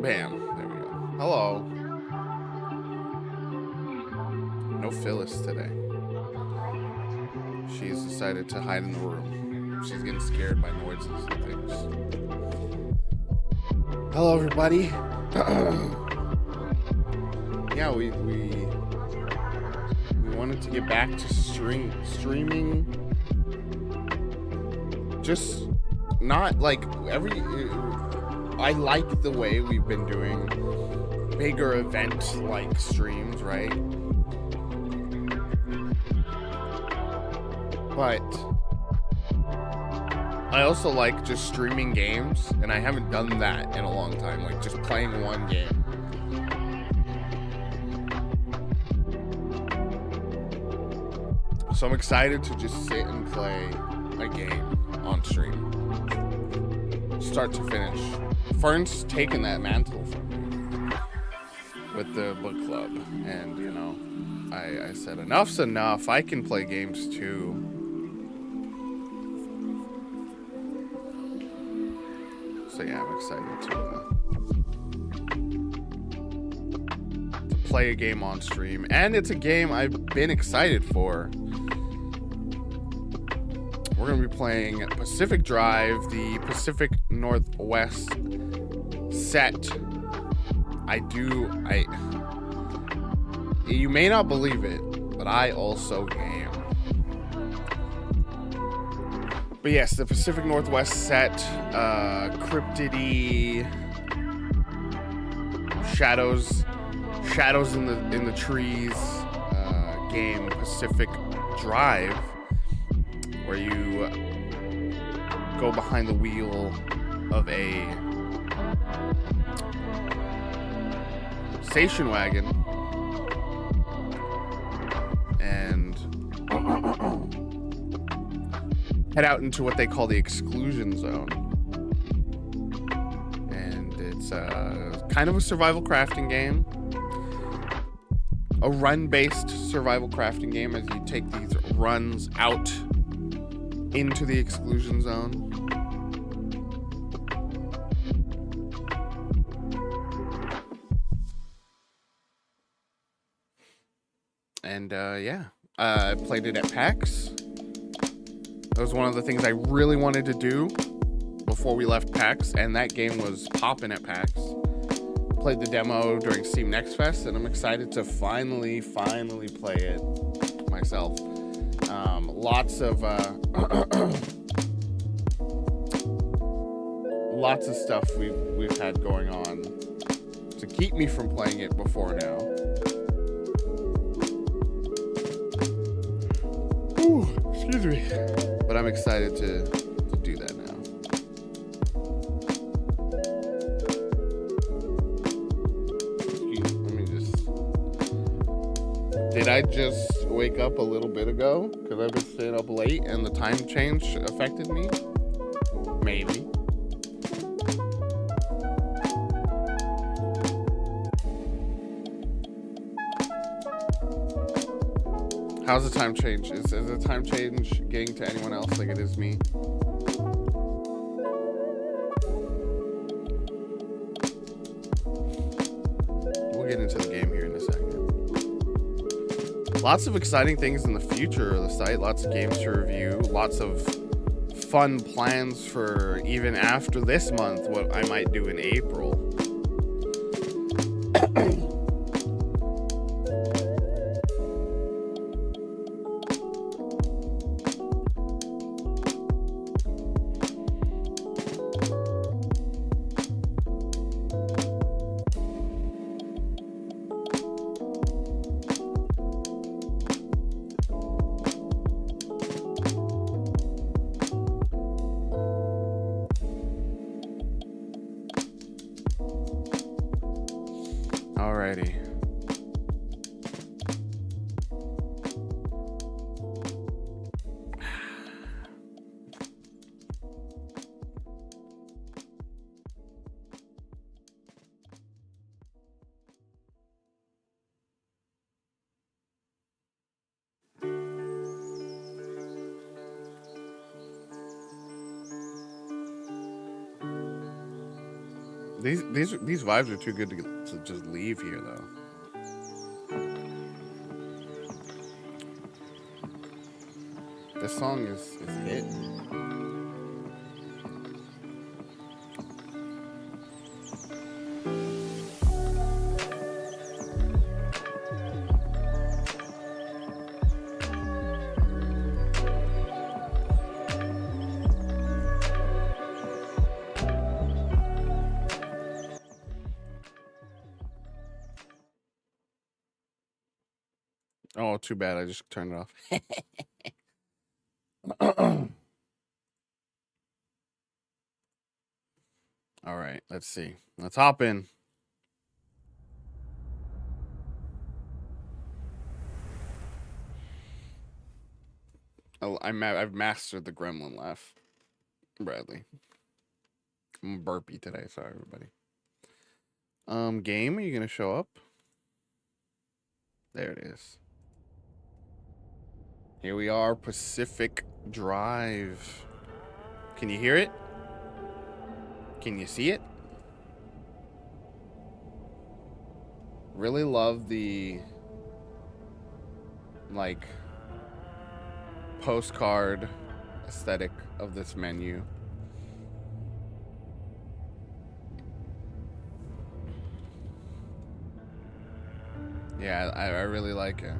Bam. There we go. Hello. No Phyllis today. She's decided to hide in the room. She's getting scared by noises and things. Hello, everybody. Yeah, we wanted to get back to streaming. Just not like I like the way we've been doing bigger event like streams, right? But I also like just streaming games, and I haven't done that in a long time, like just playing one game. So I'm excited to just sit and play a game on stream. Start to finish. Fern's taken that mantle from me with the book club, and you know, I said enough's enough. I can play games too. So yeah, I'm excited to play a game on stream, and it's a game I've been excited for. We're gonna be playing Pacific Drive, the Pacific Northwest set. You may not believe it, but I also game. But yes, the Pacific Northwest set, cryptidy, shadows in the trees, game Pacific Drive, where you go behind the wheel of a station wagon and head out into what they call the exclusion zone. And it's kind of a survival crafting game. A run-based survival crafting game as you take these runs out into the exclusion zone. And yeah, I played it at PAX. That was one of the things I really wanted to do before we left PAX, and that game was popping at PAX. Played the demo during Steam Next Fest, and I'm excited to finally play it myself. Lots of lots of stuff we've had going on to keep me from playing it before now. Ooh, excuse me. But I'm excited to do that now. Let me just... Did I just wake up a little bit ago? Because I've been staying up late and the time change affected me? Maybe. How's the time change? Is the time change getting to anyone else like it is me? We'll get into the game here in a second. Lots of exciting things in the future of the site. Lots of games to review. Lots of fun plans for even after this month, what I might do in April. Alrighty. These vibes are too good to just leave here though. This song is hit. Oh, too bad. I just turned it off. All right, let's see. Let's hop in. I've mastered the gremlin laugh, Bradley. I'm burpy today. Sorry, everybody. Game, are you gonna show up? There it is. Here we are, Pacific Drive. Can you hear it? Can you see it? Really love the like postcard aesthetic of this menu. Yeah, I really like it.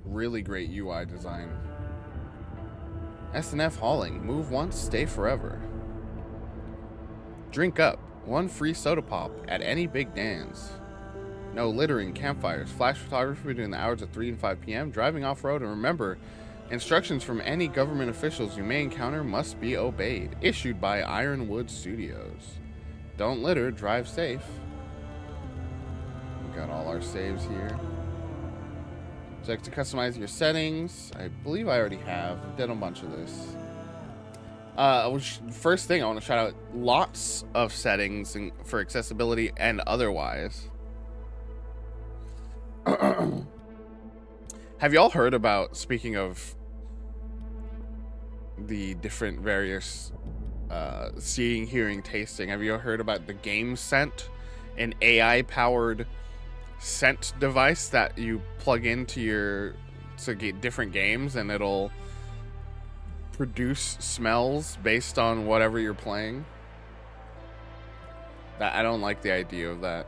Really great UI design. S&F Hauling. Move once, stay forever. Drink up. One free soda pop at any big dance. No littering, campfires, flash photography between the hours of 3 and 5 p.m., driving off-road, and remember, instructions from any government officials you may encounter must be obeyed. Issued by Ironwood Studios. Don't litter, drive safe. We got all our saves here. Check to customize your settings. I believe I already have. I've done a bunch of this. First thing, I want to shout out lots of settings for accessibility and otherwise. Have y'all heard about, speaking of the different various seeing, hearing, tasting, have you heard about the Game Scent, an AI-powered scent device that you plug into to get different games, and it'll produce smells based on whatever you're playing? That I don't like the idea of that.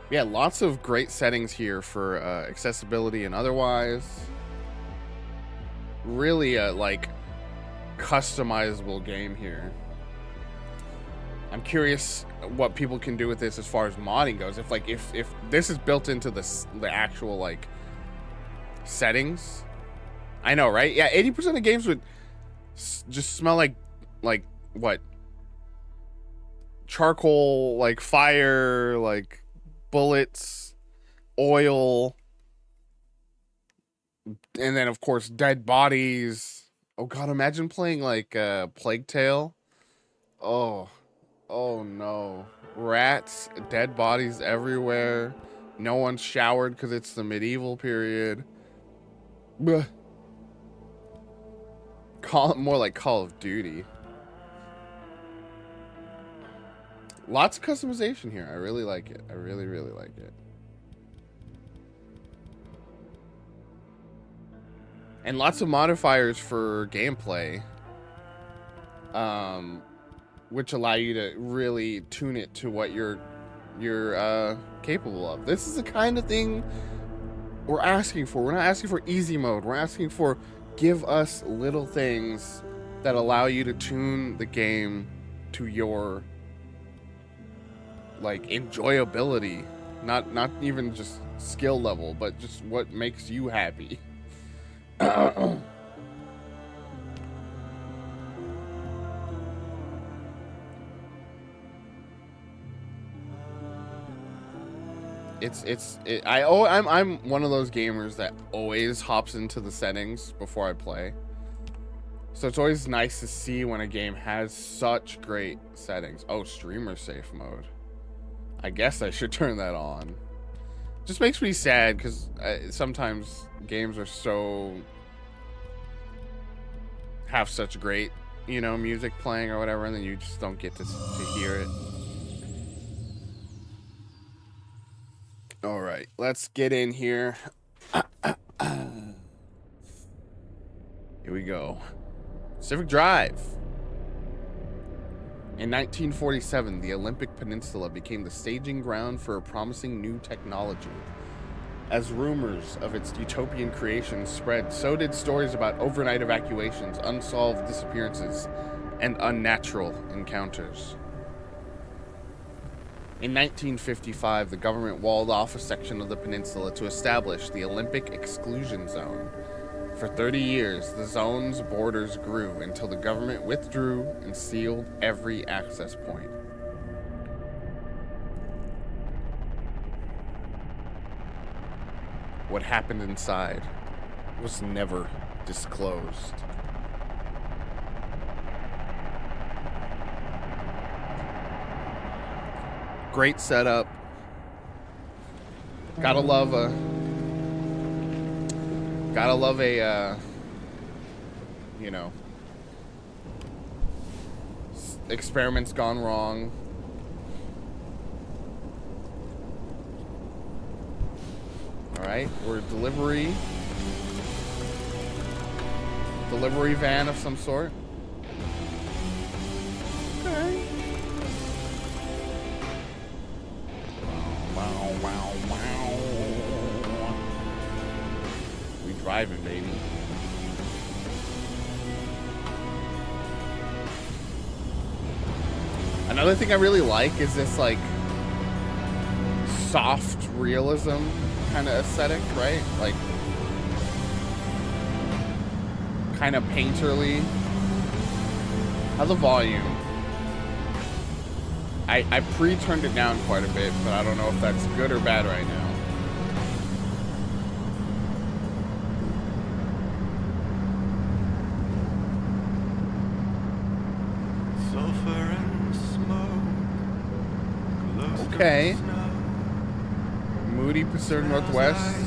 Yeah, lots of great settings here for accessibility and otherwise. Really a like customizable game here. I'm curious what people can do with this as far as modding goes. If this is built into the actual like settings, I know, right? Yeah, 80% of games would just smell like what? Charcoal, like fire, like bullets, oil, and then of course dead bodies. Oh god, imagine playing like Plague Tale. Oh no. Rats, dead bodies everywhere. No one's showered because it's the medieval period. Blech. Call it more like Call of Duty. Lots of customization here. I really like it. I really, really like it. And lots of modifiers for gameplay. Which allow you to really tune it to what you're capable of. This is the kind of thing we're asking for. We're not asking for easy mode. We're asking for give us little things that allow you to tune the game to your like enjoyability, not even just skill level, but just what makes you happy. I'm one of those gamers that always hops into the settings before I play. So it's always nice to see when a game has such great settings. Oh, streamer safe mode. I guess I should turn that on. Just makes me sad because sometimes games are have such great, you know, music playing or whatever, and then you just don't get to hear it. All right, let's get in here. Here we go. Pacific Drive. In 1947, the Olympic Peninsula became the staging ground for a promising new technology. As rumors of its utopian creation spread, so did stories about overnight evacuations, unsolved disappearances, and unnatural encounters. In 1955, the government walled off a section of the peninsula to establish the Olympic Exclusion Zone. For 30 years, the zone's borders grew until the government withdrew and sealed every access point. What happened inside was never disclosed. Great setup. Gotta love a you know, experiments gone wrong. All right, we're a delivery van of some sort. Okay. Wow. We driving, baby. Another thing I really like is this like soft realism kind of aesthetic, right? Like kind of painterly. How's the volume? I pre-turned it down quite a bit, but I don't know if that's good or bad right now. Okay. Moody Pacific Northwest.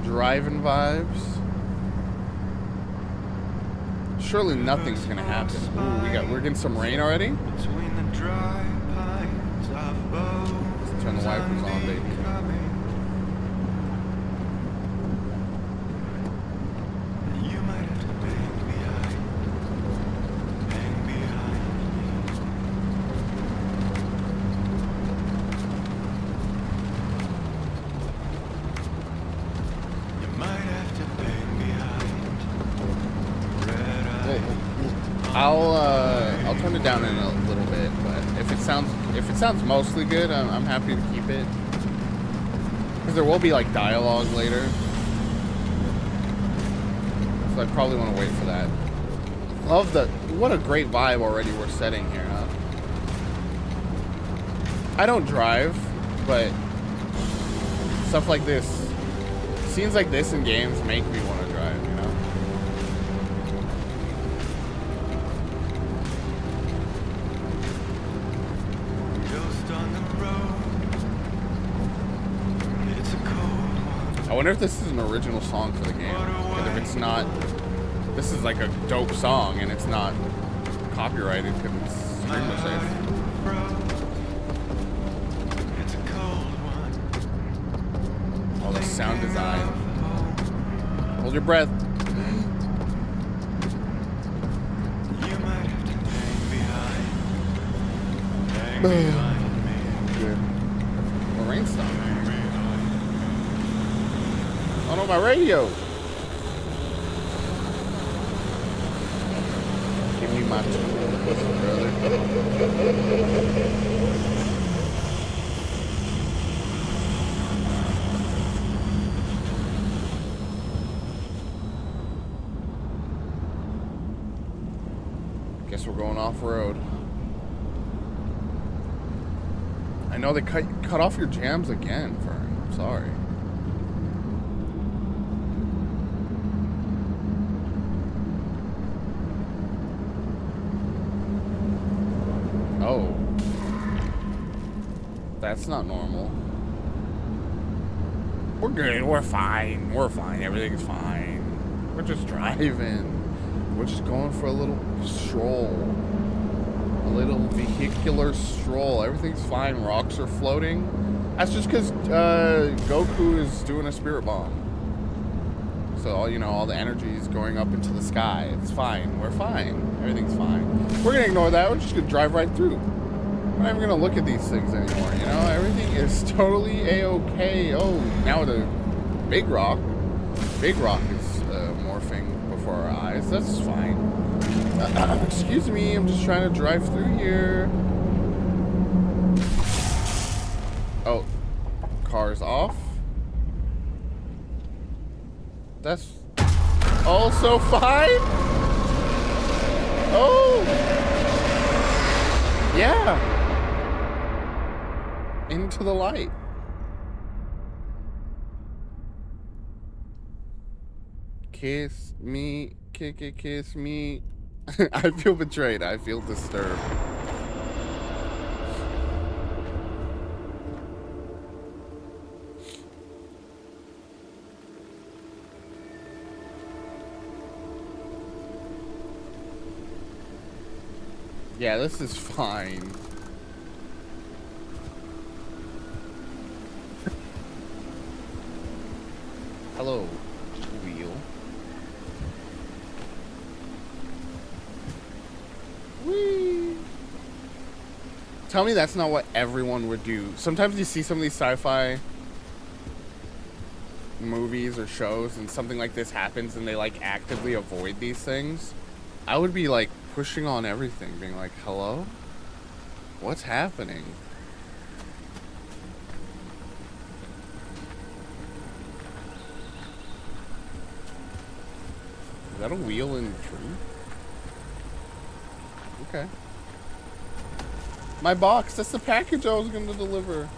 Driving vibes. Surely nothing's gonna happen. Ooh, we're getting some rain already. Let's turn the wipers on, baby. I'll turn it down in a little bit, but if it sounds mostly good, I'm happy to keep it. Because there will be like dialogue later, so I probably want to wait for that. What a great vibe already we're setting here, huh? I don't drive, but stuff like this, scenes like this in games make me want to drive, you know? I wonder if this is an original song for the game. Because if it's not, this is like a dope song and it's not copyrighted because it's streamer safe. Oh, the sound design. Hold your breath. Good. The rain stopped. Oh no, my radio. Give me my pussy, brother. Guess we're going off road. I know they cut off your jams again, Fern. I'm sorry. Oh. That's not normal. We're good. We're fine. We're fine. Everything's fine. We're just driving. We're just going for a little stroll. A little vehicular stroll. Everything's fine. Rocks are floating. That's just because Goku is doing a spirit bomb. So, you know, all the energy is going up into the sky. It's fine. We're fine. Everything's fine. We're going to ignore that. We're just going to drive right through. We're not even going to look at these things anymore, you know? Everything is totally A-okay. Oh, now the big rock. Big rock is morphing before our eyes. That's fine. Excuse me. I'm just trying to drive through here. Oh. Car's off. That's also fine. Oh, yeah. Into the light. Kiss me, kiss me. I feel betrayed. I feel disturbed. Yeah, this is fine. Hello, wheel. Whee! Tell me that's not what everyone would do. Sometimes you see some of these sci-fi movies or shows and something like this happens and they like actively avoid these things. I would be like pushing on everything, being like, hello? What's happening? Is that a wheel in the tree? Okay. My box, that's the package I was going to deliver.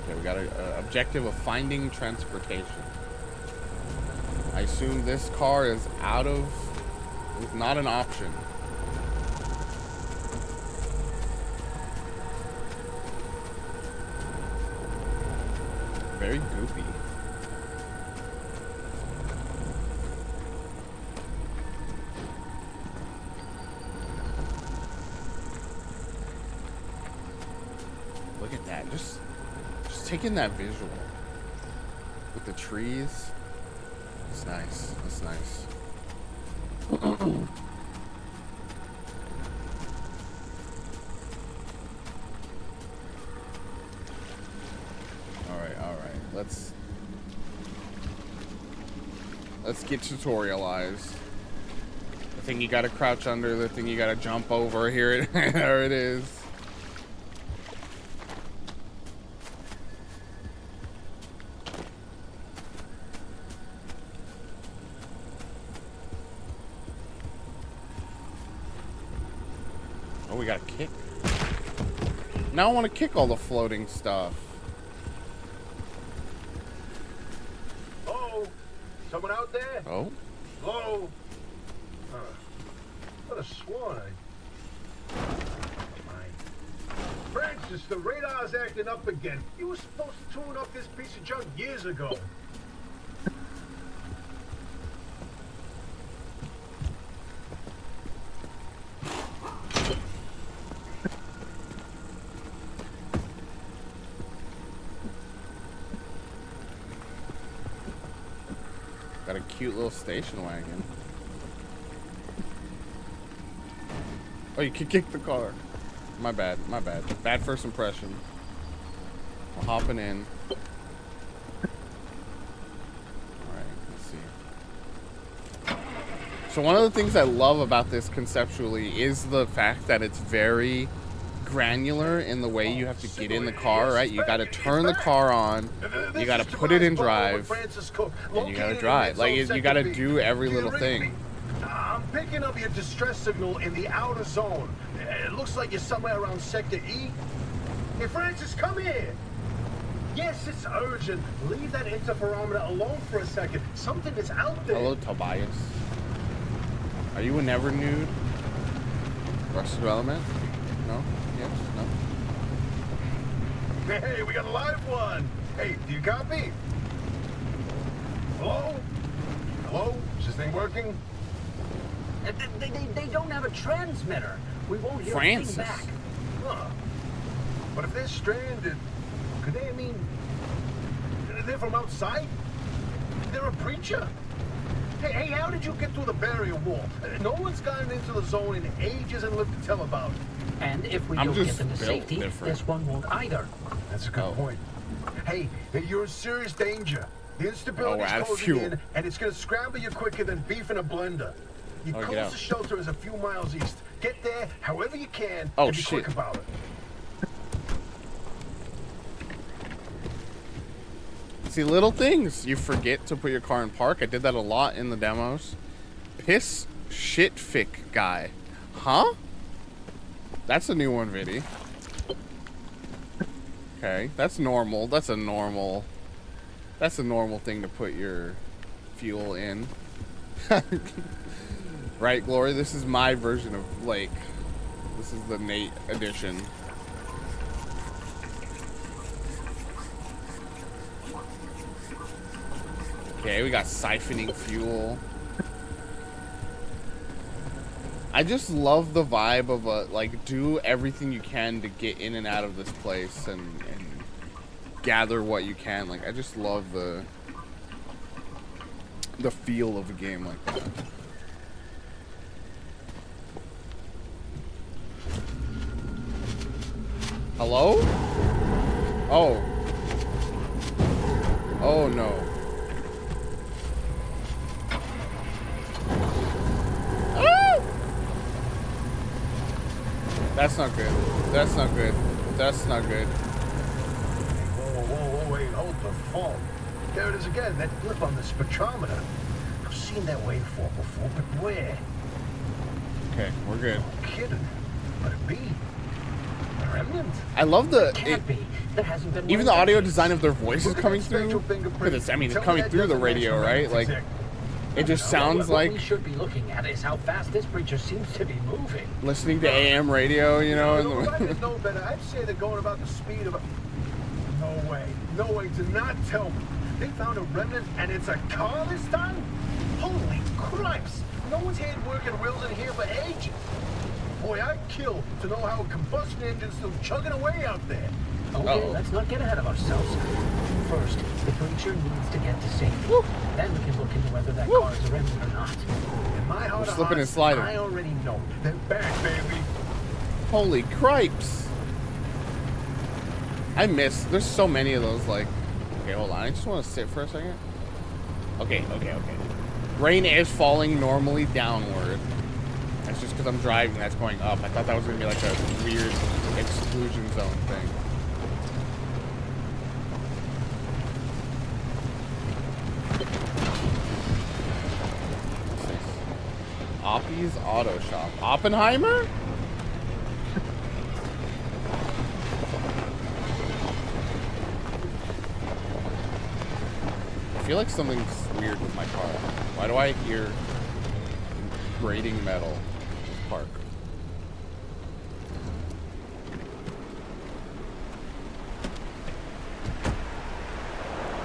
Okay, we got an objective of finding transportation. I assume this car is it's not an option. Very goopy. Look at that. Just taking that visual with the trees. It's nice. That's nice. All right. Let's get tutorialized. The thing you gotta crouch under, the thing you gotta jump over. Here there it is. Oh, we got to kick. Now I want to kick all the floating stuff. Oh, someone out there? Oh? Hello? What a swan. Francis, the radar's acting up again. You were supposed to tune up this piece of junk years ago. Got a cute little station wagon. Oh, you can kick the car. My bad. Bad first impression. We're hopping in. Alright, let's see. So one of the things I love about this conceptually is the fact that it's very granular in the way you have to get in the car, right? You gotta turn the car on, you gotta put it in drive, and you gotta drive. Like, you gotta do every little thing. I'm picking up your distress signal in the outer zone. It looks like you're somewhere around Sector E. Hey, Francis, come here. Yes, it's urgent. Leave that interferometer alone for a second. Something is out there. Hello, Tobias. Are you a never nude? Arrested Development? No? Yes? No? Hey, we got a live one. Hey, do you copy? Hello? Hello? Is this thing working? They don't have a transmitter. We won't hear a thing back. Huh. But if they're stranded, could they, they're from outside? They're a preacher? Hey, how did you get through the barrier wall? No one's gotten into the zone in ages and lived to tell about it. And if we don't get them to safety, this one won't either. That's a good point. Hey, you're in serious danger. The instability is closing in, and it's going to scramble you quicker than beef in a blender. Your closest shelter is a few miles east. Get there however you can and be quick about it. See, little things. You forget to put your car in park. I did that a lot in the demos. Piss shit fic guy. Huh? That's a new one, Viddy. Okay, that's normal. That's a normal thing to put your fuel in. Right, Glory? This is my version of Lake. This is the Nate edition. Okay, we got siphoning fuel. I just love the vibe of like, do everything you can to get in and out of this place and gather what you can. Like, I just love the feel of a game like that. Hello? Oh. Oh no. That's not good. That's not good. That's not good. Whoa, wait, hold the phone. There it is again, that blip on the spectrometer. I've seen that waveform before, but where? Okay, we're good. No kidding. Could it be? A remnant? I love the... Can't be. There hasn't been even the audio design of their voices coming through. Because it's coming through the radio, right? Like... It just sounds like... What we should be looking at is how fast this creature seems to be moving. Listening to AM radio, you know? If I didn't know better, I'd say they're going about the speed of a... No way. No way. Do not tell me. They found a remnant and it's a car this time? Holy cripes. No one's had working wheels in here for ages. Boy, I'd kill to know how a combustion engine's still chugging away out there. Okay, let's not get ahead of ourselves. First, the creature needs to get to safety. Then we can look into whether that car is a remnant or not. In my heart of slipping and hearts, sliding. I already know. They're back, baby. Holy cripes. I miss... There's so many of those, like... Okay, hold on. I just want to sit for a second. Okay. Rain is falling normally downward. That's just because I'm driving that's going up. I thought that was going to be like a weird exclusion zone thing. Oppie's Auto Shop. Oppenheimer? I feel like something's weird with my car. Why do I hear grating metal? Park.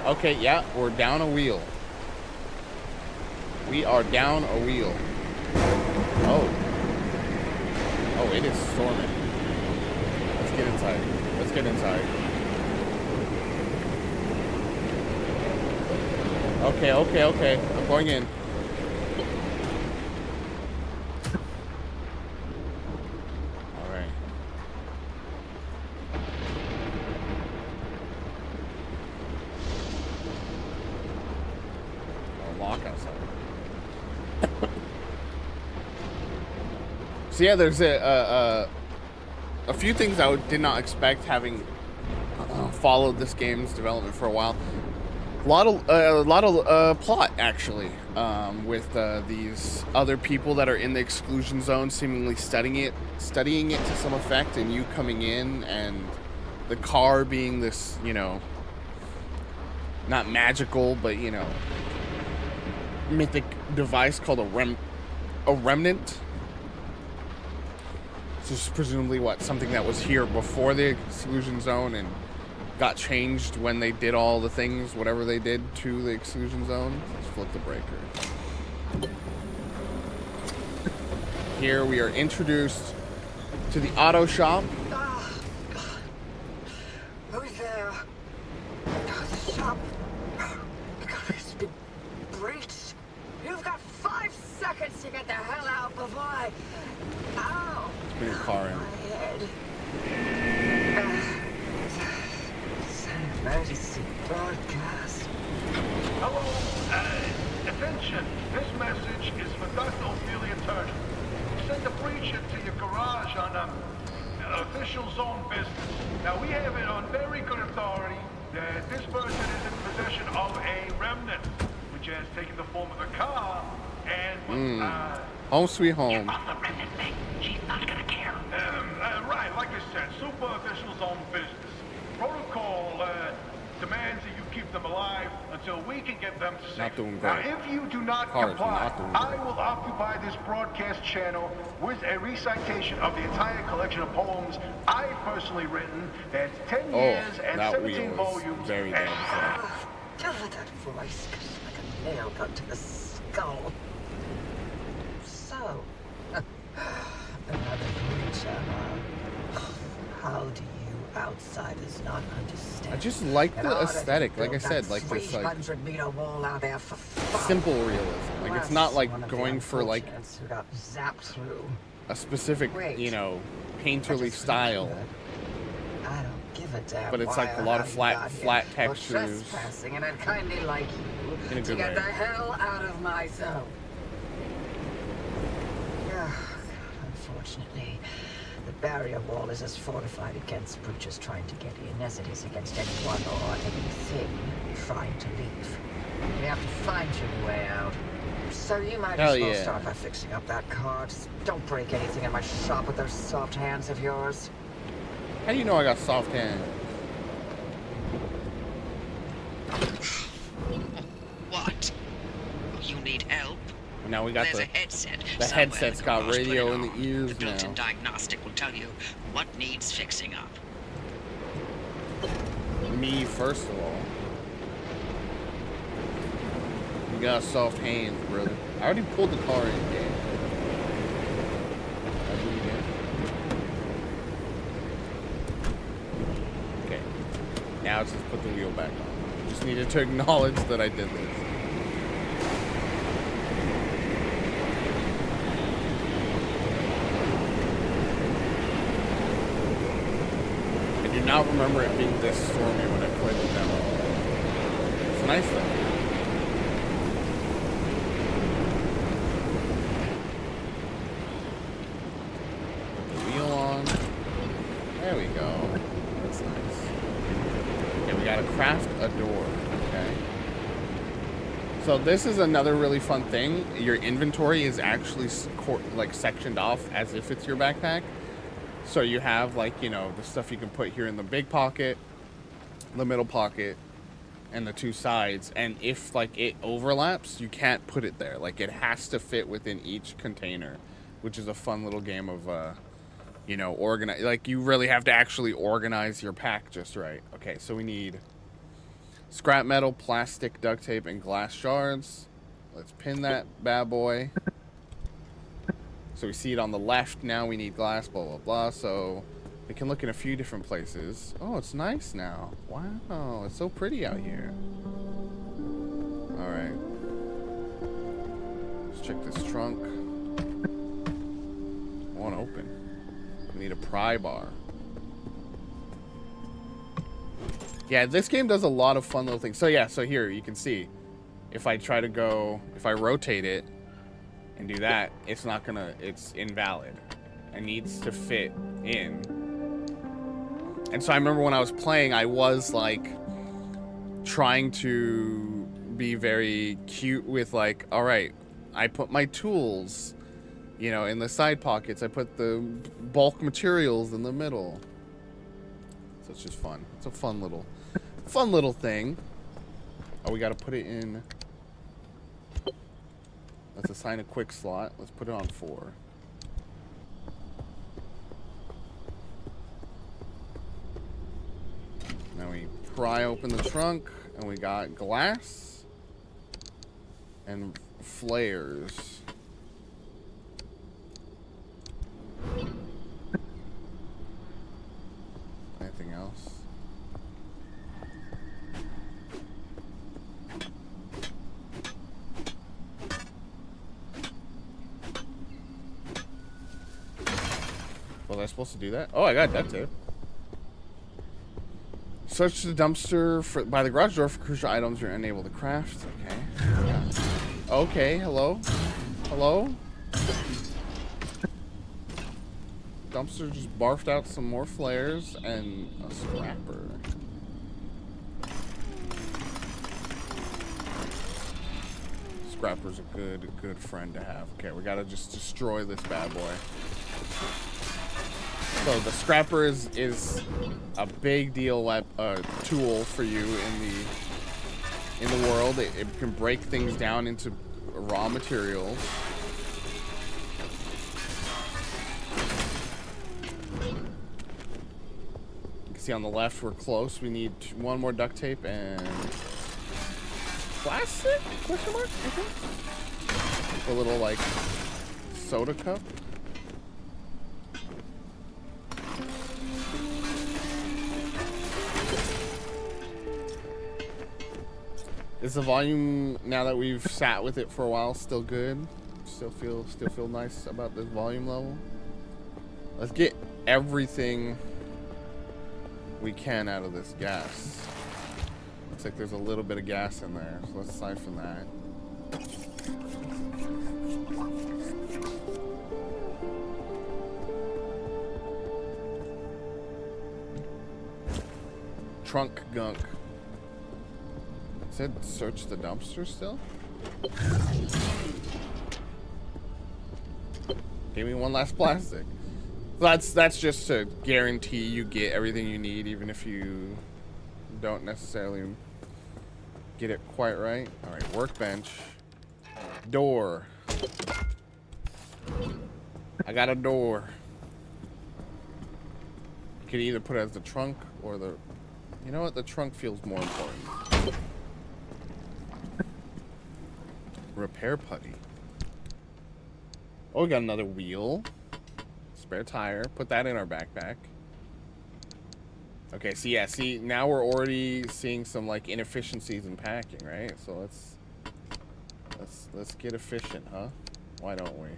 Okay, yeah, we're down a wheel. We are down a wheel. Oh, it is storming. Let's get inside. Let's get inside. Okay. I'm going in. All right. A lock outside. So yeah, there's a few things I did not expect, having followed this game's development for a while. A lot of plot actually, with these other people that are in the exclusion zone, seemingly studying it to some effect, and you coming in, and the car being this, you know, not magical, but you know, mythic device called a remnant. This is presumably something that was here before the exclusion zone and got changed when they did all the things, whatever they did to the exclusion zone. Let's flip the breaker. Here we are introduced to the auto shop. Who's there? The shop. It's been breached. You've got 5 seconds to get the hell out before I... Ow! Bring your car in. My head. Emergency broadcast. Hello, attention. This message is for Dr. Ophelia Turner. Send a breacher to your garage on official zone business. Now, we have it on very good authority that this person is in possession of a remnant, which has taken the form of a car and... Home sweet home. On the remnant thing. She's not gonna care. Right, like I said, super official zone business. Protocol demands that you keep them alive until we can get them to safety. Not doing Now, great. if you do not Cars comply, not doing I great. will occupy this broadcast channel with a recitation of the entire collection of poems I've personally written. That's 10 years and that 17 wheel is volumes. very and- damn sad. God, that voice goes like a nail gun to the skull. So, another creature, huh? How do you outsiders not understand? I just like that the order aesthetic, to like I build said, that like this like 300-meter wall out there for fun. simple realism. Like it's not Plus, one like of the going for like unfortunates who got zapped through. a specific, Wait. you know, I painterly just style. remembered. I don't give a damn. But it's why like a or lot how of you flat- got here. flat You're textures. trespassing, and I'd kindly like In you a to good get way. the hell out of my zone. Unfortunately, the barrier wall is as fortified against breaches trying to get in as it is against anyone or anything trying to leave. We have to find you a way out. So you might Hell as well yeah. start by fixing up that car. Just don't break anything in my shop with those soft hands of yours. How do you know I got soft hands? What? You need help? Now we got There's the a headset. the somewhere in headset's the got garage. Put radio it in the on. ears The built-in now. diagnostic will tell you what needs fixing up. Me first of all. You got soft hands, brother. I already pulled the car in, game. That's what you did. Okay. Now it's just put the wheel back on. Just needed to acknowledge that I did this. I do not remember it being this stormy when I played the demo. It's nice though. Wheel on. There we go. That's nice. Okay, we gotta craft a door. Okay. So this is another really fun thing. Your inventory is actually like sectioned off as if it's your backpack. So you have like, you know, the stuff you can put here in the big pocket, the middle pocket, and the two sides. And if like it overlaps, you can't put it there. Like it has to fit within each container, which is a fun little game of, you know, organize. Like you really have to actually organize your pack just right. Okay, so we need scrap metal, plastic, duct tape, and glass shards. Let's pin that bad boy. So we see it on the left now. We need glass, blah, blah, blah. So we can look in a few different places. Oh, it's nice now. Wow, it's so pretty out here. All right. Let's check this trunk. Won't open. We need a pry bar. Yeah, this game does a lot of fun little things. So yeah, so here you can see. If I try to go, if I rotate it, and do that, it's not gonna, it's invalid. It needs to fit in. And so I remember when I was playing, I was like trying to be very cute with like, all right, I put my tools, you know, in the side pockets. I put the bulk materials in the middle. So it's just fun. It's a fun little thing. Oh, we gotta put it in. Let's assign a quick slot. Let's put it on 4. Now we pry open the trunk, and we got glass and flares. Anything else? Was I supposed to do that? Oh, I got that too. Search the dumpster by the garage door for crucial items you're unable to craft. Okay. Yeah. Okay, hello? Hello? Dumpster just barfed out some more flares and a scrapper. Scrapper's a good friend to have. Okay, we gotta just destroy this bad boy. So the scrapper is a big deal tool for you in the world. It can break things down into raw materials. You can see on the left we're close. We need one more duct tape and plastic? Question mark? I think. A little like soda cup. Is the volume, now that we've sat with it for a while, still good? Still feel nice about this volume level? Let's get everything we can out of this gas. Looks like there's a little bit of gas in there, so let's siphon that. Trunk gunk. Said search the dumpster still? Give me one last plastic. That's just to guarantee you get everything you need, even if you don't necessarily get it quite right. Alright, workbench. Door. I got a door. You could either put it as the trunk or the... You know what? The trunk feels more important. Repair putty. Oh, we got another wheel. Spare tire. Put that in our backpack. Okay, so yeah, see, now we're already seeing some like inefficiencies in packing, right? So let's get efficient, huh? Why don't we?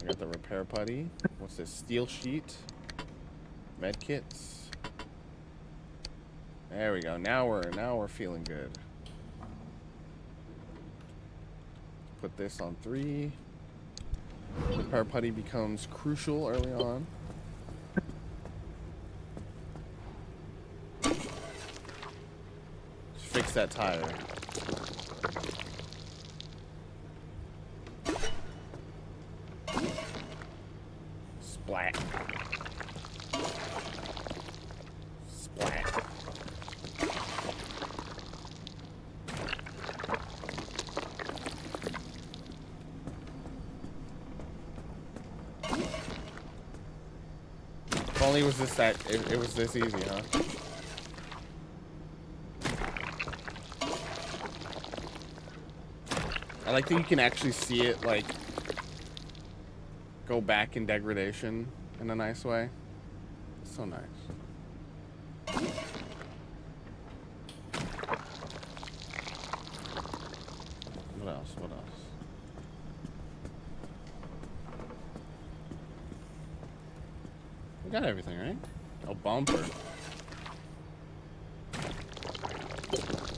I got the repair putty. What's this? Steel sheet. Med kits. There we go. Now we're feeling good. Put this on 3. Repair putty becomes crucial early on. Just fix that tire. Splat. Splat. If only it was it was this easy, huh? I like that you can actually see it like go back in degradation in a nice way. It's so nice. What else? What else? We got everything, right? Oh, bumper.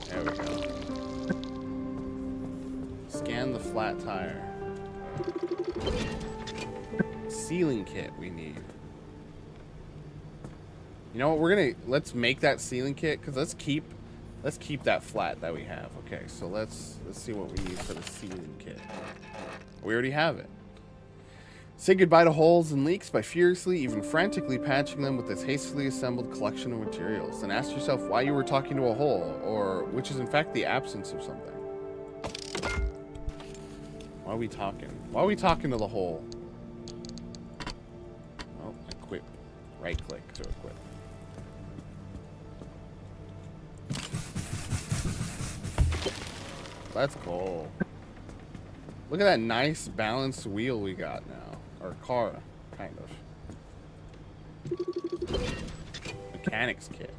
There we go. Scan the flat tire. Sealing kit we need. You know what? Let's make that sealing kit because let's keep that flat that we have. Okay, so let's see what we need for the sealing kit. We already have it. Say goodbye to holes and leaks by furiously, even frantically patching them with this hastily assembled collection of materials. And ask yourself why you were talking to a hole, or which is in fact the absence of something. Why are we talking? Why are we talking to the hole? Oh, equip. Right click to equip. That's cool. Look at that nice balanced wheel we got now. Or car, kind of. Mechanics kit.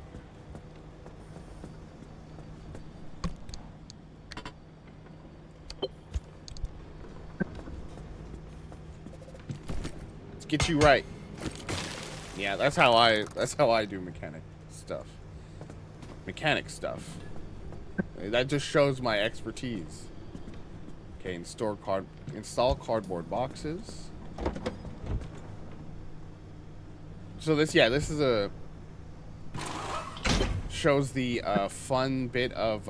Let's get you right. Yeah, that's how I do mechanic stuff. Mechanic stuff. That just shows my expertise. Okay, install cardboard boxes. So this is a shows the fun bit of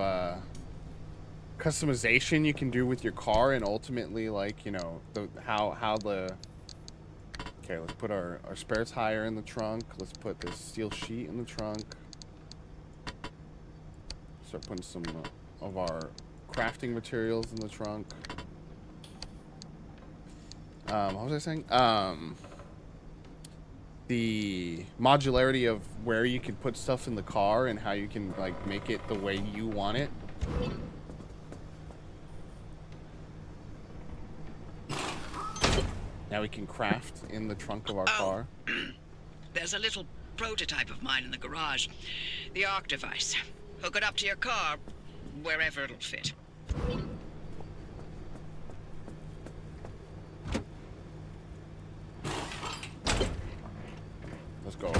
customization you can do with your car, and ultimately, like, you know, how the. Okay, let's put our spare tire in the trunk. Let's put this steel sheet in the trunk. Start putting some of our crafting materials in the trunk. What was I saying? The modularity of where you can put stuff in the car and how you can, like, make it the way you want it. Now we can craft in the trunk of our car. There's a little prototype of mine in the garage. The Arc device. Hook it up to your car, wherever it'll fit. Let's go.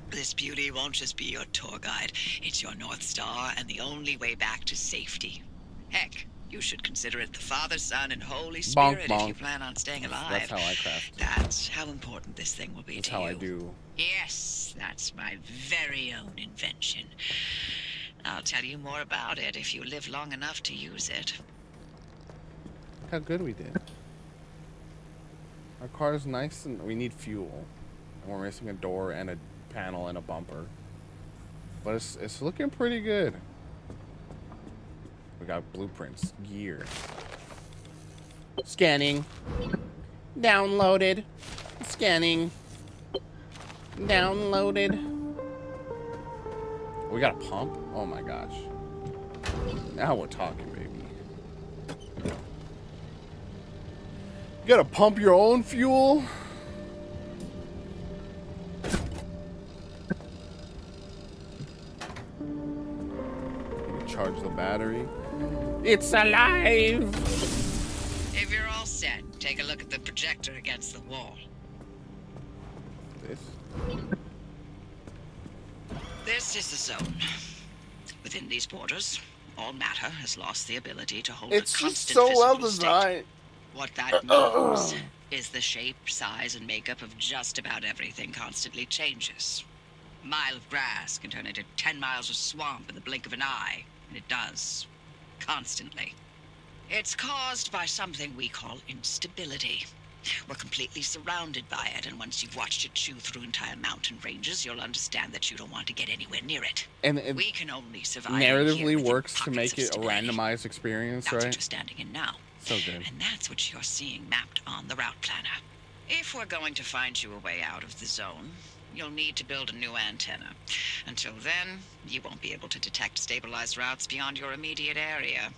This beauty won't just be your tour guide. It's your North Star and the only way back to safety. Heck, you should consider it the Father, Son, and Holy Spirit if you plan on staying alive. That's how I craft. That's how important this thing will be That's to you. how I do. Yes, that's my very own invention. I'll tell you more about it if you live long enough to use it. Look how good we did. Our car's nice, and we need fuel. And we're missing a door and a panel and a bumper. But it's looking pretty good. We got blueprints, gear. Scanning. Downloaded. Scanning. Downloaded. We got a pump? Oh my gosh. Now we're talking, baby. You gotta pump your own fuel? Charge the battery. It's alive! If you're all set, take a look at the projector against the wall. This? This is the zone. Within these borders, all matter has lost the ability to hold It's a just constant so well physical state. designed. What that means is the shape, size, and makeup of just about everything constantly changes. A mile of grass can turn into 10 miles of swamp in the blink of an eye, and it does. Constantly. It's caused by something we call instability. We're completely surrounded by it, and once you've watched it chew through entire mountain ranges, you'll understand that you don't want to get anywhere near it. And it We can only survive narratively within works to pockets make of it a stability. randomized experience, That's what right? you're standing in now. So good. And that's what you're seeing mapped on the route planner. If we're going to find you a way out of the zone, you'll need to build a new antenna. Until then, you won't be able to detect stabilized routes beyond your immediate area.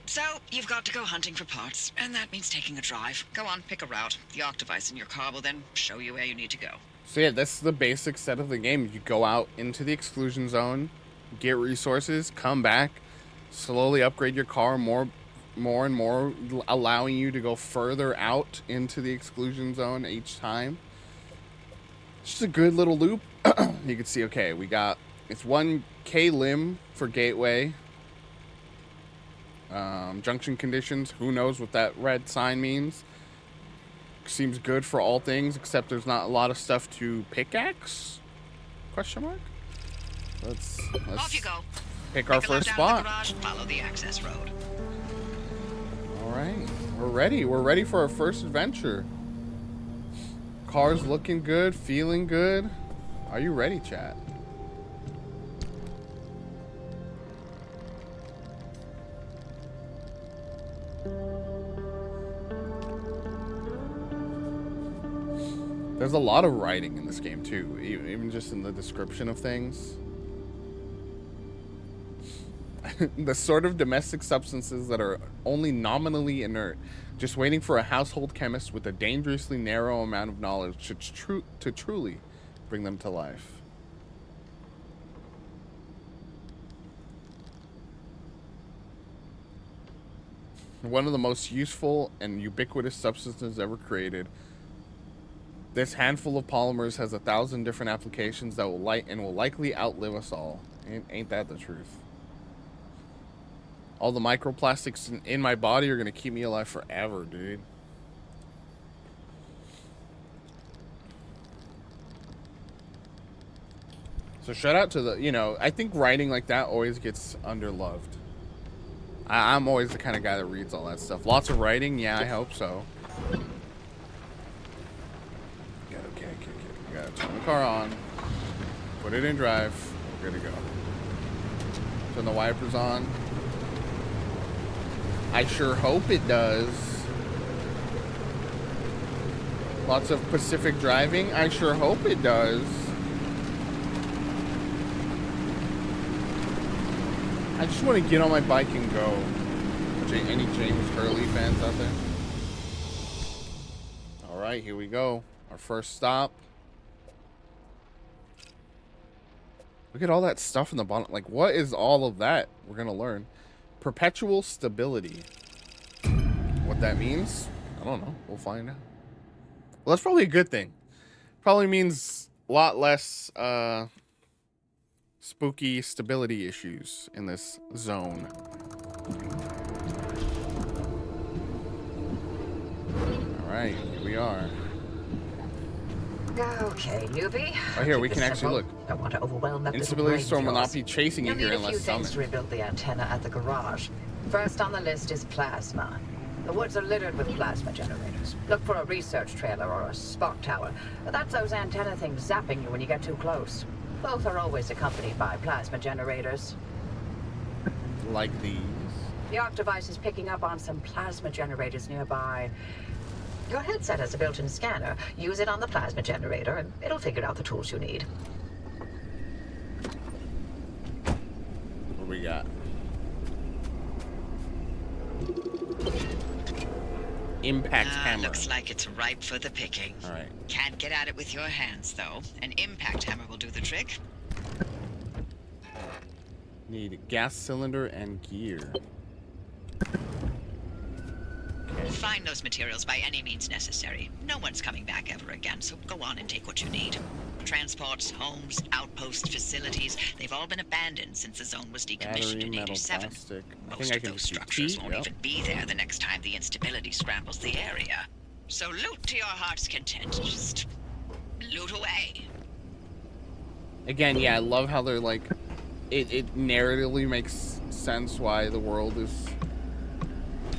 So, you've got to go hunting for parts, and that means taking a drive. Go on, pick a route. The Arc device in your car will then show you where you need to go. So yeah, that's the basic set of the game. You go out into the exclusion zone, get resources, come back, slowly upgrade your car more and more, allowing you to go further out into the exclusion zone each time. It's just a good little loop. You can see, okay, we got, it's 1K lim for gateway. Junction conditions, who knows what that red sign means. Seems good for all things, except there's not a lot of stuff to pickaxe? Question mark? Let's Off you go. pick our Take a look first down spot. the garage and follow the access road. All right, we're ready. We're ready for our first adventure. Car's looking good, feeling good. Are you ready, chat? There's a lot of writing in this game too, even just in the description of things. The sort of domestic substances that are only nominally inert, just waiting for a household chemist with a dangerously narrow amount of knowledge to truly bring them to life. One of the most useful and ubiquitous substances ever created. This handful of polymers has 1,000 different applications that will likely outlive us all. Ain't that the truth? All the microplastics in my body are gonna keep me alive forever, dude. So shout out to the, you know, I think writing like that always gets underloved. I'm always the kind of guy that reads all that stuff. Lots of writing, yeah, I hope so. Okay. Gotta turn the car on, put it in drive, we're good to go. Turn the wipers on. I sure hope it does. Lots of Pacific driving, I sure hope it does. I just want to get on my bike and go. Any James Hurley fans out there? All right, here we go. Our first stop. Look at all that stuff in the bottom. Like, what is all of that? We're going to learn. Perpetual stability. What that means? I don't know. We'll find out. Well, that's probably a good thing. Probably means a lot less spooky stability issues in this zone. All right, here we are. Okay, newbie. Right here, we can actually look. I want to overwhelm that Instability storm will not be chasing you here unless summoned. You'll need a few things to rebuild the antenna at the garage. First on the list is plasma. The woods are littered with plasma generators. Look for a research trailer or a spark tower. That's those antenna things zapping you when you get too close. Both are always accompanied by plasma generators. Like these. The ARC device is picking up on some plasma generators nearby. Your headset has a built-in scanner. Use it on the plasma generator, and it'll figure out the tools you need. What we got? Impact hammer. Looks like it's ripe for the picking. All right. Can't get at it with your hands, though. An impact hammer will do the trick. Need a gas cylinder and gear. Okay. Find those materials by any means necessary. No one's coming back ever again, so go on and take what you need. Transports, homes, outpost facilities, they've all been abandoned since the zone was decommissioned in metal, 87. plastic. Most of those structures won't even be there the next time the instability scrambles the area. So loot to your heart's content. Just loot away. Again, yeah, I love how they're like, it narratively makes sense why the world is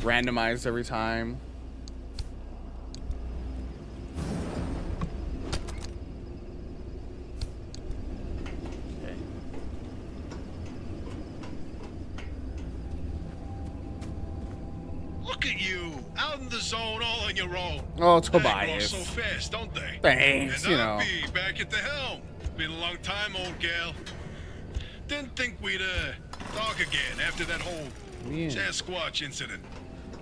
randomized every time. Okay. Look at you, out in the zone all on your own. Oh, it's They go Tobias. so fast, don't they? Thanks, And you I'll know. be back at the helm. Been a long time, old gal. Didn't think we'd talk again after that whole Yeah. Sasquatch incident.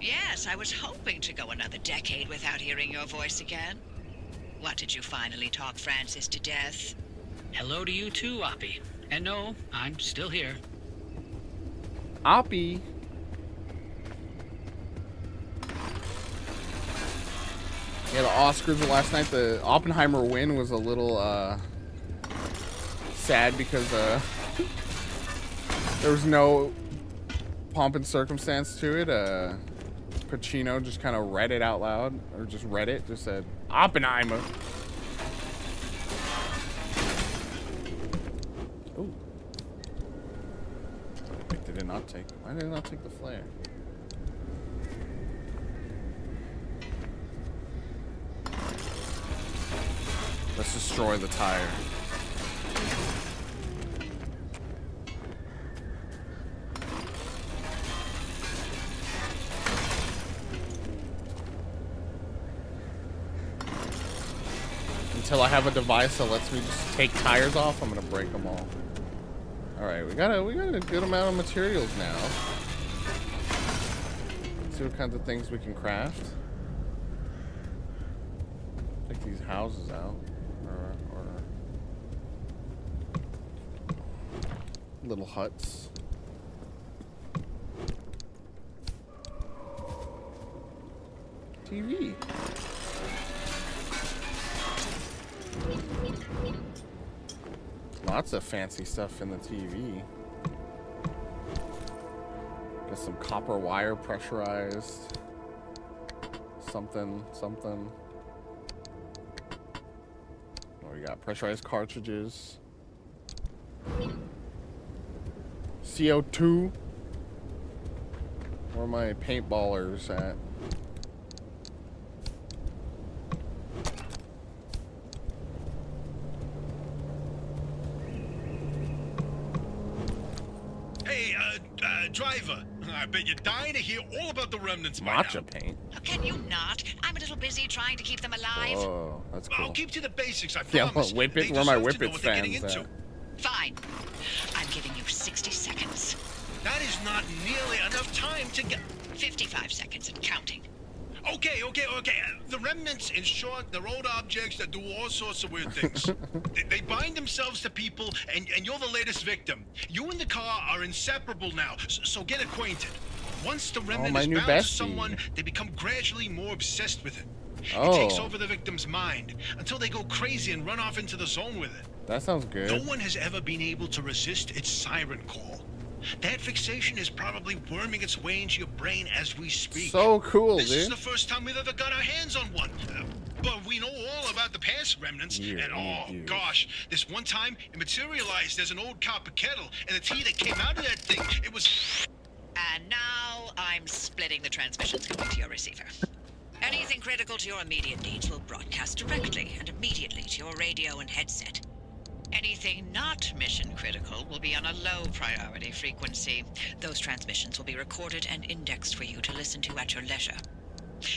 Yes, I was hoping to go another decade without hearing your voice again. What, did you finally talk Francis to death? Hello to you too, Oppie. And no, I'm still here. Oppie. Yeah, the Oscars last night, the Oppenheimer win was a little sad because there was no pomp and circumstance to it. Pacino just kind of read it out loud, or just read it, just said Oppenheimer. Ooh. Did it not take? Why did it not take the flare? Let's destroy the tire. Until I have a device that lets me just take tires off, I'm gonna break them all. All right, we got a good amount of materials now. Let's see what kinds of things we can craft. Take these houses out, or little huts. TV. Lots of fancy stuff in the TV. Got some copper wire pressurized. Something. Oh, we got pressurized cartridges. CO2. Where are my paintballers at? Driver, I bet you're dying to hear all about the remnants by Matcha now. paint. Oh, can you not? I'm a little busy trying to keep them alive. Oh, that's cool. I'll keep to the basics, I Yeah, promise. Whip It. They Where my deserve Whip to know It what they're getting fans into. at? Fine. I'm giving you 60 seconds. That is not nearly enough time to get... 55 seconds and counting. Okay. The remnants, in short, they're old objects that do all sorts of weird things. They bind themselves to people, and you're the latest victim. You and the car are inseparable now, so get acquainted. Once the remnant my is new bound to bestie. someone, they become gradually more obsessed with it. Oh. It takes over the victim's mind until they go crazy and run off into the zone with it. That sounds good. No one has ever been able to resist its siren call. That fixation is probably worming its way into your brain as we speak. So cool, This is dude. the first time we've ever got our hands on one. But we know all about the past remnants. Yeah, and oh yeah. gosh, this one time it materialized as an old copper kettle, and the tea that came out of that thing, it was... And now I'm splitting the transmissions going to your receiver. Anything critical to your immediate needs will broadcast directly and immediately to your radio and headset. Anything not mission critical will be on a low priority frequency. Those transmissions will be recorded and indexed for you to listen to at your leisure.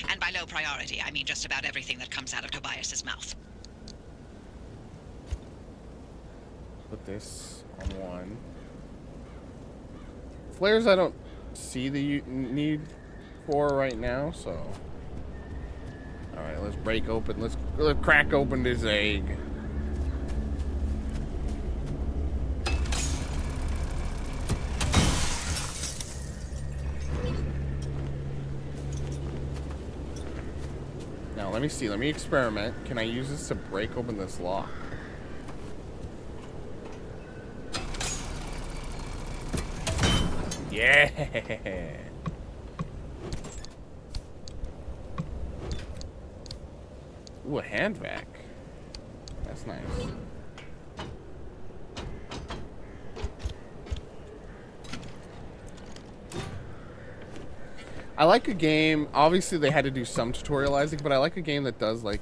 And by low priority, I mean just about everything that comes out of Tobias's mouth. Put this on one. Flares I don't see the need for right now, so. Alright, let's break open. Let's crack open this egg. Now, let me see. Let me experiment. Can I use this to break open this lock? Yeah. Ooh, a hand vac. That's nice. I like a game, obviously they had to do some tutorializing, but I like a game that does like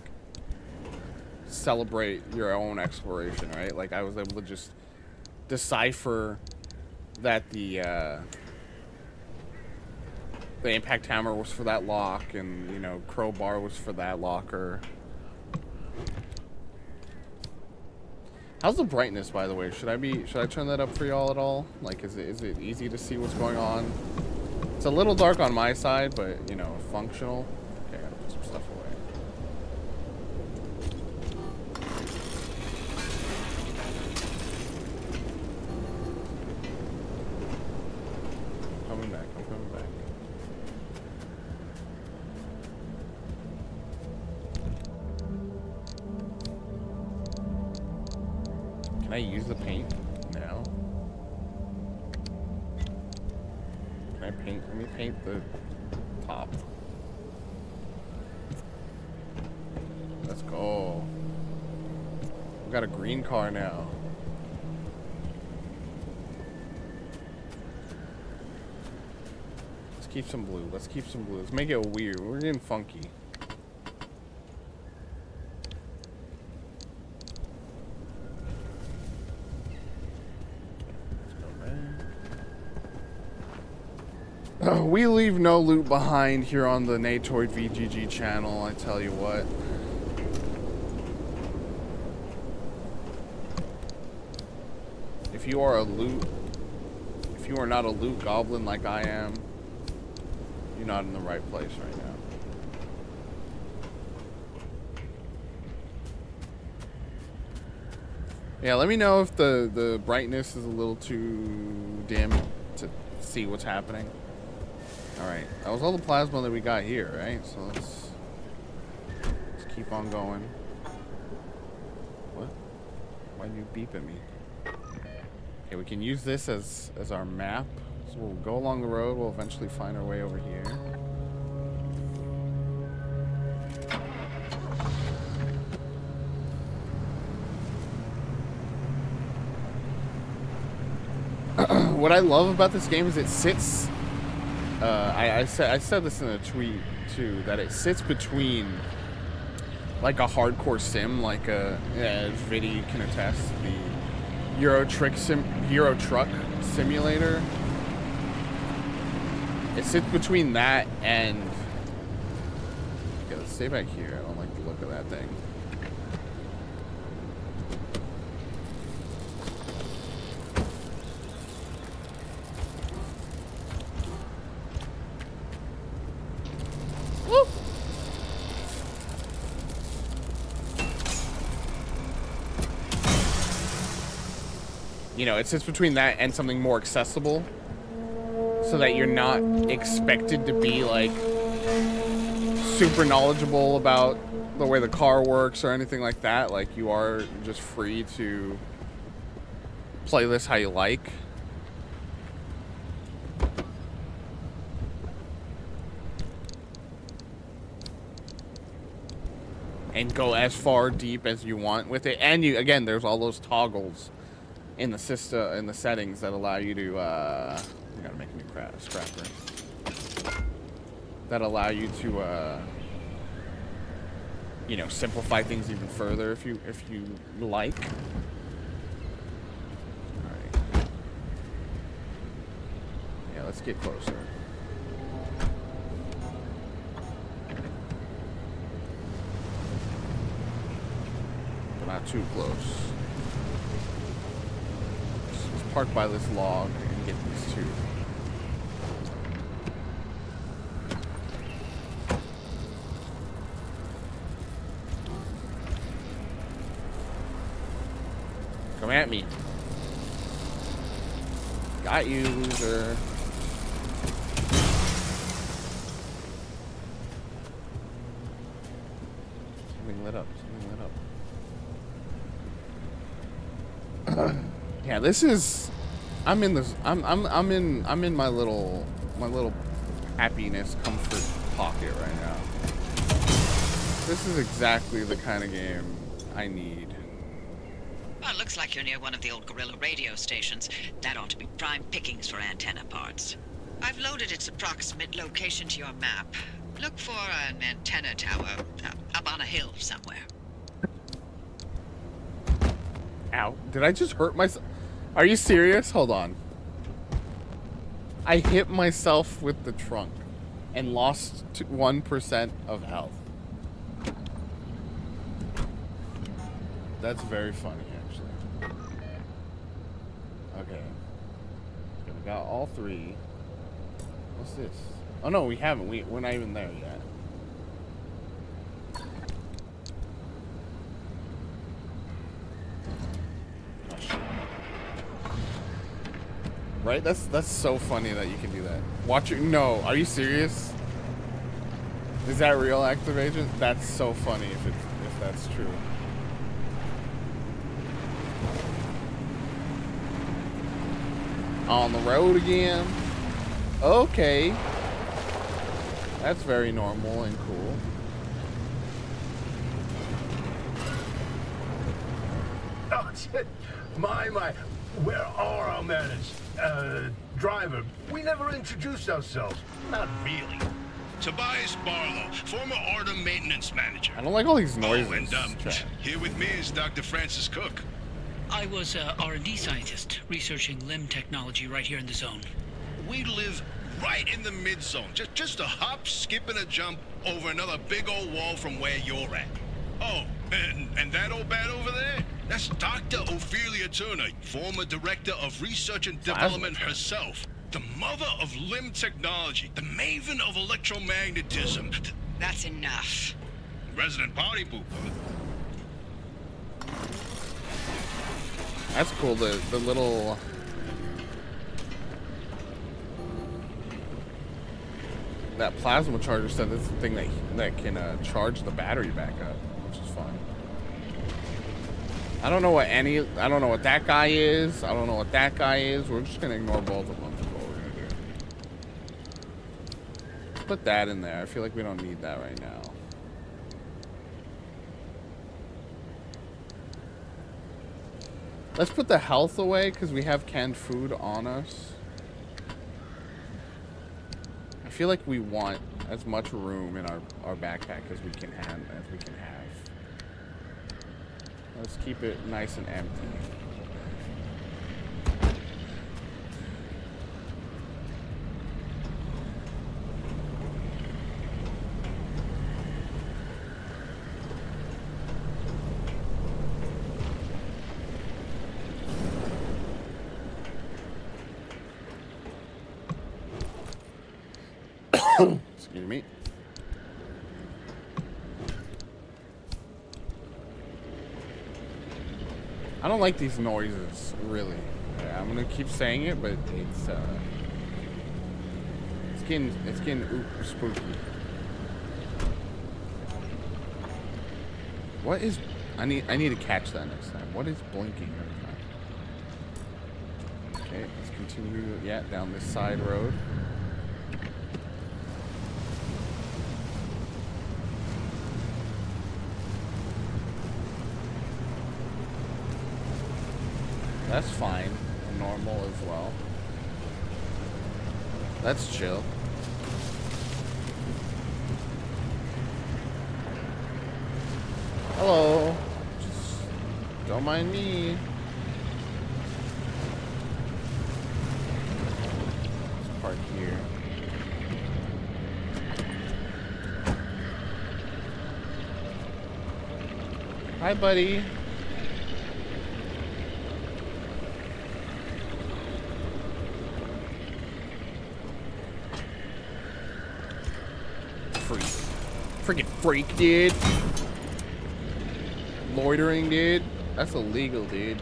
celebrate your own exploration, right? Like I was able to just decipher that the impact hammer was for that lock, and you know, crowbar was for that locker. How's the brightness, by the way? Should I turn that up for y'all at all? Like, is it easy to see what's going on? It's a little dark on my side, but you know, functional. Okay, I gotta put some stuff away. I'm coming back. Can I use the paint now? Can I paint? Let me paint the top. Let's go. We got a green car now. Let's keep some blue. Let's keep some blue. Let's make it weird. We're getting funky. We leave no loot behind here on the Natoid VGG channel, I tell you what. If you are not a loot goblin like I am, you're not in the right place right now. Yeah, let me know if the brightness is a little too dim to see what's happening. Alright, that was all the plasma that we got here, right? So let's keep on going. What? Why'd you beep at me? Okay, we can use this as our map. So we'll go along the road, we'll eventually find our way over here. What I love about this game is it sits. I said this in a tweet too, that it sits between like a hardcore sim, like as Vidi can attest, the Euro Truck Simulator. It sits between that and. Okay, let's stay back here. I don't like the look of that thing. You know, it sits between that and something more accessible, so that you're not expected to be like super knowledgeable about the way the car works or anything like that. Like, you are just free to play this how you like. And go as far deep as you want with it. And you, again, there's all those toggles in the system, in the settings that allow you to, you gotta make a new scrapper. That allow you to, you know, simplify things even further if you like. All right. Yeah, let's get closer. But not too close. Let's park by this log and get these two. Come at me. Got you, loser. Something lit up. Something lit up. Yeah, this is. I'm in this. I'm in my little happiness comfort pocket right now. This is exactly the kind of game I need. Well, looks like you're near one of the old guerrilla radio stations. That ought to be prime pickings for antenna parts. I've loaded its approximate location to your map. Look for an antenna tower up on a hill somewhere. Ow. Did I just hurt myself? Are you serious? Hold on. I hit myself with the trunk and lost 1% of health. That's very funny, actually. Okay. We got all three. What's this? Oh no, we haven't. We're not even there yet. Oh, shit. Right? That's so funny that you can do that. Watch your. No, are you serious? Is that real activation? That's so funny if that's true. On the road again. Okay. That's very normal and cool. Oh, my. Where are our manners? Driver, we never introduced ourselves. Not really. Tobias Barlow, former Artem maintenance manager. I don't like all these noises. Oh, and here with me is Dr. Francis Cook. I was a R&D scientist researching limb technology right here in the zone. We live right in the mid-zone. Just a hop, skip, and a jump over another big old wall from where you're at. Oh, and that old bat over there? That's Dr. Ophelia Turner, former director of research and development herself. The mother of limb technology, the maven of electromagnetism. That's enough. Resident party pooper. That's cool. The little. That plasma charger said it's the thing that can charge the battery back up, which is fun. I don't know what that guy is. I don't know what that guy is. We're just gonna ignore both of them. That's what we're gonna do. Let's put that in there. I feel like we don't need that right now. Let's put the health away because we have canned food on us. I feel like we want as much room in our backpack as we can have. Let's keep it nice and empty. Excuse me. I don't like these noises, really. I'm gonna keep saying it, but it's getting spooky. What is? I need to catch that next time. What is blinking every time? Okay, let's continue. Yeah, down this side road. That's fine. Normal as well. That's chill. Hello. Just don't mind me. Let's park here. Hi, buddy. Freaking freak, dude. Loitering, dude. That's illegal, dude.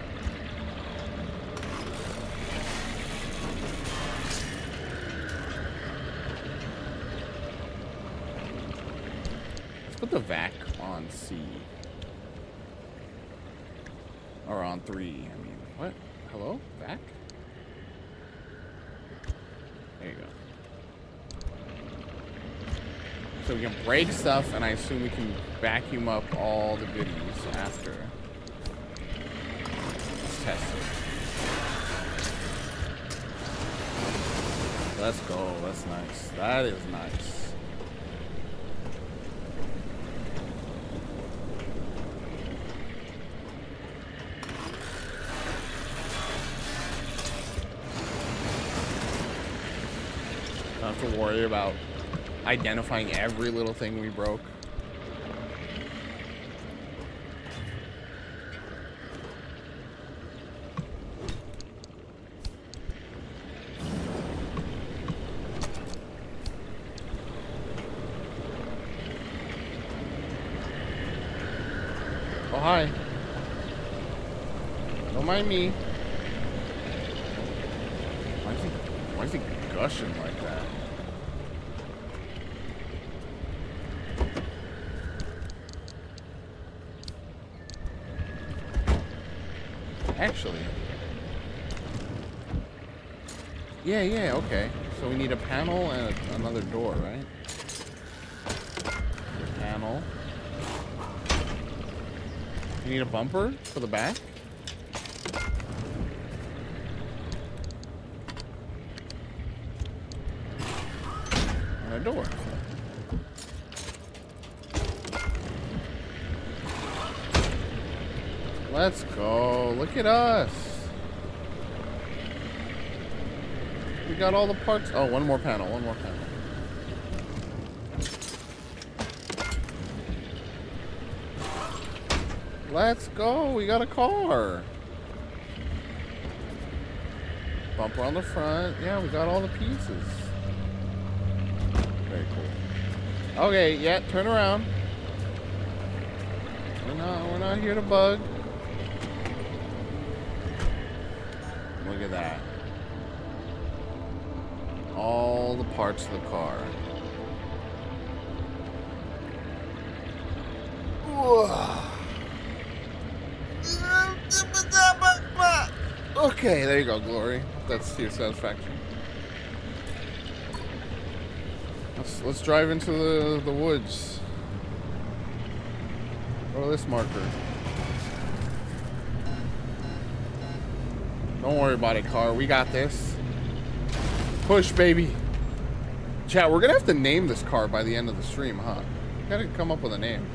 Let's put the vac on C. Or on 3, I mean. What? Hello? Vac? There you go. So we can break stuff, and I assume we can vacuum up all the goodies after. Let's test it. Let's go. That's nice. That is nice. Don't have to worry about identifying every little thing we broke. Oh, hi. Don't mind me. Why is he gushing like that? Actually. Yeah, okay. So we need a panel and another door, right? Panel. You need a bumper for the back? And a door. Let's go. Look at us. We got all the parts. Oh, one more panel. One more panel. Let's go. We got a car. Bumper on the front. Yeah, we got all the pieces. Very cool. Okay, yeah, turn around. We're not here to bug. Look at that. All the parts of the car. Okay, there you go, Glory. That's to your satisfaction. Let's drive into the woods. Go to this marker. Don't worry about it, car. We got this. Push, baby. Chat, we're gonna have to name this car by the end of the stream, huh? Gotta come up with a name.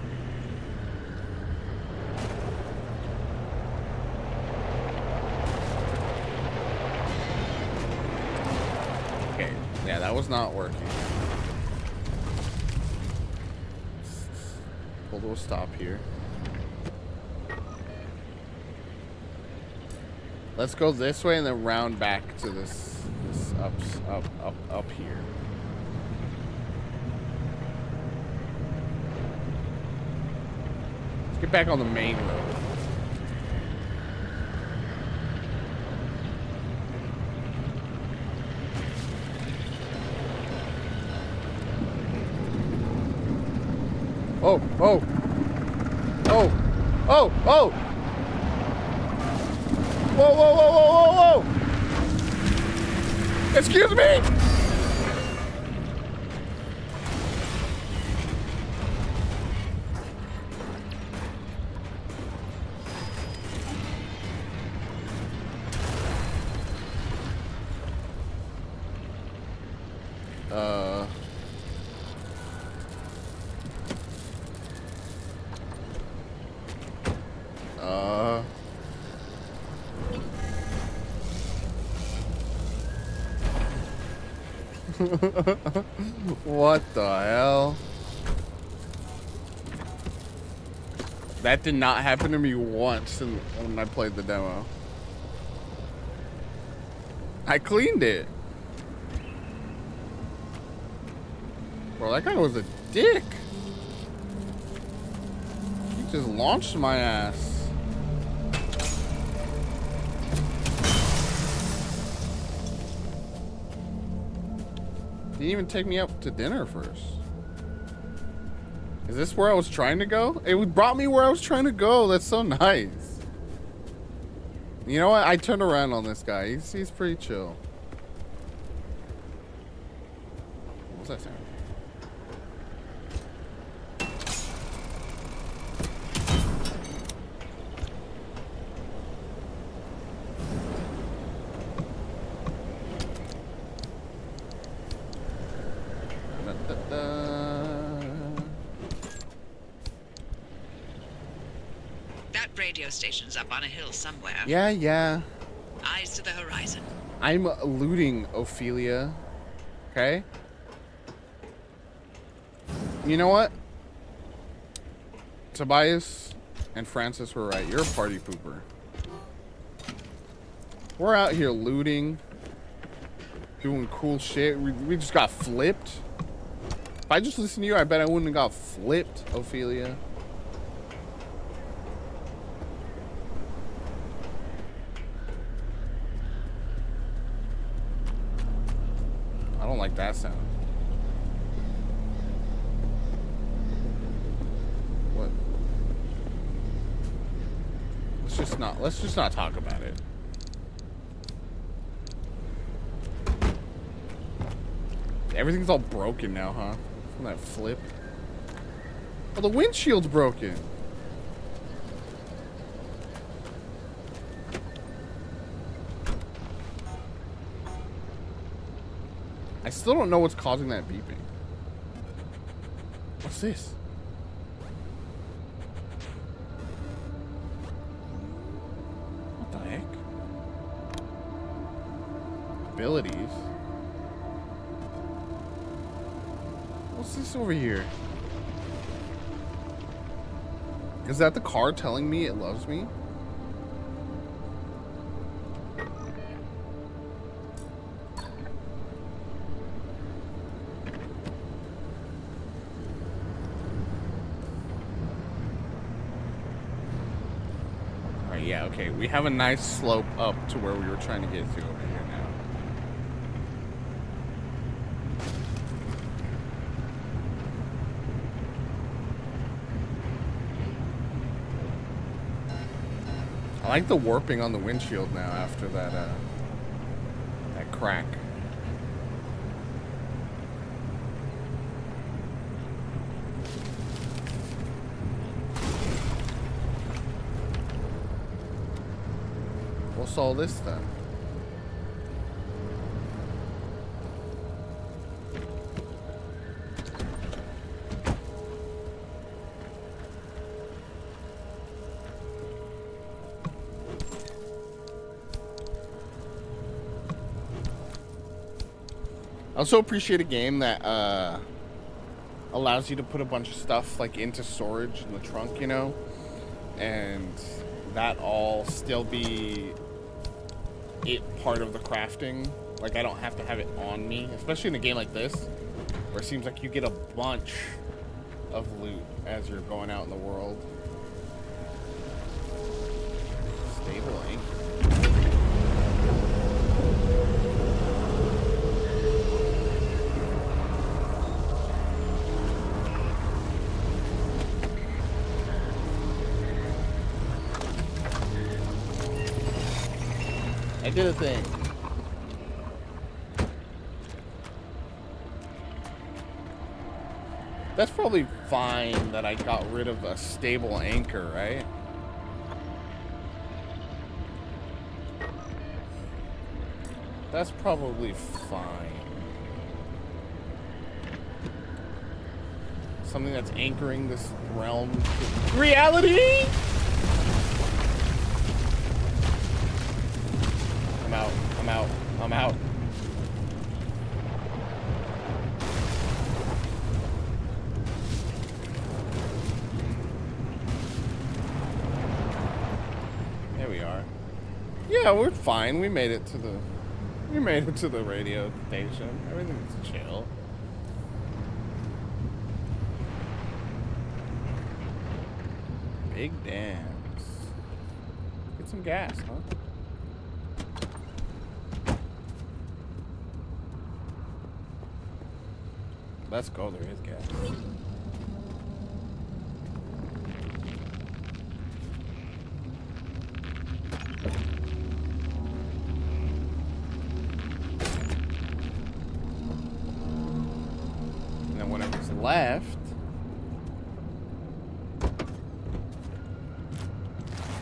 Okay, yeah, that was not working. Pull to a stop here. Let's go this way and then round back to this up here. Let's get back on the main road. Oh, oh. Oh. Oh, oh. Whoa, whoa, whoa, whoa, whoa, whoa. Excuse me. What the hell? That did not happen to me once when I played the demo. I cleaned it. Bro, that guy was a dick. He just launched my ass. Didn't even take me out to dinner first. Is this where I was trying to go? It brought me where I was trying to go. That's so nice. You know what? I turned around on this guy. He's pretty chill. What was that sound? That radio station's up on a hill somewhere. Yeah. Eyes to the horizon. I'm looting, Ophelia. Okay? You know what? Tobias and Francis were right. You're a party pooper. We're out here looting. Doing cool shit. We just got flipped. If I just listened to you, I bet I wouldn't have got flipped, Ophelia. I don't like that sound. What? Let's just not talk about it. Everything's all broken now, huh? From that flip. Oh, the windshield's broken. I still don't know what's causing that beeping. What's this? What the heck? Abilities. What's this over here? Is that the car telling me it loves me? Alright, yeah, okay. We have a nice slope up to where we were trying to get to over here now. I like the warping on the windshield now after that crack. What's all this then? I also appreciate a game that allows you to put a bunch of stuff like into storage in the trunk, you know, and that all still be it part of the crafting. Like I don't have to have it on me, especially in a game like this, where it seems like you get a bunch of loot as you're going out in the world. Stable anchor. I did a thing. That's probably fine that I got rid of a stable anchor, right? That's probably fine. Something that's anchoring this realm to reality? I'm out. I'm out. I'm out. There we are. Yeah, we're fine. We made it to the radio station. Everything's chill. Big dams. Get some gas, huh? Let's go, there is gas. And then whatever's left,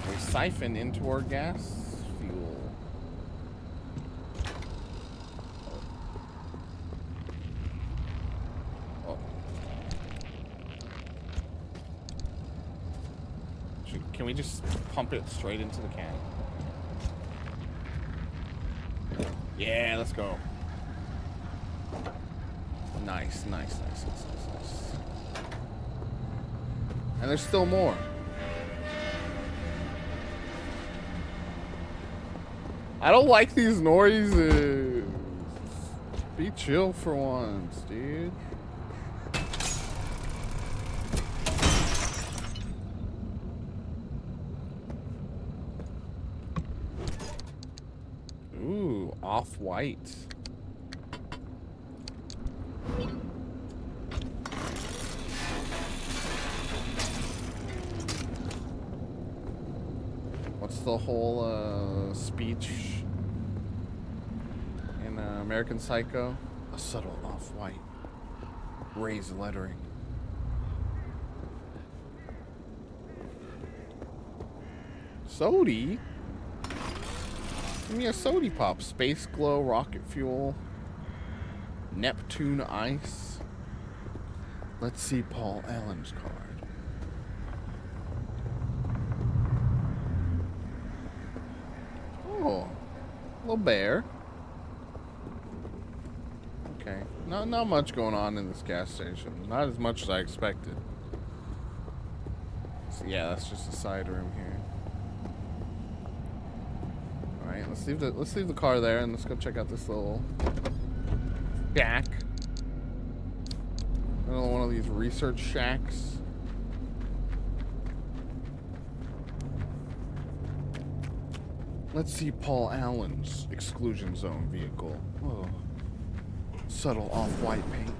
we siphon into our gas fuel. Can we just pump it straight into the can? Yeah, let's go. Nice, nice, nice, nice, nice, nice. And there's still more. I don't like these noises. Be chill for once, dude. Ooh, off-white. What's the whole speech in American Psycho? A subtle off-white, raised lettering. Sody? Give me a sody pop. Space glow, rocket fuel, Neptune ice. Let's see Paul Allen's card. Oh, little bear. Okay, not much going on in this gas station. Not as much as I expected. Yeah, that's just a side room here. All right, let's leave the car there and let's go check out this little shack. Another one of these research shacks. Let's see Paul Allen's exclusion zone vehicle. Oh, subtle off-white paint.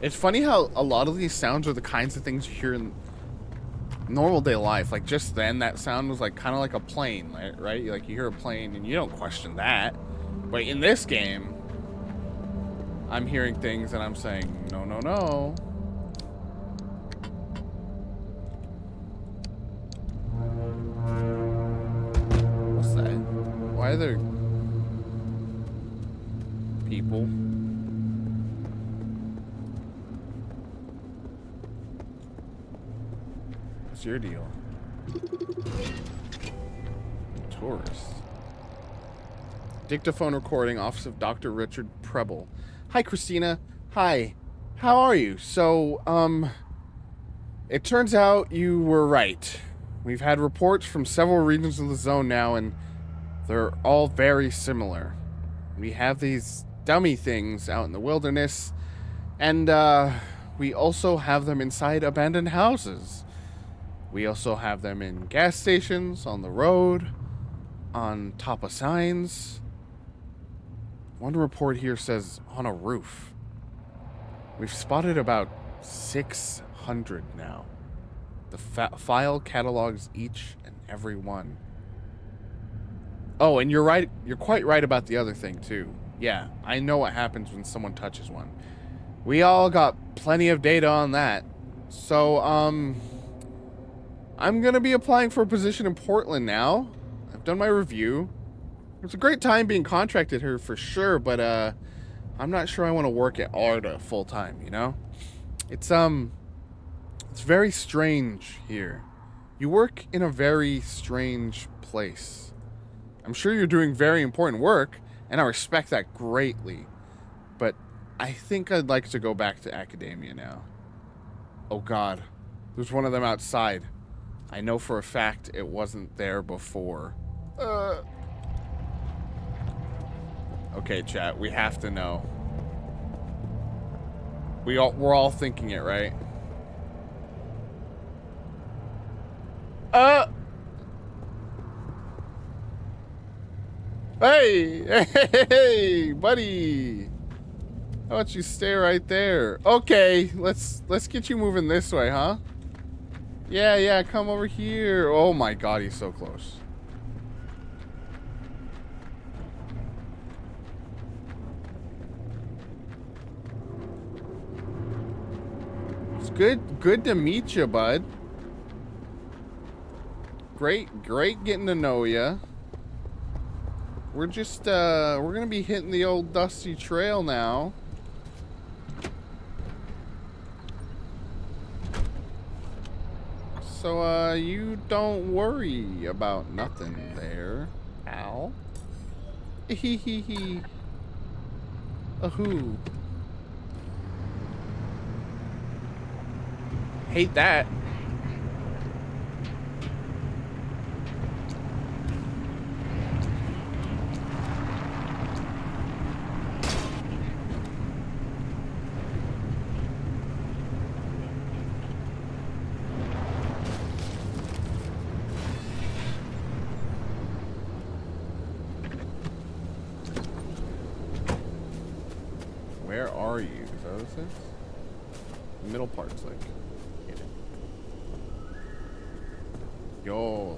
It's funny how a lot of these sounds are the kinds of things you hear in normal day life. Like just then, that sound was like kind of like a plane, right? Like you hear a plane and you don't question that. But in this game, I'm hearing things and I'm saying, no, no, no. What's that? Why are there people? What's your deal? Tourist. Dictaphone recording, Office of Dr. Richard Preble. Hi, Christina. Hi. How are you? So, it turns out you were right. We've had reports from several regions of the zone now, and they're all very similar. We have these dummy things out in the wilderness, and, we also have them inside abandoned houses. We also have them in gas stations, on the road, on top of signs. One report here says on a roof. We've spotted about 600 now. The file catalogs each and every one. Oh, and you're right. You're quite right about the other thing, too. Yeah, I know what happens when someone touches one. We all got plenty of data on that. So, I'm gonna be applying for a position in Portland now. I've done my review. It's a great time being contracted here for sure, but I'm not sure I want to work at ARDA full time, you know? It's very strange here. You work in a very strange place. I'm sure you're doing very important work, and I respect that greatly. But I think I'd like to go back to academia now. Oh God, there's one of them outside. I know for a fact it wasn't there before. Okay, chat, we have to know. We're all thinking it, right? Hey, buddy. How about you stay right there? Okay, let's get you moving this way, huh? Yeah, come over here. Oh my God, he's so close. It's good to meet you, bud. Great getting to know you. We're just, we're gonna be hitting the old dusty trail now. So, you don't worry about nothing there, pal. Hee hee hee. Ahoo. Hate that. Where are you? Is that what it says? The middle part's like hidden. Yo.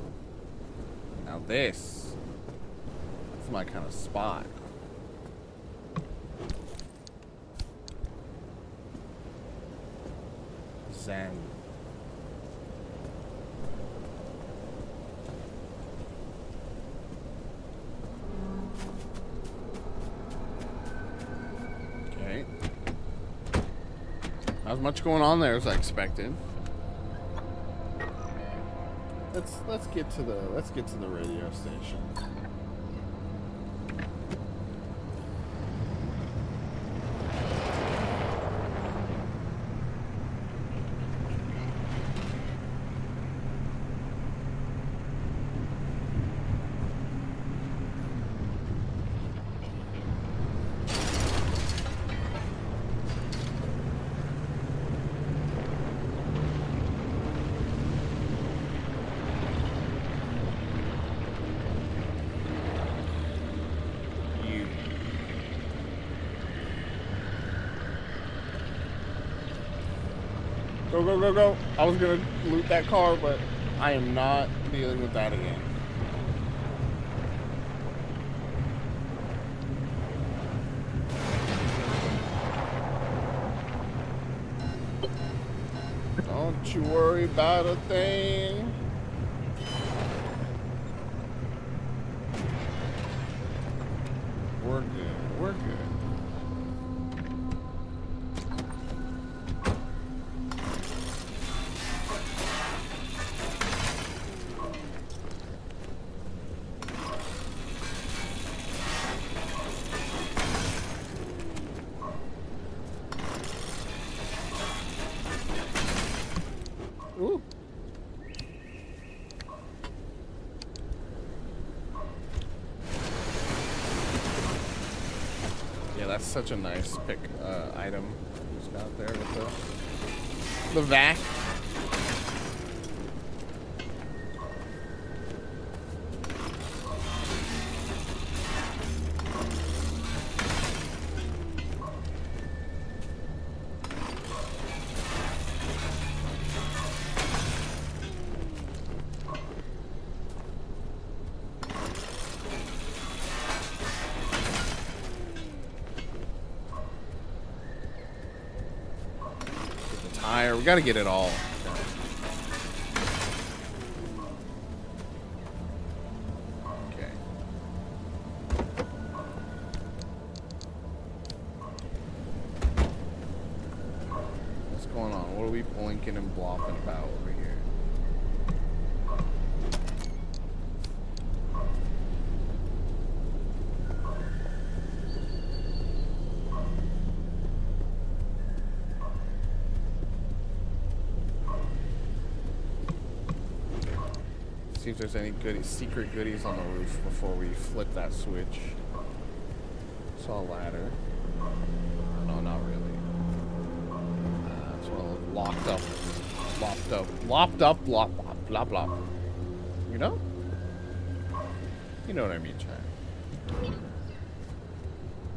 Now this. That's my kind of spot. Zen. as much going on there as I expected. Let's get to the radio station. Go, go, go, go. I was gonna loot that car, but I am not dealing with that again. Don't you worry about a thing. We're good. We're good. Ooh. Yeah, that's such a nice pick item he's got there with the vac. We gotta get it all. Okay. What's going on? What are we blinking and blopping about over here? See if there's any secret goodies on the roof before we flip that switch. Saw a ladder. No, not really. It's well locked up. Lopped up, blah, blah, blah. You know? You know what I mean, Chad.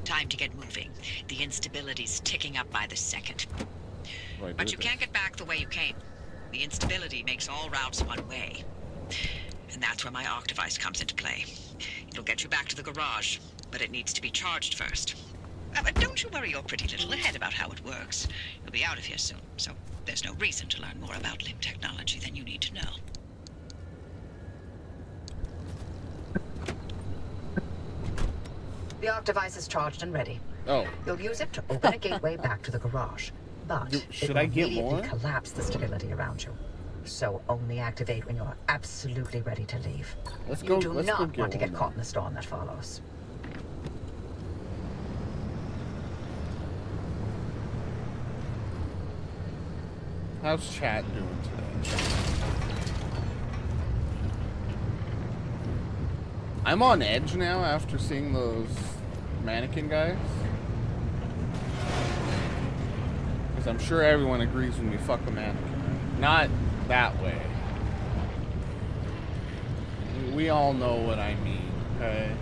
Time to get moving. The instability's ticking up by the second. But you can't get back the way you came. The instability makes all routes one way. And that's where my arc device comes into play. It'll get you back to the garage, but it needs to be charged first. But don't you worry your pretty little head about how it works. You'll be out of here soon, so there's no reason to learn more about limb technology than you need to know. The arc device is charged and ready. Oh. You'll use it to open a gateway back to the garage, but Should it will I get immediately more? collapse the stability around you. So only activate when you're absolutely ready to leave. Let's You go. do Let's go not get want to get one, caught in the storm that follows. How's chat doing today? I'm on edge now after seeing those mannequin guys. Because I'm sure everyone agrees when we fuck a mannequin. Right? Not that way. We all know what I mean, okay?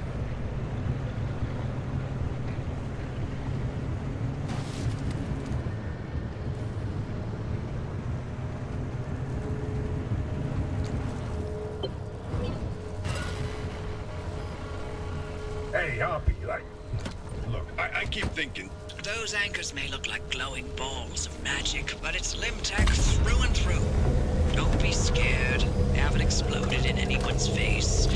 Hey, Hoppy, look, I keep thinking. Those anchors may look like glowing balls of magic, but it's limb tech through and through. Don't be scared. They haven't exploded in anyone's face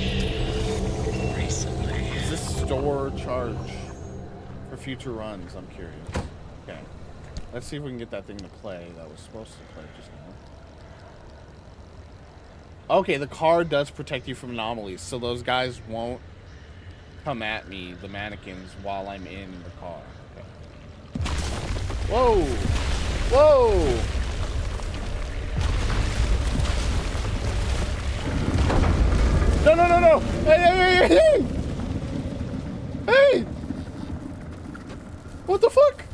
recently. Does this store charge for future runs? I'm curious. Okay. Let's see if we can get that thing to play that was supposed to play just now. Okay, the car does protect you from anomalies, so those guys won't come at me, the mannequins, while I'm in the car. Okay. Whoa! Whoa! No, no, no, no! Hey, hey, hey, hey! Hey! What the fuck?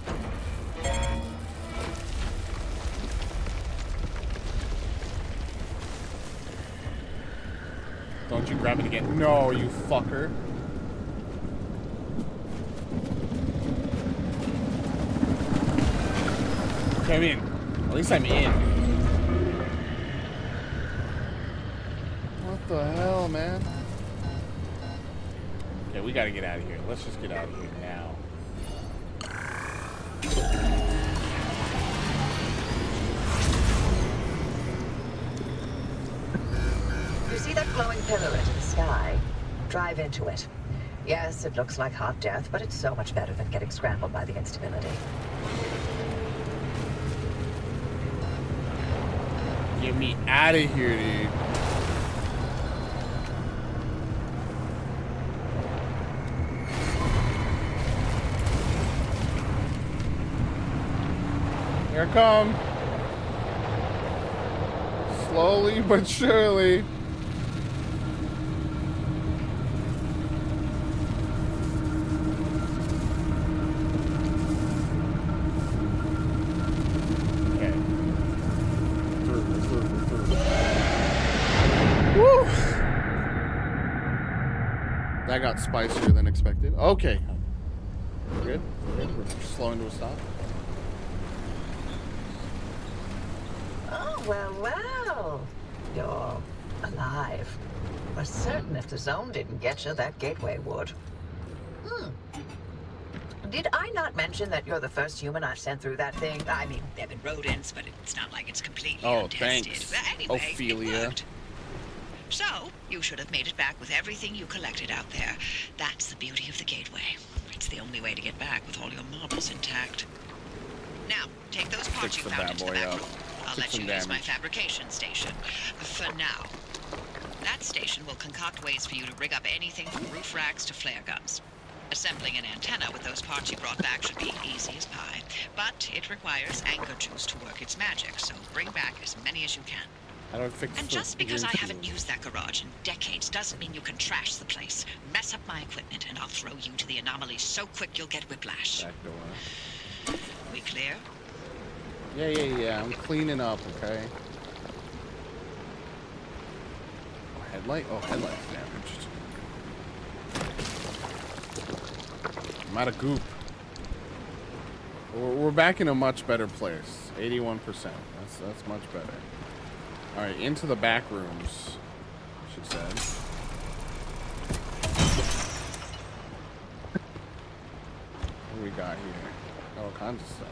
Don't you grab it again. No, you fucker. Okay, I'm in. At least I'm in. What the hell, man? Okay, we gotta get out of here. Let's just get out of here now. You see that glowing pillar into the sky? Drive into it. Yes, it looks like hot death, but it's so much better than getting scrambled by the instability. Get me out of here, dude. Here I come. Slowly but surely. Okay. Through. Woo! That got spicier than expected. Okay. We're good. We're slowing to a stop. Oh, well. You're alive. We're certain if the zone didn't get you, that gateway would. Did I not mention that you're the first human I've sent through that thing? I mean, There've been rodents, but it's not like it's completely Oh, untested. thanks, But anyway, Ophelia. it worked. So, you should have made it back with everything you collected out there. That's the beauty of the gateway. It's the only way to get back with all your marbles intact. Now, take those parts Fix you the found bad into the boy back up. room. I'll Fix let you some use my damage. fabrication station. For now. That station will concoct ways for you to rig up anything from roof racks to flare guns. Assembling an antenna with those parts you brought back should be easy as pie, but it requires anchor juice to work its magic, so bring back as many as you can. How do I fix And the just because I green haven't field? used that garage in decades doesn't mean you can trash the place. Mess up my equipment and I'll throw you to the anomalies so quick you'll get whiplash. Back door. We clear? Yeah. I'm cleaning up, okay? Oh, headlight? Oh, headlight damaged. I'm out of goop. We're back in a much better place. 81%. That's much better. All right, into the back rooms, she said. What do we got here? All kinds of stuff.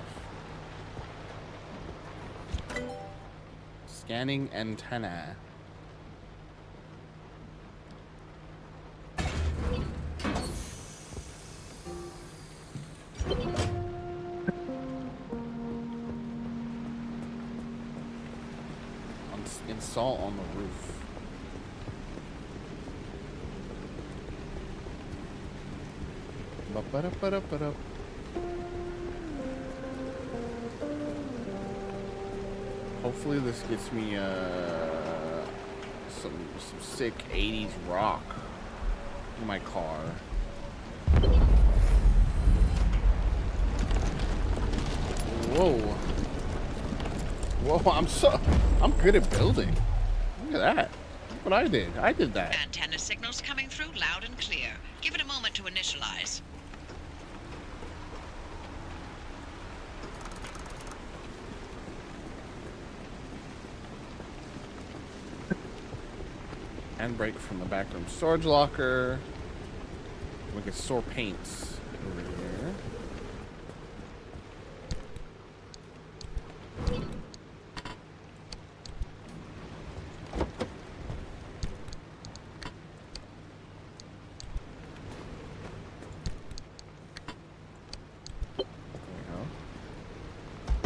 Scanning antenna. Install on the roof. Ba-ba-da-ba-da-ba-da. Hopefully this gets me some sick 80s rock in my car. Whoa. I'm good at building. Look at that. Look what I did. I did that. Antenna signals coming through loud and clear. Give it a moment to initialize. Handbrake from the backroom storage locker. We can store paints over here. There we go.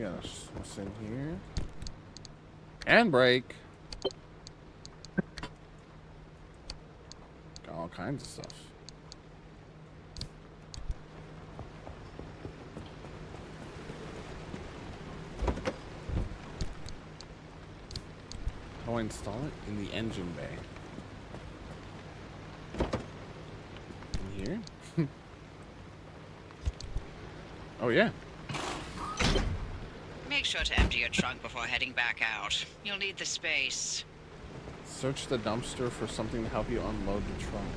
got what's in here? Handbrake. Got all kinds of stuff. How do I install it? In the engine bay. In here? Oh, yeah. Make sure to empty your trunk before heading back out. You'll need the space. Search the dumpster for something to help you unload the trunk.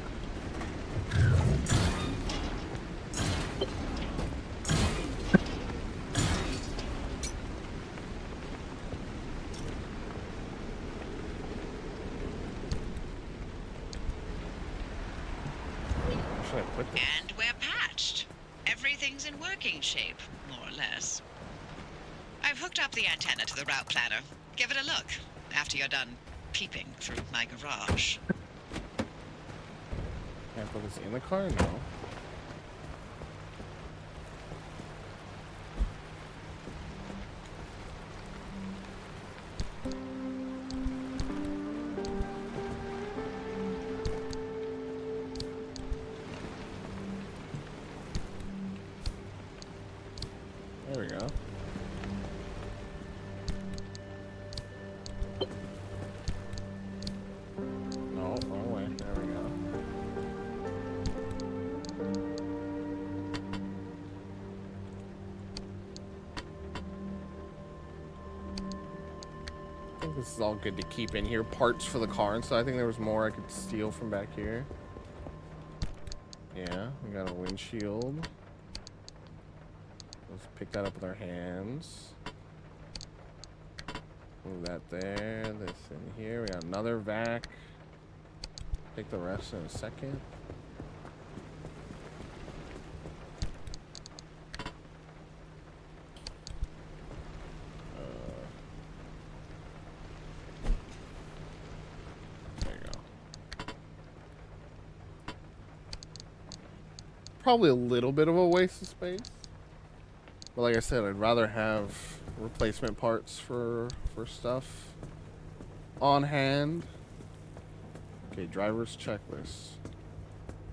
Where should I put this? And we're patched. Everything's in working shape, more or less. I've hooked up the antenna to the route planner. Give it a look after you're done peeping through my garage. Can I put this in the car? No. There we go. No, wrong way. There we go. I think this is all good to keep in here. Parts for the car and stuff. I think there was more I could steal from back here. Yeah, we got a windshield. Let's pick that up with our hands. Move that there. This in here. We got another vac. Take the rest in a second. There you go. Probably a little bit of a waste of space. But like I said, I'd rather have replacement parts for stuff on hand. Okay, driver's checklist.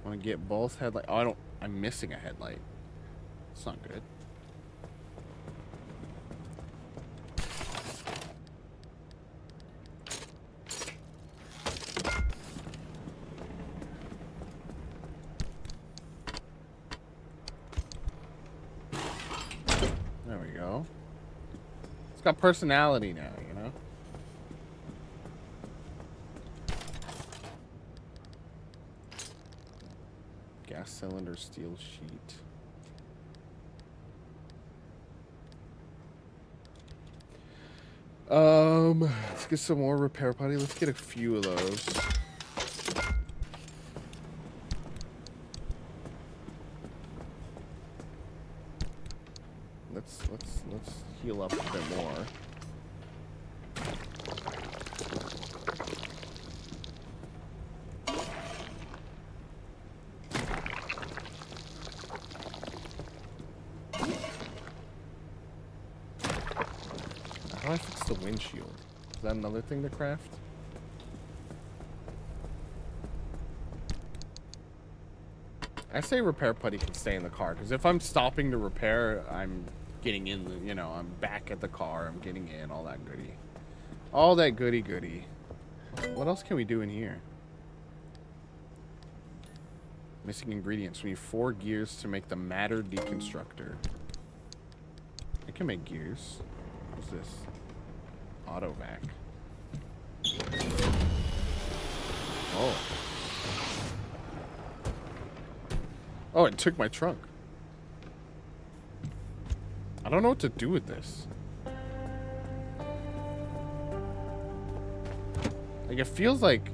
Want to get both headlight. Oh, I'm missing a headlight. It's not good. There we go. It's got personality now, you know? Gas cylinder steel sheet. Let's get some more repair putty. Let's get a few of those. Let's heal up a bit more. How do I fix the windshield? Is that another thing to craft? I say repair putty can stay in the car, because if I'm stopping to repair, I'm getting in the, you know, I'm back at the car, I'm getting in, all that goody. All that goody. What else can we do in here? Missing ingredients. We need 4 gears to make the matter deconstructor. I can make gears. What's this? Auto vac. Oh. Oh, it took my trunk. I don't know what to do with this. Like, it feels like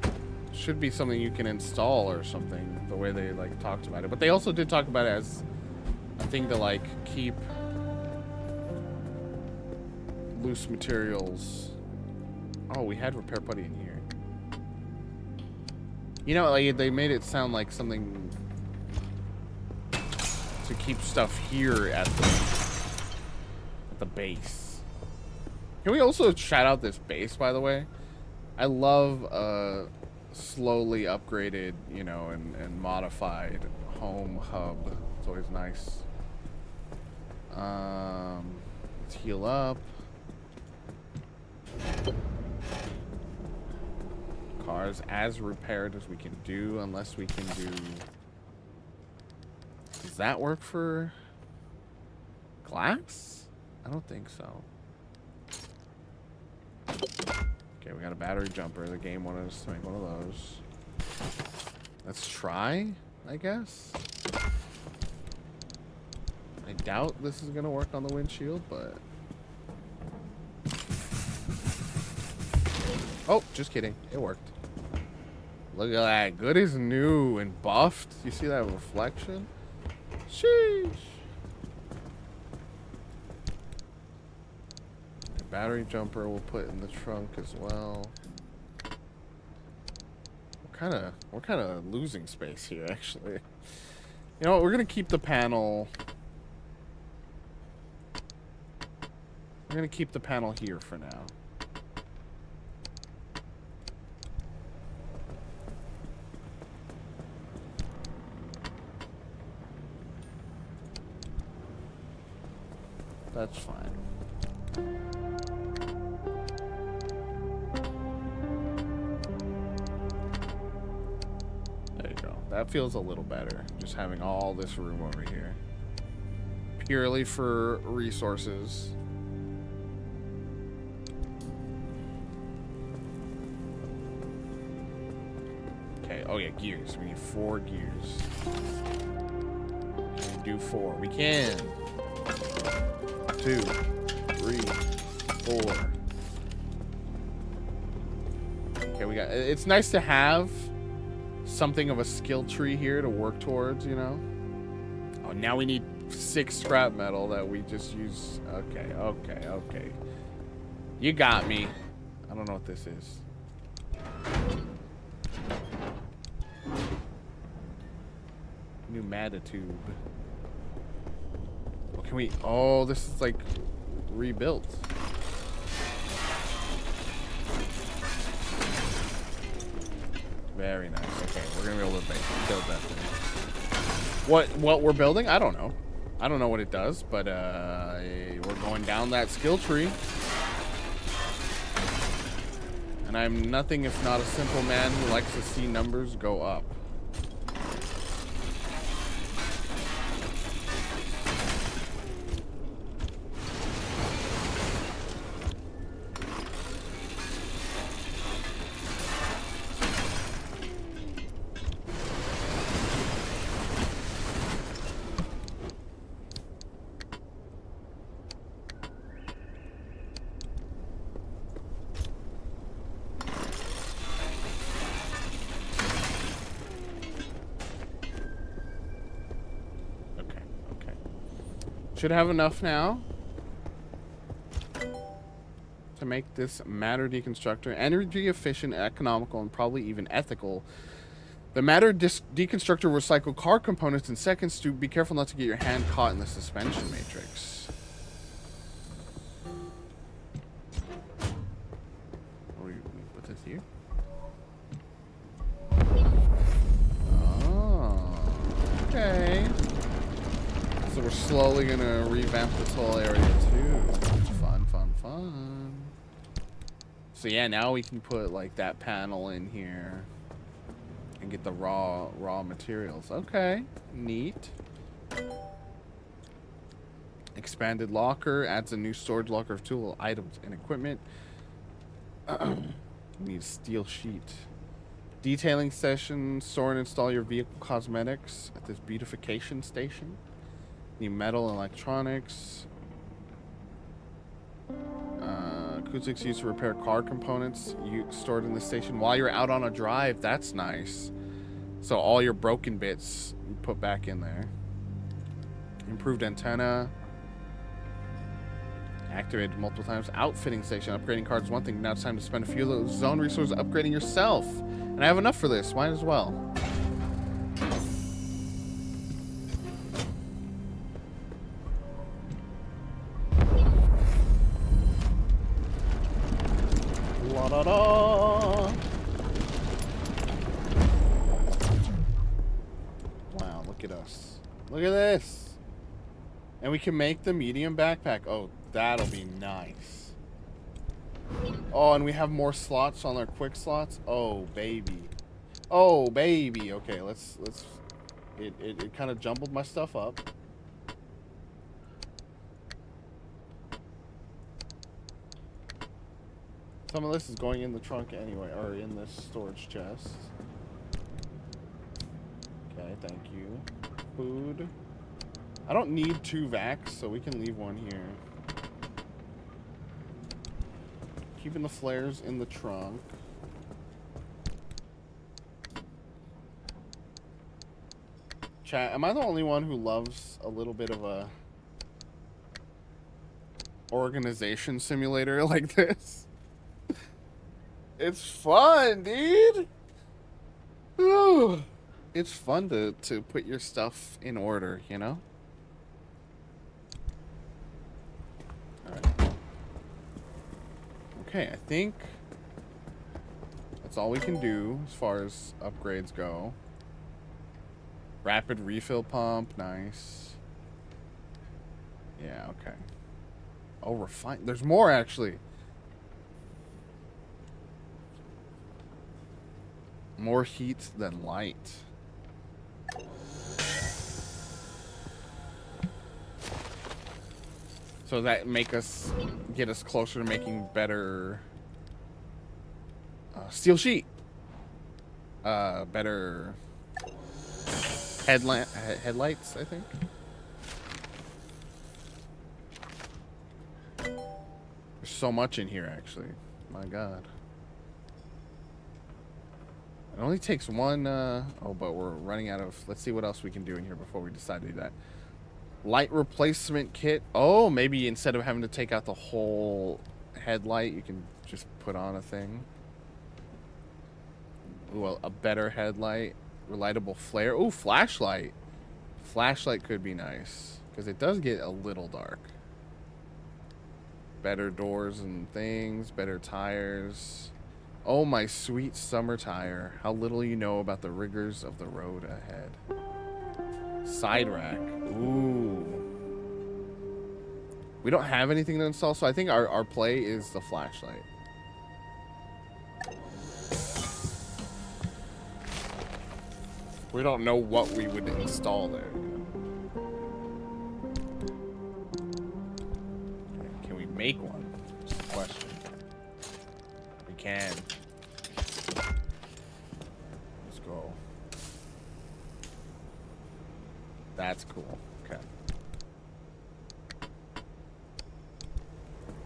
it should be something you can install or something, the way they, like, talked about it. But they also did talk about it as a thing to, like, keep loose materials. Oh, we had repair putty in here. You know, like, they made it sound like something to keep stuff here at at the base. Can we also shout out this base, by the way? I love slowly upgraded, you know, and modified home hub. It's always nice. Let's heal up. Cars as repaired as we can do, unless we can do... Does that work for glass? I don't think so. Okay, we got a battery jumper. The game wanted us to make one of those. Let's try, I guess. I doubt this is gonna work on the windshield, but... Oh, just kidding. It worked. Look at that. Good as new and buffed. You see that reflection? Sheesh. The battery jumper we'll put in the trunk as well. We're kind of losing space here, actually. You know what? We're gonna keep the panel. We're gonna keep the panel here for now. That's fine. There you go. That feels a little better. Just having all this room over here. Purely for resources. Okay, oh yeah, gears. We need 4 gears. Can we do 4? We can! 2, 3, 4. Okay, we got... It's nice to have something of a skill tree here to work towards, you know? Oh, now we need 6 scrap metal that we just use. Okay. You got me. I don't know what this is. Pneumatotube. Can we... Oh, this is like rebuilt. Very nice. Okay, we're gonna be able to build that thing. What we're building? I don't know. I don't know what it does, but we're going down that skill tree. And I'm nothing if not a simple man who likes to see numbers go up. Should have enough now to make this matter deconstructor energy efficient, economical, and probably even ethical. The matter deconstructor will recycle car components in seconds. To be careful not to get your hand caught in the suspension matrix. Or we put this here. Oh, okay. So we're slowly gonna revamp this whole area too. Fun. So yeah, now we can put like that panel in here and get the raw materials. Okay, neat. Expanded locker adds a new storage locker of tool items and equipment. Need a steel sheet. Detailing session. Store and install your vehicle cosmetics at this beautification station. Need metal and electronics. Acoustics used to repair car components stored in the station while you're out on a drive. That's nice. So all your broken bits you put back in there. Improved antenna. Activated multiple times. Outfitting station. Upgrading cars is one thing. Now it's time to spend a few of those zone resources upgrading yourself. And I have enough for this. Might as well. Da-da-da-da-da. Wow, look at us. Look at this. And we can make the medium backpack. Oh, that'll be nice. Oh, and we have more slots on our quick slots. Oh, baby. Oh, baby. Okay, let's it kind of jumbled my stuff up. Some of this is going in the trunk anyway, or in this storage chest. Okay, thank you. Food. I don't need 2 vacs, so we can leave one here. Keeping the flares in the trunk. Chat, am I the only one who loves a little bit of a organization simulator like this? It's fun, dude. Ooh. It's fun to put your stuff in order, you know? Alright. Okay, I think that's all we can do as far as upgrades go. Rapid refill pump, nice. Yeah, okay. Oh, refine. There's more, actually. More heat than light. So that get us closer to making better steel sheet. Better headlights, I think. There's so much in here, actually. My God. It only takes one, oh, but we're running out of, let's see what else we can do in here before we decide to do that. Light replacement kit. Oh, maybe instead of having to take out the whole headlight, you can just put on a thing. Ooh, a better headlight. Relightable flare. Ooh, flashlight. Flashlight could be nice, because it does get a little dark. Better doors and things. Better tires. Oh, my sweet summer tire. How little you know about the rigors of the road ahead. Side rack. Ooh. We don't have anything to install, so I think our play is the flashlight. We don't know what we would install there. Can we make one? That's the question. We can. Let's go. That's cool. Okay.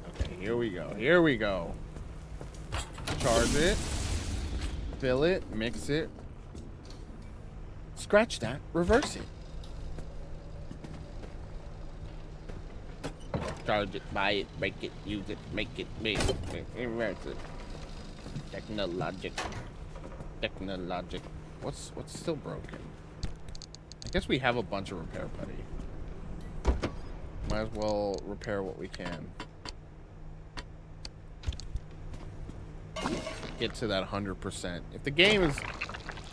Okay, here we go. Here we go. Charge it. Fill it. Mix it. Scratch that. Reverse it. Charge it. Buy it. Break it. Use it. Make it. Big. Reverse it. Technologic. Technologic. What's still broken? I guess we have a bunch of repair, buddy. Might as well repair what we can. Get to that 100%. If the game is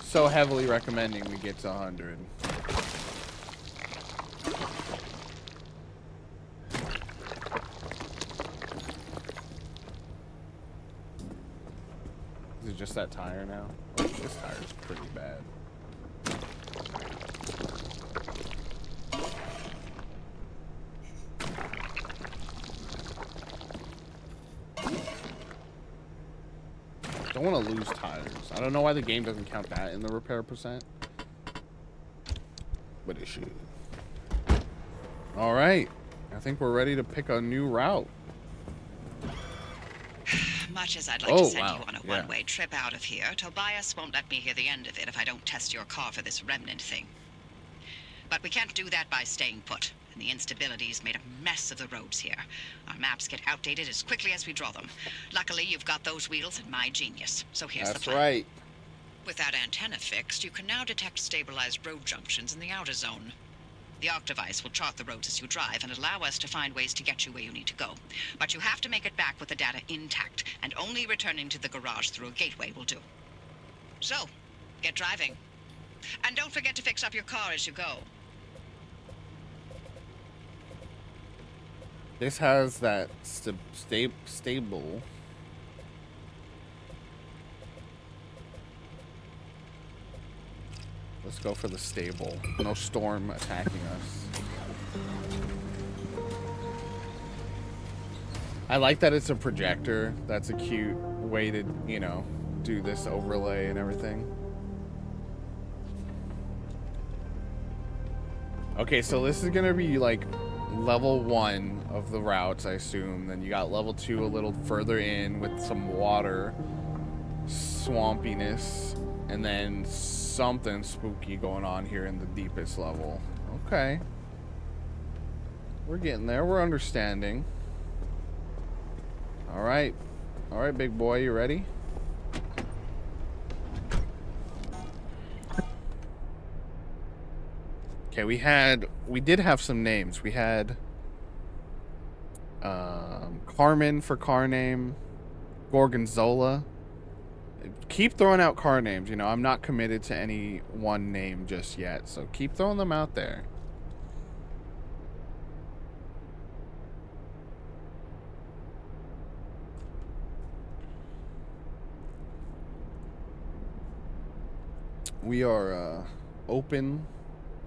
so heavily recommending we get to 100. Is it just that tire now? Oh, this tire's pretty bad. Don't want to lose tires. I don't know why the game doesn't count that in the repair percent. But it should. Alright. I think we're ready to pick a new route. Much as I'd like to send you on a one-way trip out of here, Tobias won't let me hear the end of it if I don't test your car for this remnant thing. But we can't do that by staying put, and the instability's made a mess of the roads here. Our maps get outdated as quickly as we draw them. Luckily, you've got those wheels and my genius, so here's the plan. That's right. With that antenna fixed, you can now detect stabilized road junctions in the outer zone. The arc device will chart the roads as you drive and allow us to find ways to get you where you need to go. But you have to make it back with the data intact, and only returning to the garage through a gateway will do. So, get driving. And don't forget to fix up your car as you go. This has that stable. Let's go for the stable. No storm attacking us. I like that it's a projector. That's a cute way to, you know, do this overlay and everything. Okay, so this is gonna be like level 1 of the routes, I assume. Then you got level 2 a little further in with some water, swampiness, and then something spooky going on here in the deepest level. Okay. We're getting there. We're understanding. All right. All right, big boy, you ready? Okay, we did have some names. We had Carmen for car name, Gorgonzola. Keep throwing out car names, you know. I'm not committed to any one name just yet, so keep throwing them out there. We are open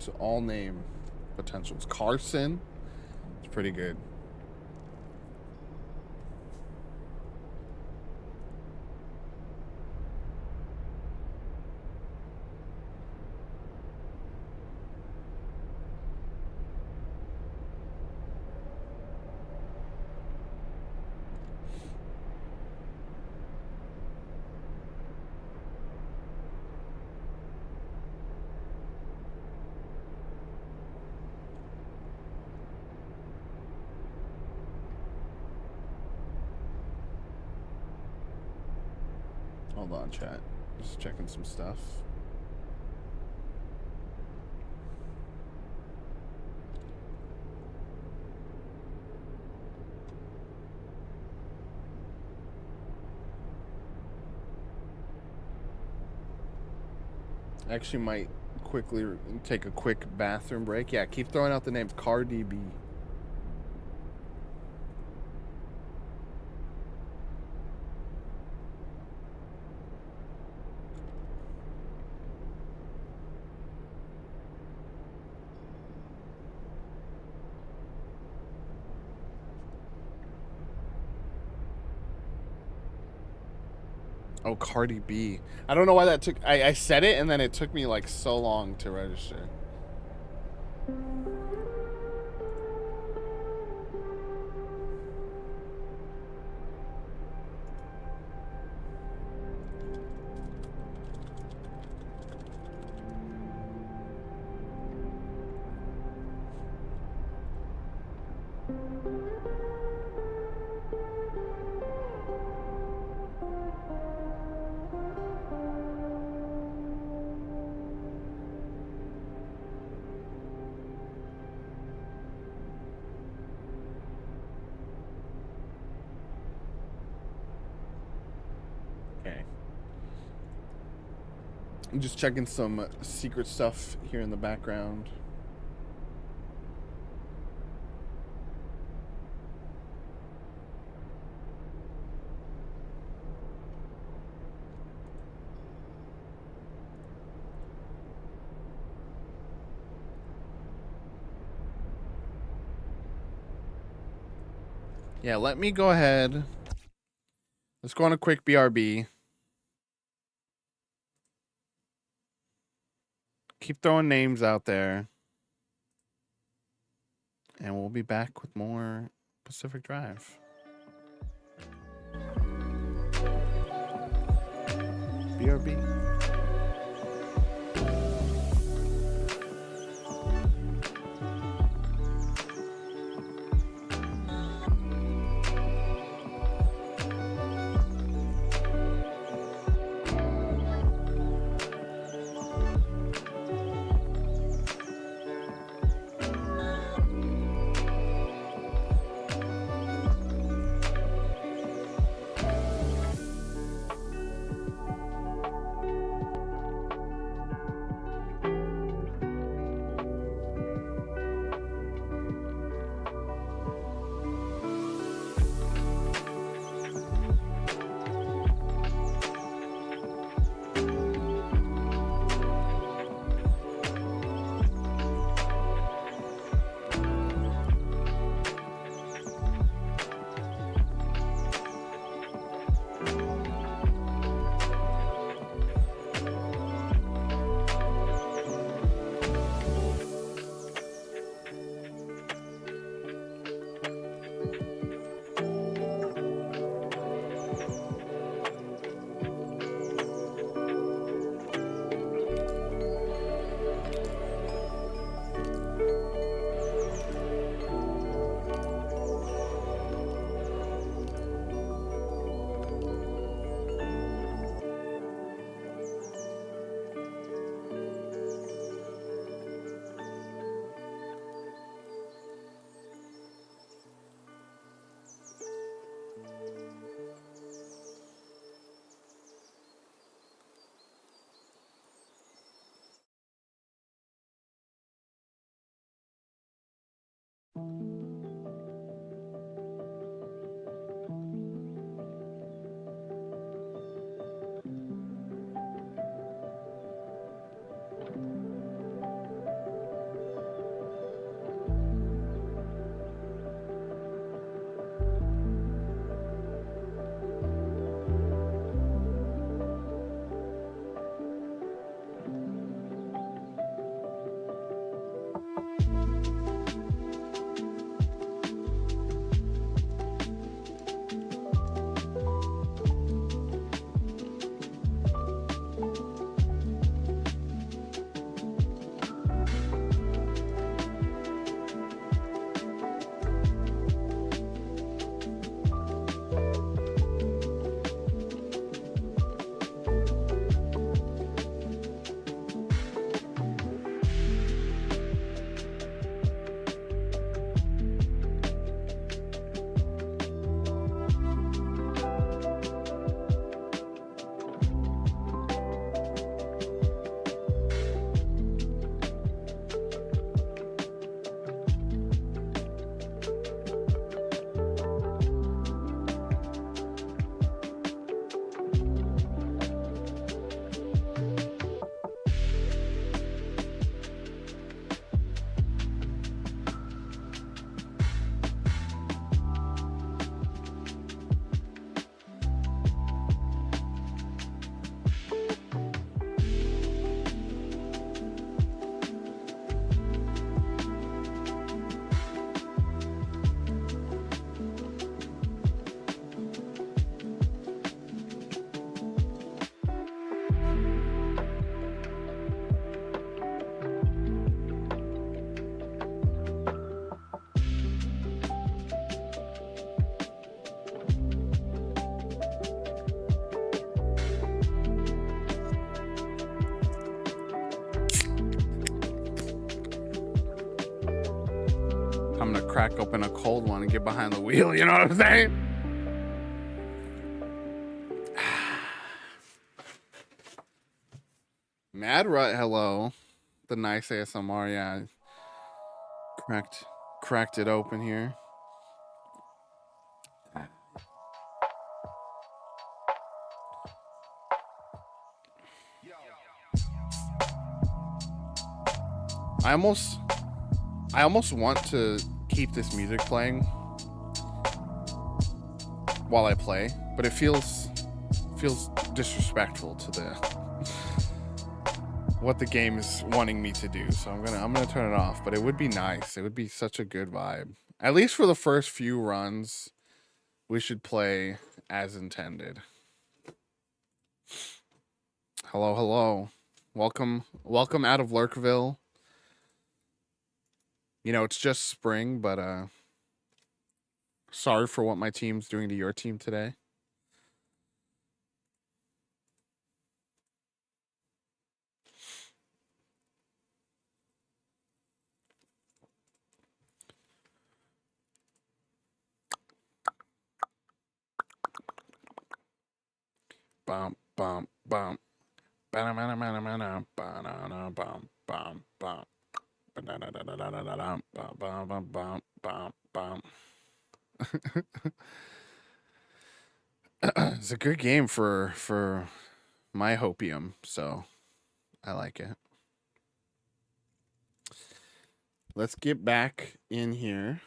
to all name potentials. Carson, it's pretty good. Hold on, chat. Just checking some stuff. I actually might quickly take a quick bathroom break. Yeah, keep throwing out the name CarDB. Oh, Cardi B. I don't know why that took... I said it, and then it took me, like, so long to register. I'm just checking some secret stuff here in the background. Yeah, let me go ahead. Let's go on a quick BRB. Keep throwing names out there. And we'll be back with more Pacific Drive. BRB. I'm gonna crack open a cold one and get behind the wheel, you know what I'm saying? Mad Rut, hello. The nice ASMR, yeah. Cracked it open here. I almost want to keep this music playing while I play, but it feels disrespectful to the what the game is wanting me to do. So I'm gonna turn it off, but it would be nice. It would be such a good vibe. At least for the first few runs, we should play as intended. Hello, hello. Welcome out of Lurkville. You know, it's just spring, but sorry for what my team's doing to your team today. Bum bum bum. Banana banana bum bum bum. It's a good game for my hopium, so I like it. Let's get back in here.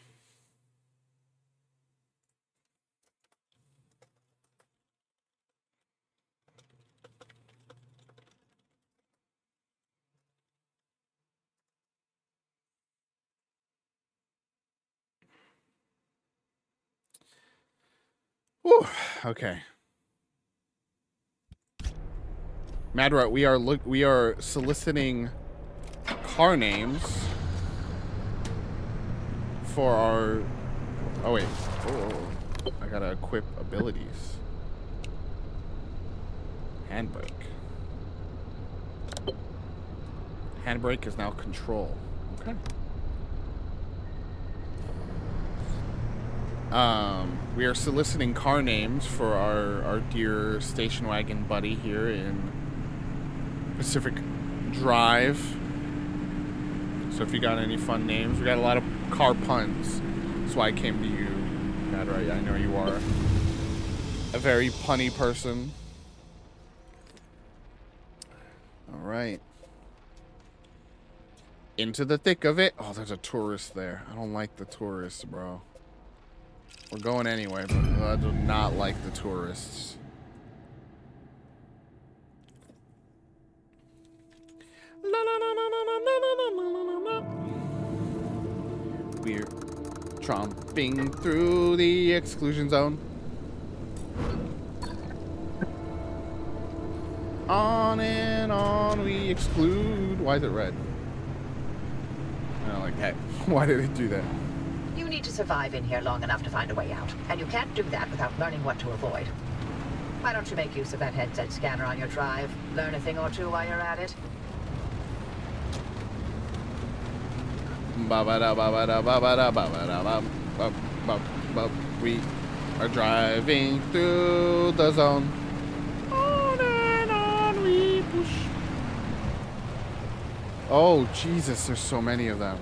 Whew, okay. Madrat, we are soliciting car names for our. Oh wait, I gotta equip abilities. Handbrake. Handbrake is now control. Okay. We are soliciting car names for our dear station wagon buddy here in Pacific Drive. So if you got any fun names, we got a lot of car puns. That's why I came to you, Madra. I know you are a very punny person. All right. Into the thick of it. Oh, there's a tourist there. I don't like the tourists, bro. We're going anyway, but I do not like the tourists. We're tromping through the exclusion zone. On and on we exclude. Why is it red? I don't like that. Why did it do that? You need to survive in here long enough to find a way out, and you can't do that without learning what to avoid. Why don't you make use of that headset scanner on your drive? Learn a thing or two while you're at it? We are driving through the zone. On and on we push. Oh, Jesus, there's so many of them.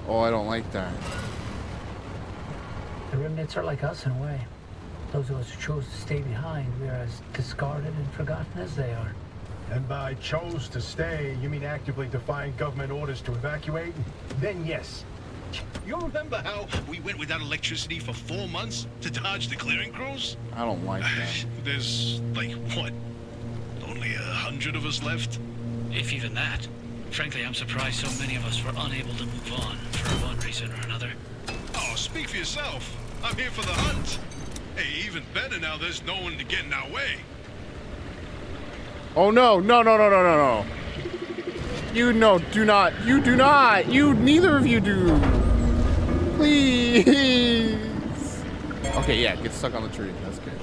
Oh, I don't like that. The remnants are like us in a way. Those of us who chose to stay behind, we are as discarded and forgotten as they are. And by chose to stay, you mean actively defying government orders to evacuate? Then yes. You remember how we went without electricity for 4 months to dodge the clearing crews? I don't like that. There's, like, what? Only 100 of us left? If even that. Frankly, I'm surprised so many of us were unable to move on for one reason or another. Oh, speak for yourself. I'm here for the hunt. Hey, even better now there's no one to get in our way. Oh no, no, no, no, no, no, no. You do not. You do not. You, neither of you do. Please. Okay, yeah, get stuck on the tree. That's good.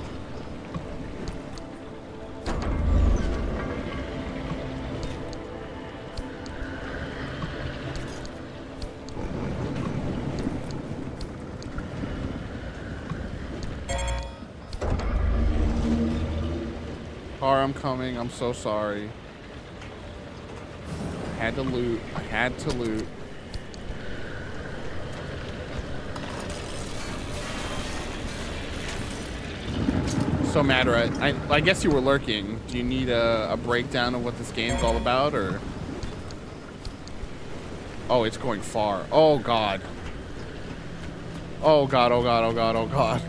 Car, I'm coming. I'm so sorry. I had to loot. I had to loot. So, Madra, I guess you were lurking. Do you need a breakdown of what this game's all about, or? Oh, it's going far. Oh, God. Oh, God, oh, God, oh, God, oh, God.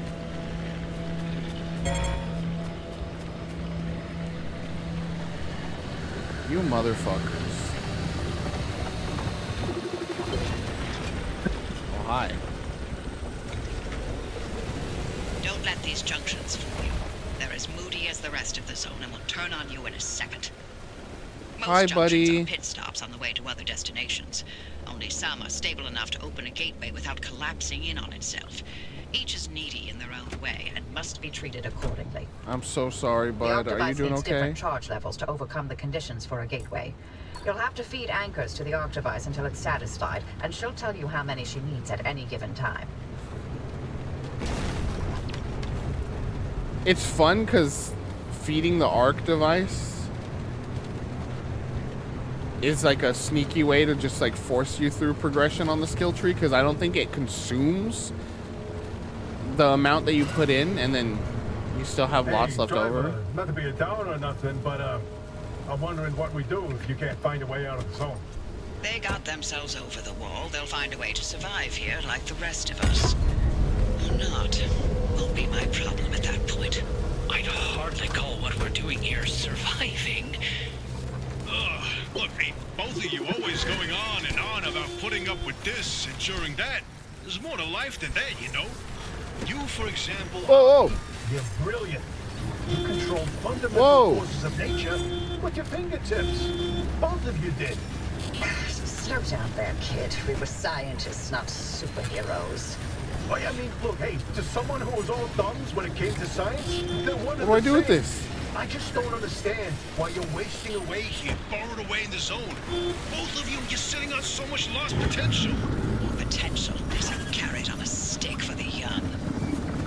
You motherfuckers. Oh, hi. Don't let these junctions fool you. They're as moody as the rest of the zone and will turn on you in a second. Most Hi, junctions buddy. are pit stops on the way to other destinations. Only some are stable enough to open a gateway without collapsing in on itself. Each is needy in their own way and Must be treated accordingly. I'm so sorry, The bud. Are you Octovice doing needs okay? different charge levels to overcome the conditions for a gateway. You'll have to feed anchors to the Octovice until it's satisfied, and she'll tell you how many she needs at any given time. It's fun because feeding the Arc device is like a sneaky way to just like force you through progression on the skill tree, because I don't think it consumes the amount that you put in, and then you still have lots left over. Not to be a downer or nothing, but I'm wondering what we do if you can't find a way out of the zone. They got themselves over the wall. They'll find a way to survive here like the rest of us. Or not. Won't be my problem at that point. I'd hardly call what we're doing here surviving. Look, hey, both of you always going on and on about putting up with this, enduring that. There's more to life than that, you know? You, for example... Whoa, You're brilliant. You control fundamental Whoa. forces of nature with your fingertips. Both of you did. Slow down there, kid. We were scientists, not superheroes. Oh, I mean, look, hey, to someone who was all thumbs when it came to science, they're one what of do I the do with same. this? I just don't understand why you're wasting away here. borrowed away in the zone. Both of you, you're sitting on so much lost potential. Potential is a carrot on a stick for the young.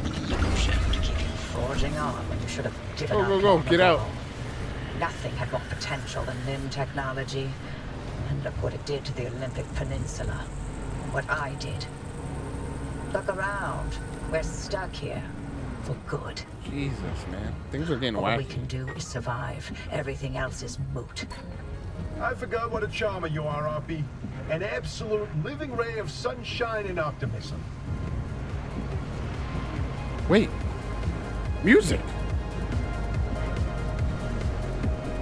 An illusion to keep you Forging on when you should have given Go, up. go, go, long get ago. out. Nothing had more potential than limb technology. And look what it did to the Olympic Peninsula. What I did. Look around. We're stuck here. For good. Jesus, man. Things are getting All we wacky. can do is survive. Everything else is moot. I forgot what a charmer you are, RP. An absolute living ray of sunshine and optimism. Wait. Music.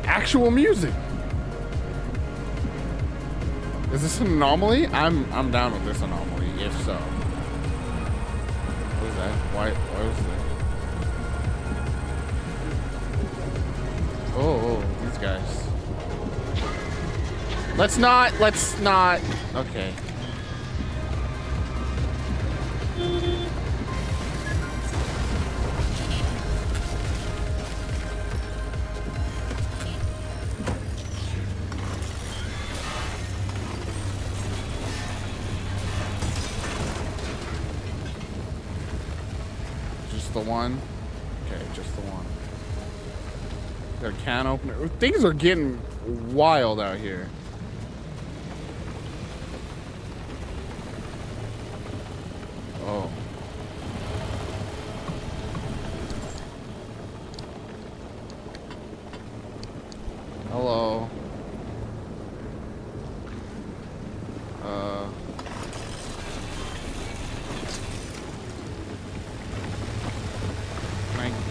Actual music. Is this an anomaly? I'm down with this anomaly, if so. What is that? Why was that? Oh, these guys. Let's not. Okay. Just the one? Okay, just the one. Got a can opener. Things are getting wild out here. Oh. Hello.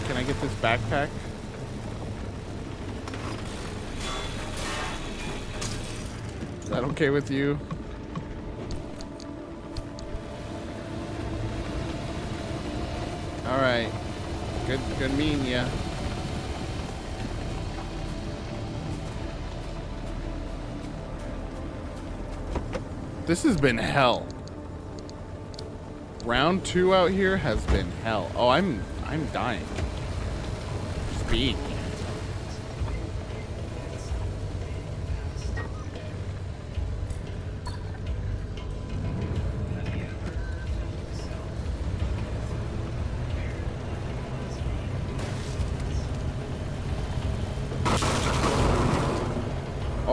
Can I get this backpack? Is that okay with you? All right. Good meeting ya. This has been hell. Round 2 out here has been hell. Oh, I'm dying. Just being here.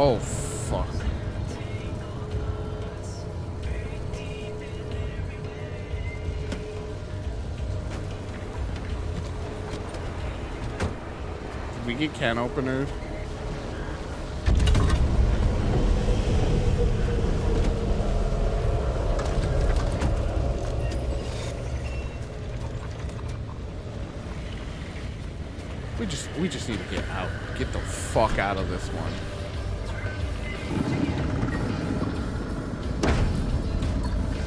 Oh, fuck. Did we get can openers? We just need to get out. Get the fuck out of this one.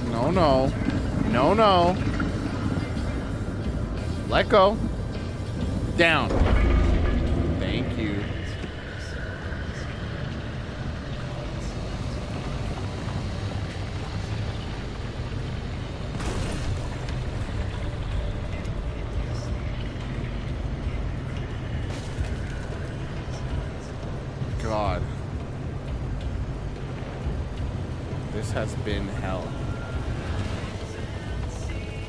No, no. No, no. Let go. Down. Thank you. God. This has been hell.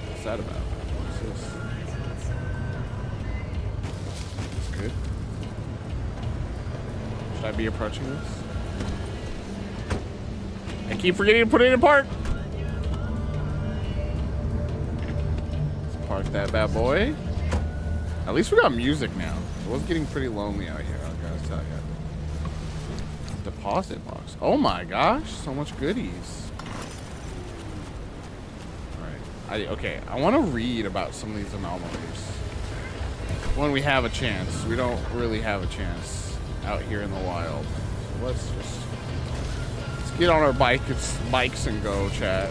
What's that about? What's this? It's good. Should I be approaching this? I keep forgetting to put it in park. Let's park that bad boy. At least we got music now. It was getting pretty lonely out here, I gotta tell you. Deposit box. Oh my gosh, so much goodies. Alright. Okay, I want to read about some of these anomalies. When we have a chance. We don't really have a chance out here in the wild. So let's get on our bikes and go, chat.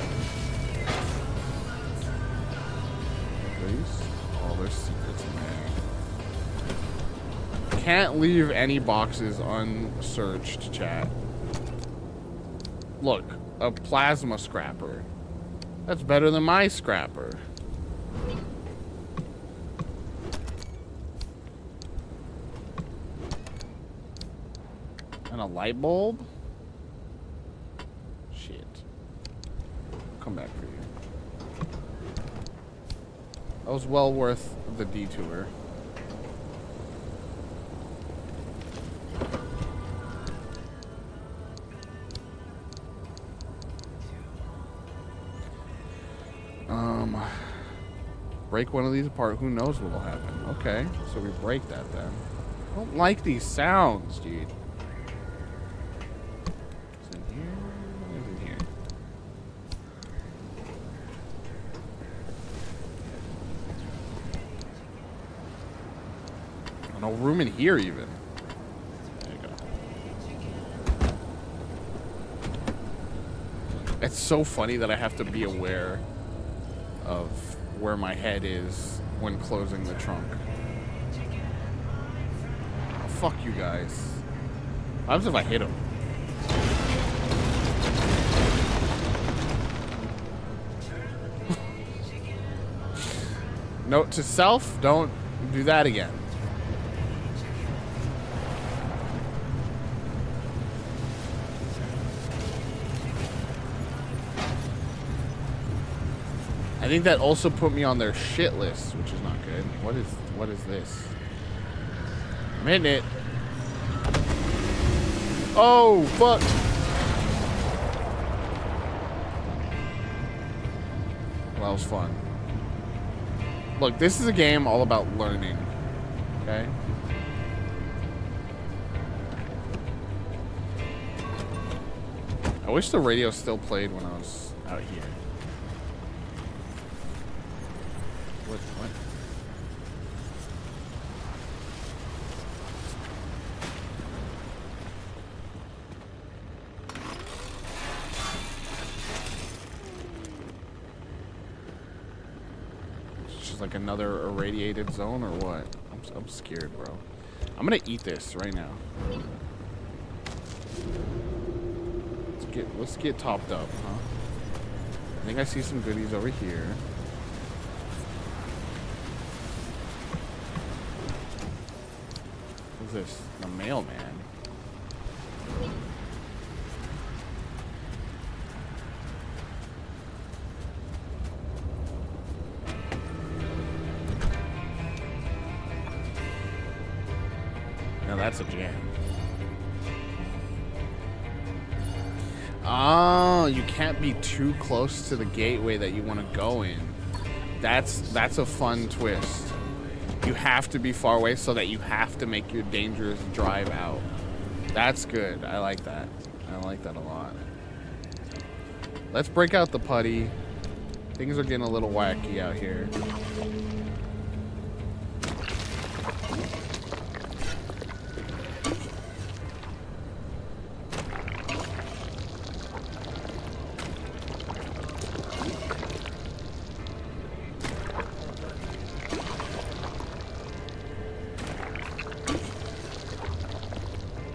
Please? Oh, there's secrets in there. Can't leave any boxes unsearched, chat. Look, a plasma scrapper. That's better than my scrapper. And a light bulb? Shit. I'll come back for you. That was well worth the detour. Break one of these apart. Who knows what will happen? Okay, so we break that then. I don't like these sounds, dude. What's in here? What's in here? No room in here even. There you go. It's so funny that I have to be aware of where my head is when closing the trunk. Oh, fuck you guys. What happens if I hit him? Note to self, don't do that again. I think that also put me on their shit list, which is not good. What is this? I'm hitting it. Oh, fuck. Well, that was fun. Look, this is a game all about learning. Okay? I wish the radio still played when I was out here. What? It's just like another irradiated zone or what? I'm scared, bro. I'm gonna eat this right now. Let's get topped up, huh? I think I see some goodies over here. What's this? The mailman. Now that's a jam. Oh, you can't be too close to the gateway that you want to go in. That's a fun twist. You have to be far away so that you have to make your dangerous drive out. That's good. I like that. I like that a lot. Let's break out the putty. Things are getting a little wacky out here.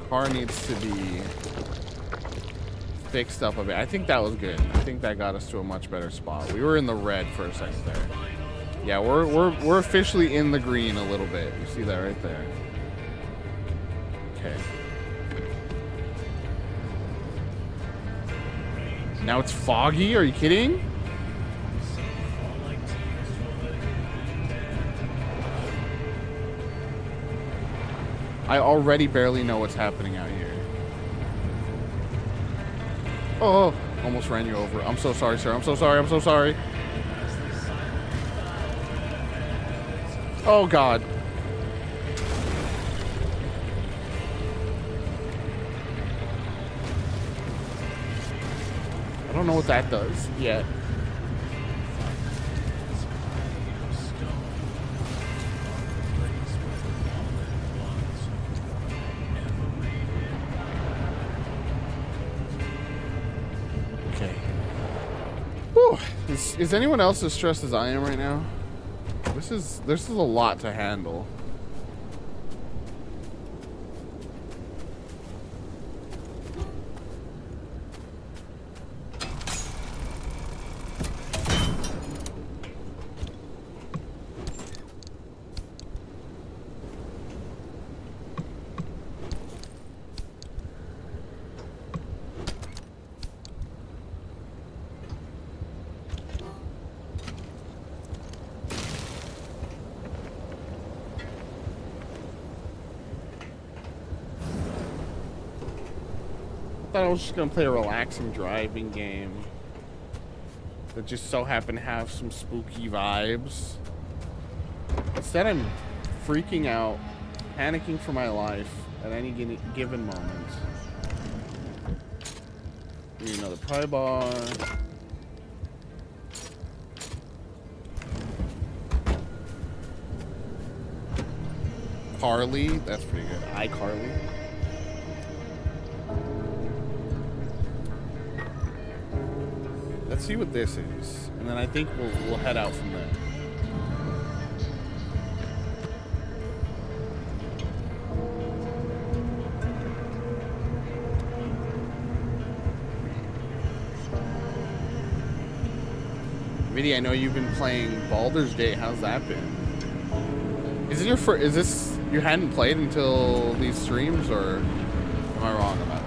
Car needs to be fixed up a bit. I think that was good. I think that got us to a much better spot. We were in the red for a second there. Yeah, we're officially in the green a little bit. You see that right there. Okay. Now it's foggy. Are you kidding? I already barely know what's happening out here. Oh, almost ran you over. I'm so sorry, sir. I'm so sorry. I'm so sorry. Oh, God. I don't know what that does yet. Is anyone else as stressed as I am right now? This is a lot to handle. I was just gonna play a relaxing driving game that just so happened to have some spooky vibes. Instead, I'm freaking out, panicking for my life at any given moment. Need another pry bar. Carly, that's pretty good. iCarly. Let's see what this is, and then I think we'll head out from there. Vidi, I know you've been playing Baldur's Gate. How's that been? Is it your first? Is this you hadn't played until these streams, or am I wrong about that?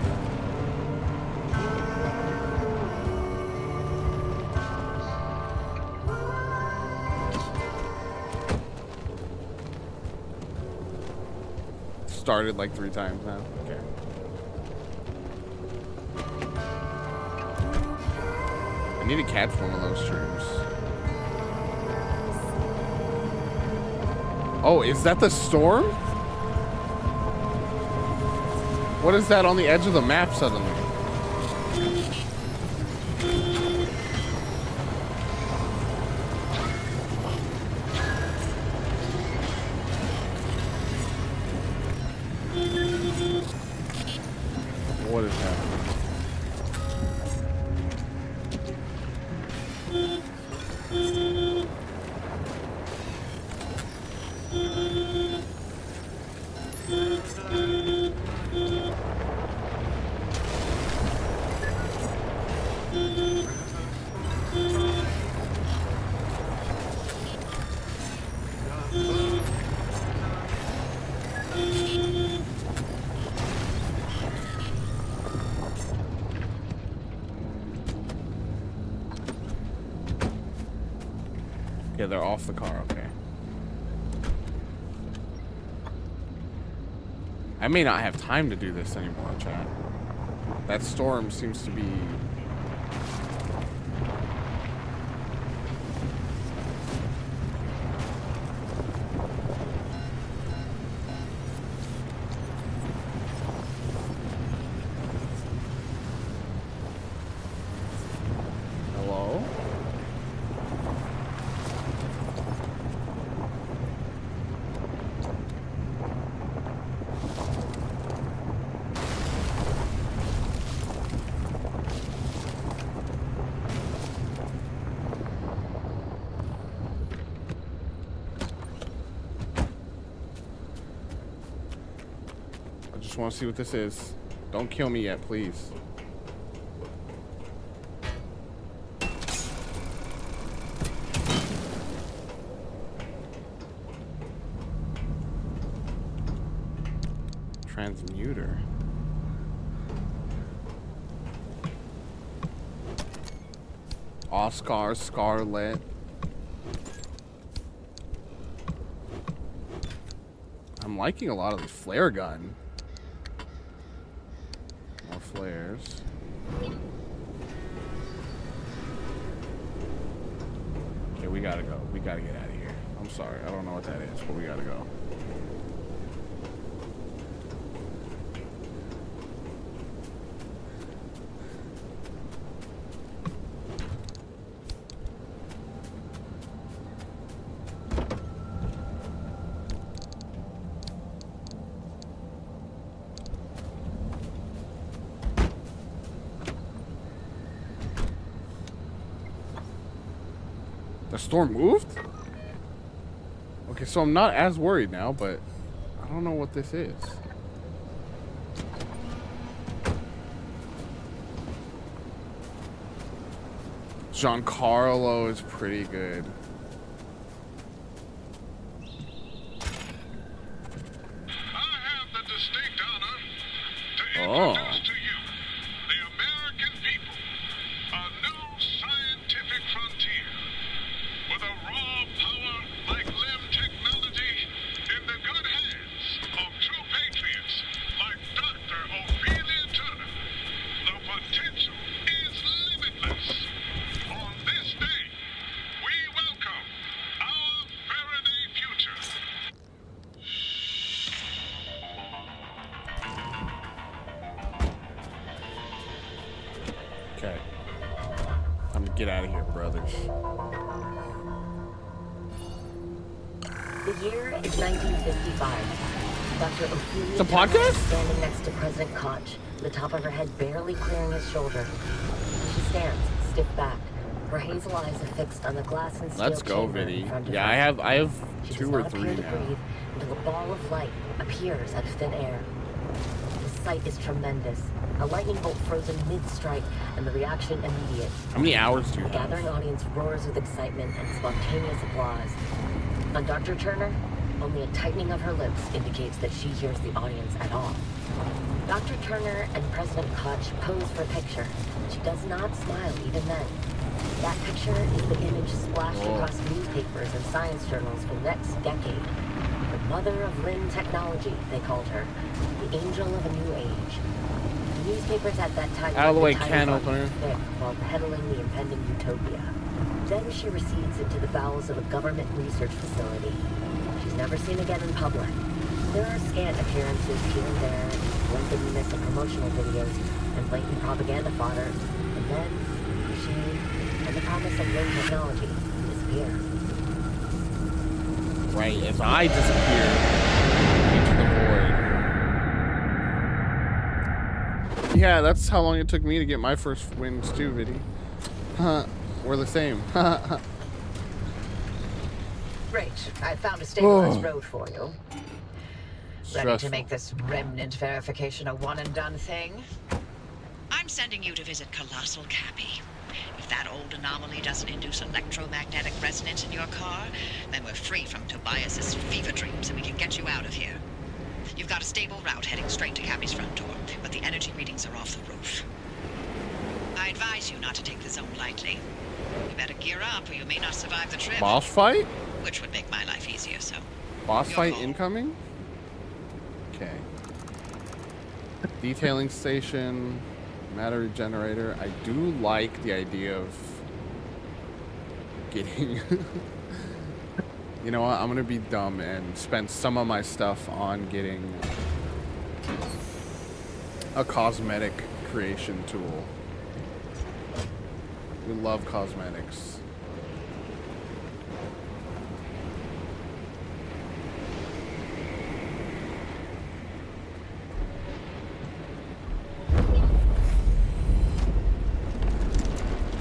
Started like 3 times now. Okay. I need to catch one of those streams. Oh, is that the storm? What is that on the edge of the map suddenly? What is happening? Okay, they're off the car, okay. I may not have time to do this anymore, chat. That storm seems to be... Hello? I just want to see what this is. Don't kill me yet, please. Transmuter. Oscar Scarlet. I'm liking a lot of the flare gun. More flares. Okay, we gotta go. We gotta get out of here. I'm sorry. I don't know what that is, but we gotta go. The storm moved? Okay, so I'm not as worried now, but I don't know what this is. Giancarlo is pretty good. I have the distinct honor to Oh. introduce to you the American people, a new scientific frontier with a raw power like LEM technology in the good hands of true patriots like Dr. Ophelia Turner. The potential is limitless. On this day, we welcome our Faraday future. Okay. Time to get out of here, brothers. The year is 1955. Dr. Ophelia It's a Turner podcast? is standing next to President Koch, the top of her head barely clearing his shoulder. She stands, stiff backed, her hazel eyes are fixed on the glass and steel Let's go, chamber in Vinny. front of Yeah, her. I have She two does or not three appear to now. breathe until a ball of light appears out of thin air. The sight is tremendous. A lightning bolt frozen mid-strike, and the reaction immediate. How many hours do you The have? gathering audience roars with excitement and spontaneous applause. On Dr. Turner, only a tightening of her lips indicates that she hears the audience at all. Dr. Turner and President Koch pose for a picture. She does not smile even then. That picture is the image splashed Oh. across newspapers and science journals for the next decade. The mother of LEM technology, they called her. The angel of a new age. The newspapers at that time Out of the way, title can on opener. thick while peddling the impending utopia. Then she recedes into the bowels of a government research facility. She's never seen again in public. There are scant appearances here and there, lengthiness of promotional videos, and blatant propaganda fodder. And then she and the promise of LEM technology disappear. Right, as I disappear into the void. Yeah, that's how long it took me to get my first wins too, Viddy. We're the same. Great. I found a stabilized Oh. road for you. Ready to Stressful. make this remnant verification a one-and-done thing? I'm sending you to visit Colossal Cappy. If that old anomaly doesn't induce electromagnetic resonance in your car, then we're free from Tobias's fever dreams and we can get you out of here. You've got a stable route heading straight to Cappy's front door, but the energy readings are off the roof. I advise you not to take the zone lightly. You better gear up or you may not survive the trip. Boss fight? Which would make my life easier, so... Boss Your fight call. incoming? Okay. Detailing station. Battery generator. I do like the idea of getting... You know what? I'm gonna be dumb and spend some of my stuff on getting a cosmetic creation tool. We love cosmetics.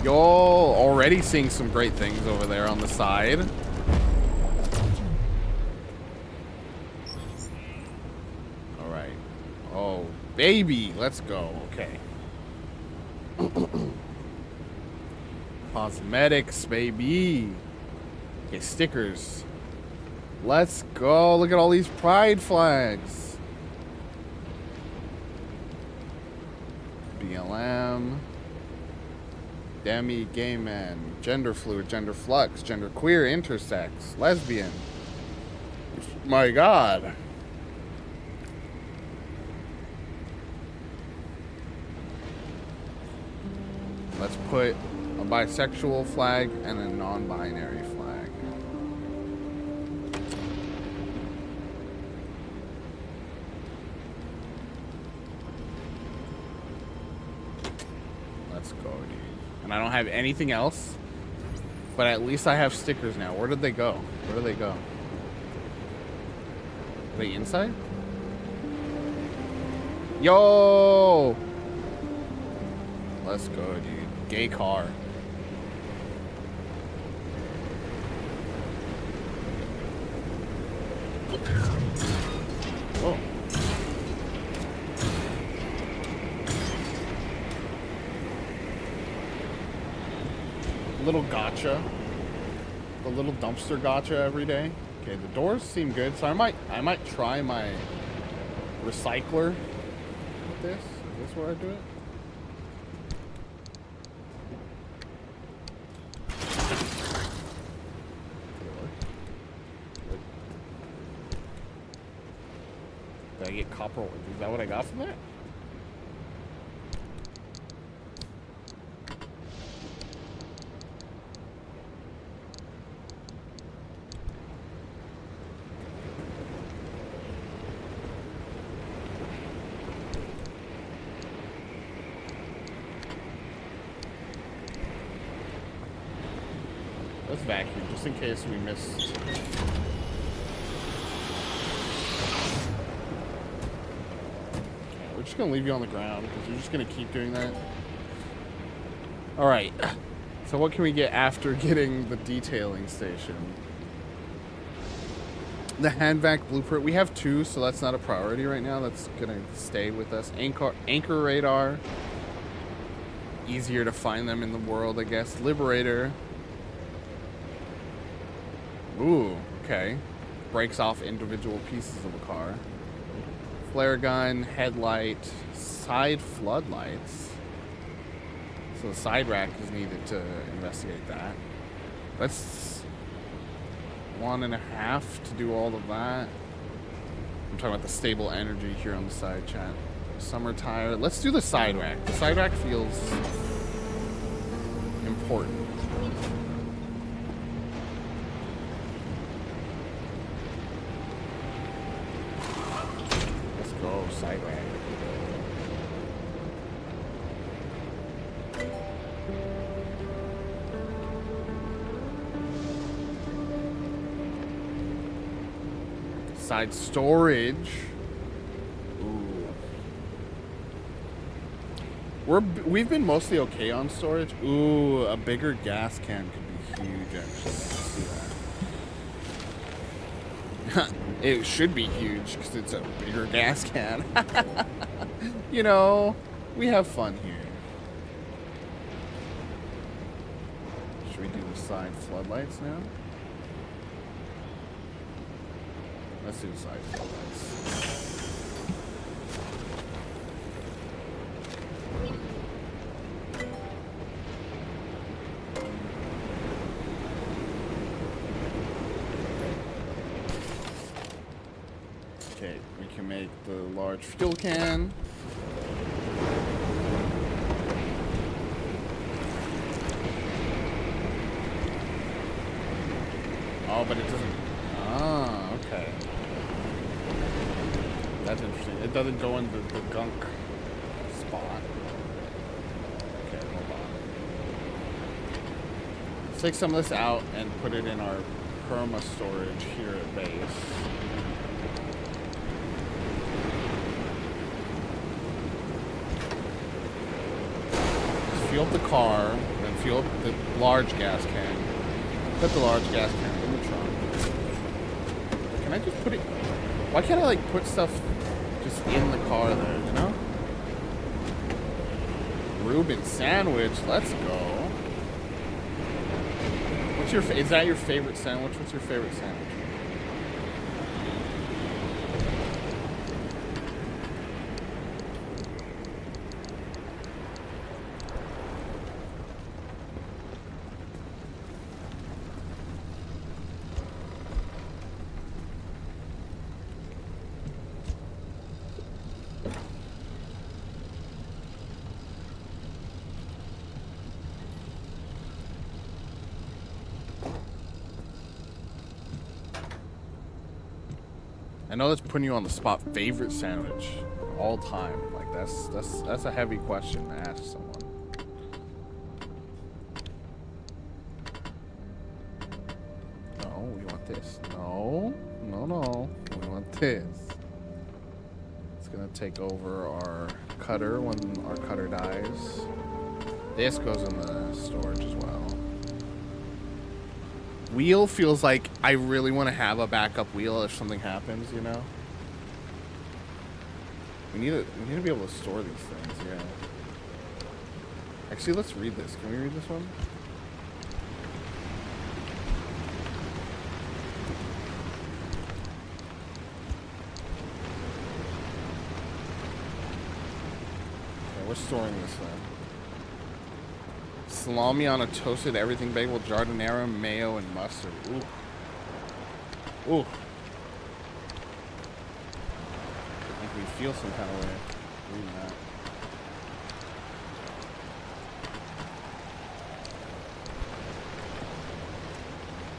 Yo, already seeing some great things over there on the side. All right. Oh, baby, let's go. Okay. Cosmetics, baby. Okay, stickers. Let's go. Look at all these pride flags. BLM. Demi, gay man, gender fluid, gender flux, gender queer, intersex, lesbian. My God. Let's put a bisexual flag and a non-binary flag. Let's go, dude. And I don't have anything else, but at least I have stickers now. Where did they go? Where do they go? Are they inside? Yo! Let's go, dude. Gay car. Whoa. Little gotcha. The little dumpster gotcha every day. Okay, the doors seem good, so I might try my recycler with this. Is this where I do it? Did I get copper? Is that what I got from that? Let's vacuum, just in case we missed. We're just gonna leave you on the ground because you're just gonna keep doing that. All right. So what can we get after getting the detailing station? The hand vac blueprint. We have 2, so that's not a priority right now. That's gonna stay with us. Anchor radar. Easier to find them in the world, I guess. Liberator. Ooh, okay. Breaks off individual pieces of a car. Flare gun, headlight, side floodlights. So the side rack is needed to investigate that. That's 1.5 to do all of that. I'm talking about the stable energy here on the side, chat. Summer tire. Let's do the side rack. The side rack feels important. Side rack. Side storage. Ooh. We've been mostly okay on storage. Ooh, a bigger gas can could be huge actually. See that. It should be huge because it's a bigger gas can. You know, we have fun here. Should we do the side floodlights now? Let's do the side floodlights. Okay, we can make the large fuel can. Oh, but it doesn't. Ah, okay. That's interesting. It doesn't go in the gunk spot. Okay, hold on. Let's take some of this out and put it in our perma storage here at base. Fuel up the car, then fuel up the large gas can. Put the large gas can in the trunk. Can I just put it? Why can't I like put stuff just in the car there? You know? Reuben sandwich. Let's go. What's your? Is that your favorite sandwich? What's your favorite sandwich? I know that's putting you on the spot. Favorite sandwich all time. Like that's a heavy question to ask someone. No, we want this. No. We want this. It's gonna take over our cutter when our cutter dies. This goes in the storage as well. Wheel feels like I really want to have a backup wheel if something happens, you know? We need to be able to store these things, yeah. Actually, let's read this. Can we read this one? Okay, we're storing this then. Salami on a toasted everything bagel, jardinera, mayo, and mustard. Ooh. Ooh. I think we feel some kind of way reading that.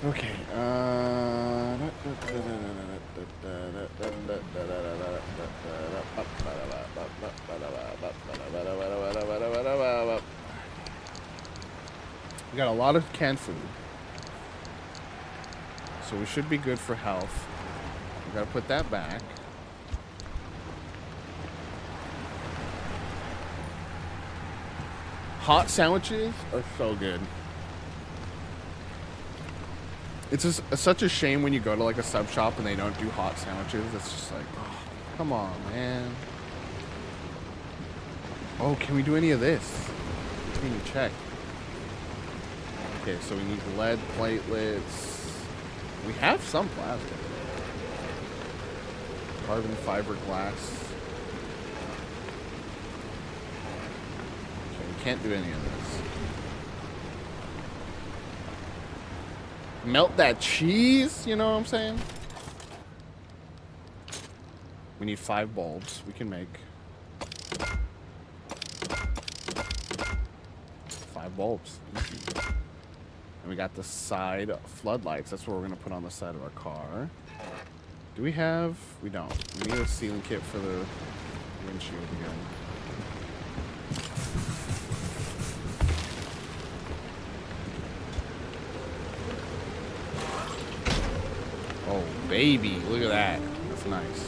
Okay. We got a lot of canned food, so we should be good for health. We gotta put that back. Hot sandwiches are so good. It's just such a shame when you go to like a sub shop and they don't do hot sandwiches. It's just like, oh, come on, man. Oh, can we do any of this? Can you check? Okay, so we need lead platelets. We have some plastic. Carbon fiber glass. Okay, we can't do any of this. Melt that cheese, you know what I'm saying? We need 5 bulbs. We can make 5 bulbs. And we got the side floodlights. That's what we're going to put on the side of our car. Do we have? We don't. We need a sealing kit for the windshield again. Oh, baby. Look at that. That's nice.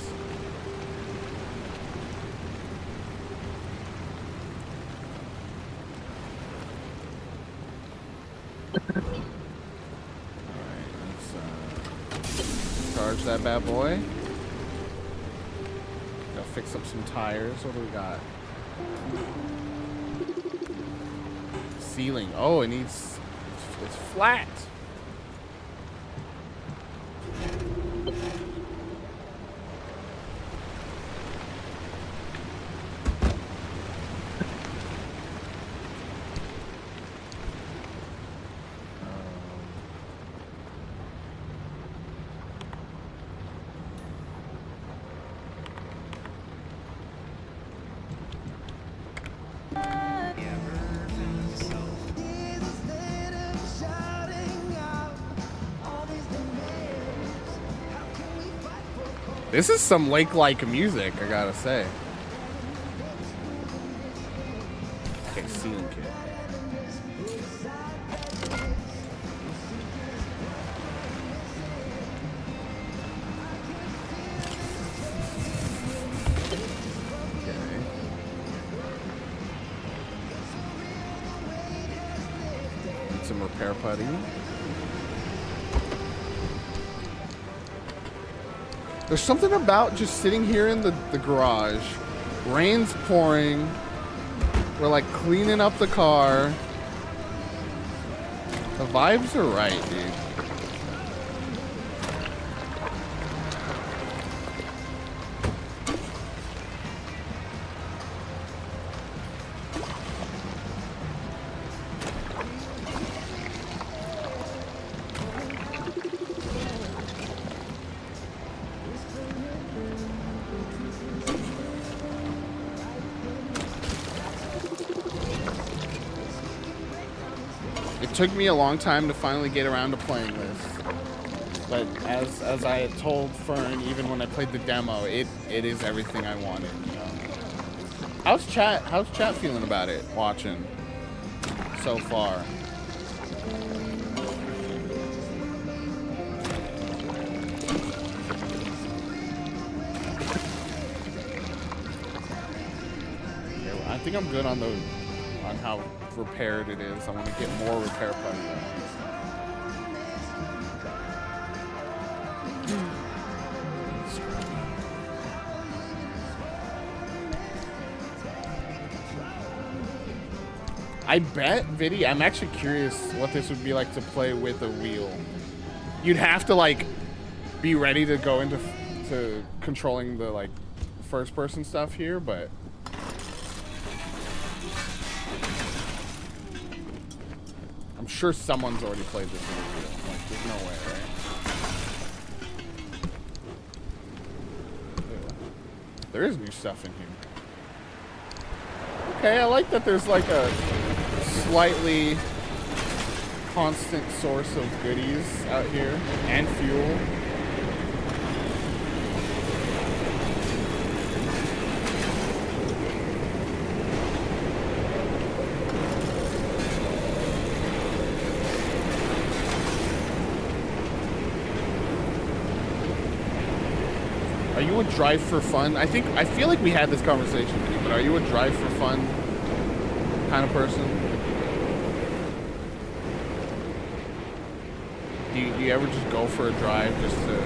Charge that bad boy. Gotta fix up some tires. What do we got? Ceiling. Oh, it needs. It's flat. This is some lake-like music, I gotta say. Okay, ceiling kit. Some repair putty. There's something about just sitting here in the garage. Rain's pouring. We're like cleaning up the car. The vibes are right, dude. It took me a long time to finally get around to playing this, but as I had told Fern, even when I played the demo, it is everything I wanted. You know? How's chat feeling about it? Watching so far. Okay, well, I think I'm good on how repaired it is. I want to get more repair putty. I bet, Viddy, I'm actually curious what this would be like to play with a wheel. You'd have to like be ready to go into controlling the like first person stuff here, but I'm sure someone's already played this in a wheel. Like, there's no way, right? There is new stuff in here. Okay, I like that there's like a slightly constant source of goodies out here and fuel. Are you a drive for fun? I feel like we had this conversation, but are you a drive for fun kind of person? Do you ever just go for a drive just to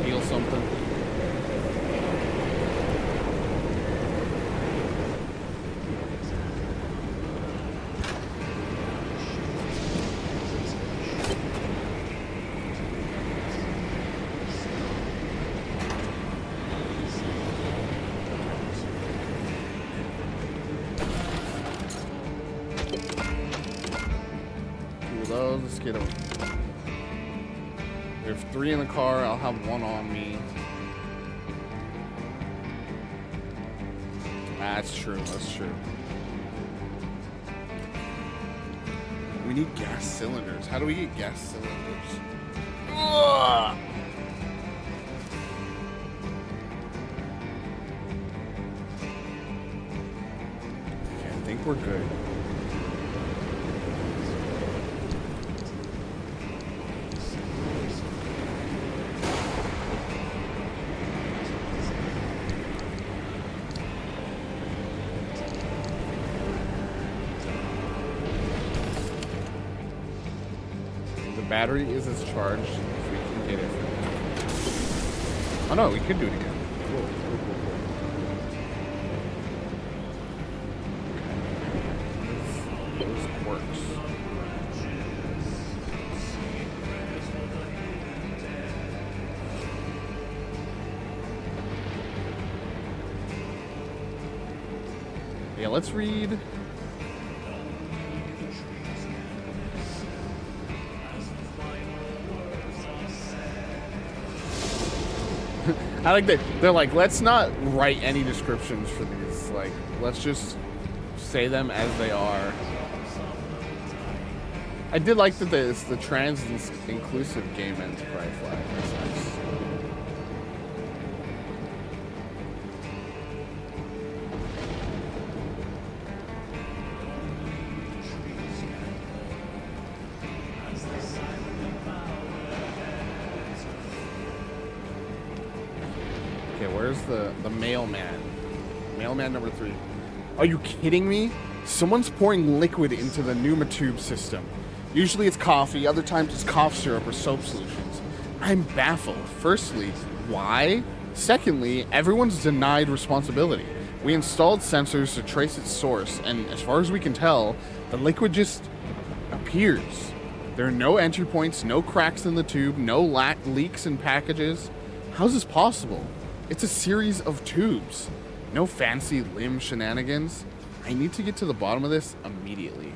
feel something? Let's get them. We have 3 in the car. I'll have 1 on me. That's true. That's true. We need gas cylinders. How do we get gas cylinders? Ugh! Okay, I think we're good. Battery is as charged if we can get it. Oh no, we could do it again. Cool. Okay. Those quirks. Yeah, let's read. I like that they're like, let's not write any descriptions for these. Like, let's just say them as they are. I did like that it's the trans inclusive game enterprise flag. That's nice. Okay, where's the mailman? Mailman number 3. Are you kidding me? Someone's pouring liquid into the pneumatube system. Usually it's coffee, other times it's cough syrup or soap solutions. I'm baffled. Firstly, why? Secondly, everyone's denied responsibility. We installed sensors to trace its source, and as far as we can tell, the liquid just appears. There are no entry points, no cracks in the tube, no leaks in packages. How's this possible? It's a series of tubes. No fancy limb shenanigans. I need to get to the bottom of this immediately.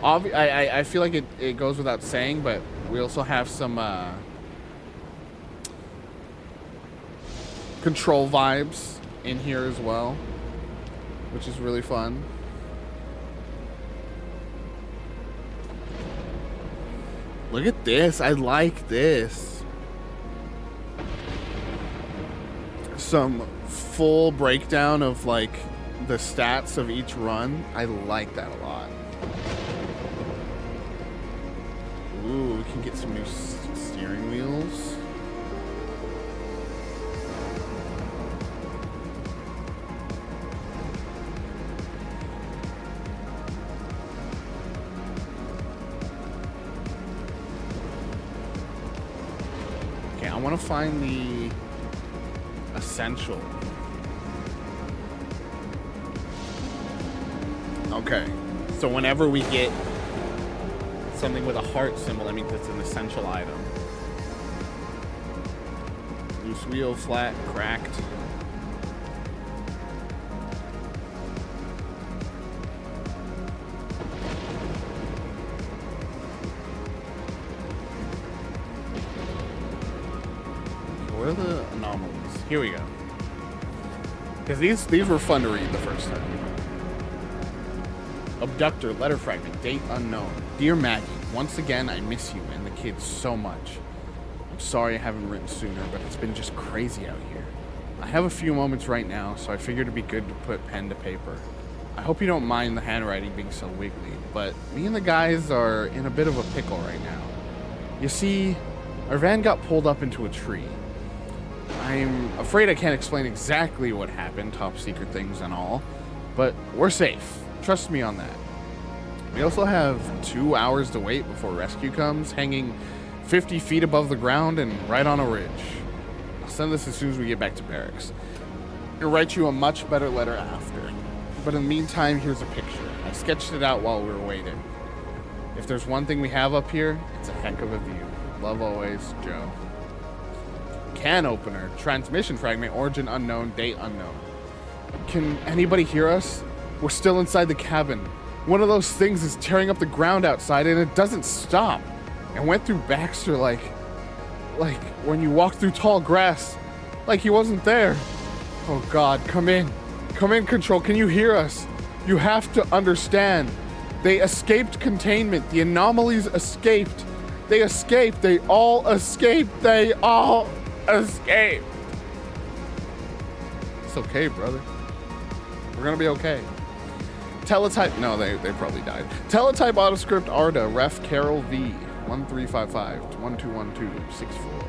I feel like it goes without saying, but we also have some control vibes in here as well, which is really fun. Look at this. I like this. Some full breakdown of like the stats of each run. I like that a lot. Ooh, we can get some new steering wheels. Okay, I want to find the essential. Okay, so whenever we get something with a heart symbol, that means it's an essential item. Loose wheel, flat, cracked. Where are the anomalies? Here we go. Because these were fun to read the first time. Abductor, letter fragment, date unknown. Dear Maggie, once again, I miss you and the kids so much. I'm sorry I haven't written sooner, but it's been just crazy out here. I have a few moments right now, so I figured it'd be good to put pen to paper. I hope you don't mind the handwriting being so wiggly, but me and the guys are in a bit of a pickle right now. You see, our van got pulled up into a tree. I'm afraid I can't explain exactly what happened, top secret things and all, but we're safe. Trust me on that. We also have 2 hours to wait before rescue comes, hanging 50 feet above the ground and right on a ridge. I'll send this as soon as we get back to barracks. I'll write you a much better letter after. But in the meantime, here's a picture. I sketched it out while we were waiting. If there's one thing we have up here, it's a heck of a view. Love always, Joe. Can opener, transmission fragment, origin unknown, date unknown. Can anybody hear us? We're still inside the cabin. One of those things is tearing up the ground outside and it doesn't stop. And went through Baxter like when you walk through tall grass, like he wasn't there. Oh God, come in. Come in, Control. Can you hear us? You have to understand. They escaped containment. The anomalies escaped. They escaped. They all escaped. They all escaped. It's okay, brother. We're gonna be okay. Teletype, no, they probably died. Teletype autoscript Arda, ref Carol V, 1355-1212-64.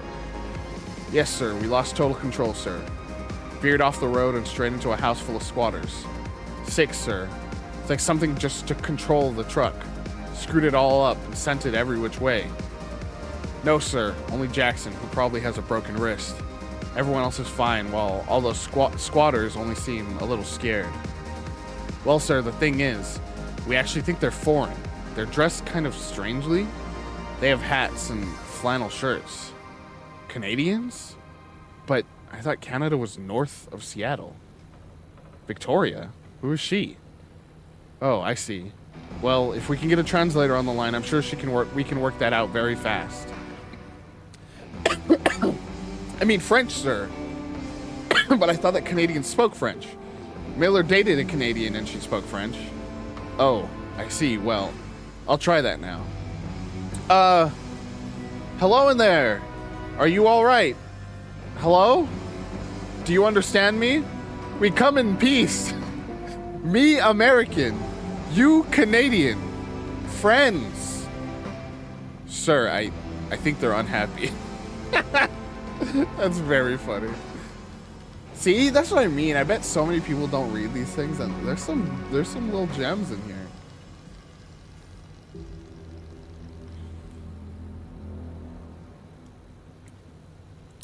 Yes, sir, we lost total control, sir. Veered off the road and straight into a house full of squatters. 6, sir. It's like something just took control of the truck. Screwed it all up and sent it every which way. No, sir, only Jackson, who probably has a broken wrist. Everyone else is fine, while all those squatters only seem a little scared. Well, sir, the thing is, we actually think they're foreign. They're dressed kind of strangely. They have hats and flannel shirts. Canadians? But I thought Canada was north of Seattle. Victoria? Who is she? Oh, I see. Well, if we can get a translator on the line, I'm sure we can work that out very fast. I mean French, sir. But I thought that Canadians spoke French. Miller dated a Canadian and she spoke French. Oh, I see. Well, I'll try that now. Hello in there. Are you all right? Hello? Do you understand me? We come in peace. Me American. You Canadian. Friends. Sir, I think they're unhappy. That's very funny. See, that's what I mean. I bet so many people don't read these things, and there's some little gems in here.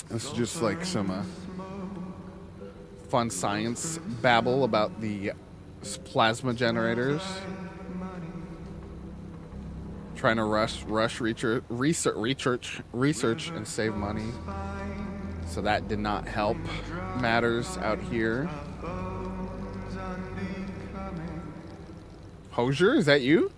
This is just like some fun science babble about the plasma generators. Trying to rush research and save money. So that did not help matters out here. Hosier, is that you?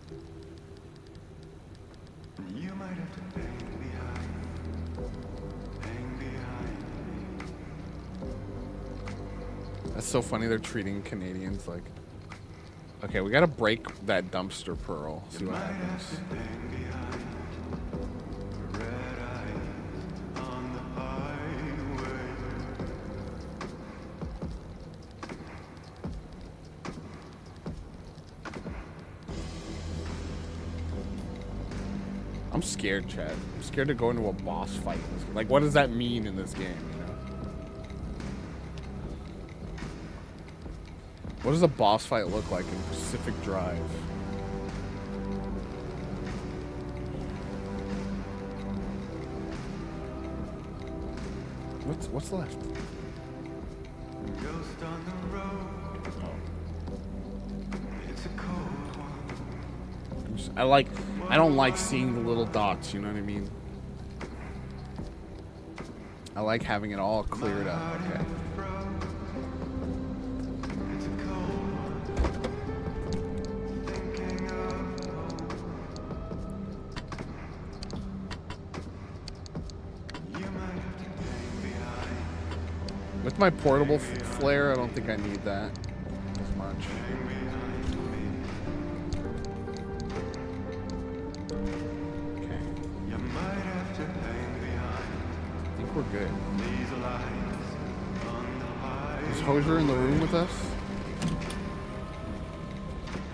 That's so funny they're treating Canadians like... Okay, we gotta break that dumpster pearl. See what happens. I'm scared, Chad. I'm scared to go into a boss fight in this game. Like, what does that mean in this game, you know? What does a boss fight look like in Pacific Drive? What's left? I don't like seeing the little dots, you know what I mean? I like having it all cleared up, okay. With my portable flare, I don't think I need that as much. We're good. Is Hosier in the room with us?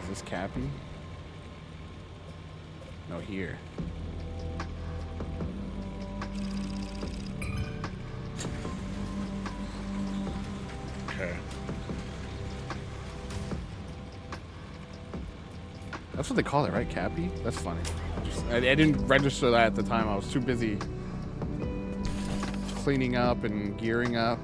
Is this Cappy? No, here. Okay. That's what they call it, right? Cappy? That's funny. I didn't register that at the time. I was too busy cleaning up and gearing up.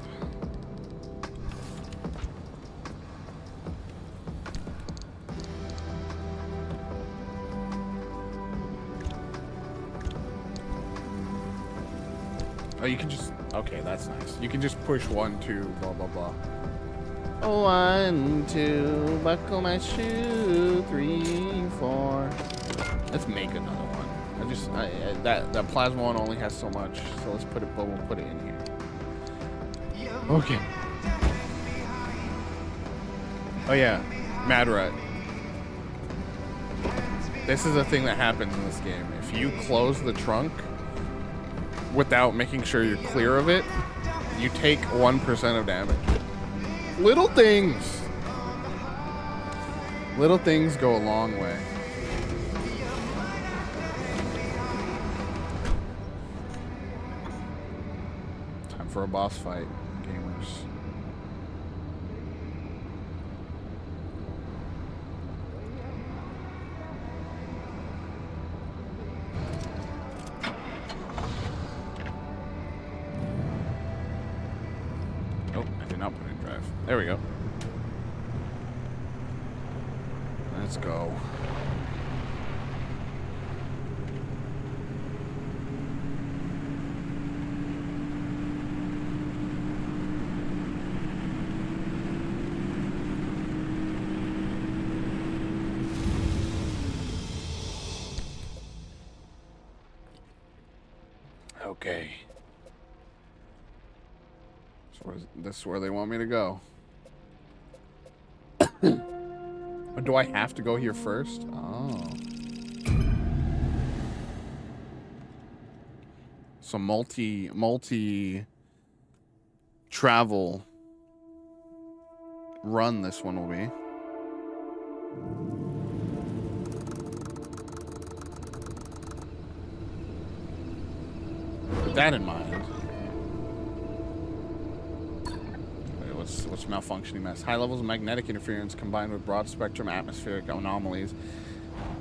Oh, you can just... Okay, that's nice. You can just push 1, 2, blah, blah, blah. 1, 2, buckle my shoe, 3, 4. Let's make another one. That plasma one only has so much, so let's put it. But we'll put it in here. Okay. Oh yeah, Mad Rut. This is a thing that happens in this game. If you close the trunk without making sure you're clear of it, you take 1% of damage. Little things. Little things go a long way. For a boss fight, gamers. Nope, I did not put it in drive. There we go. Let's go. Okay. So this is where they want me to go. Or do I have to go here first? Oh. So multi travel run this one will be. With that in mind. just malfunctioning mess. High levels of magnetic interference combined with broad spectrum atmospheric anomalies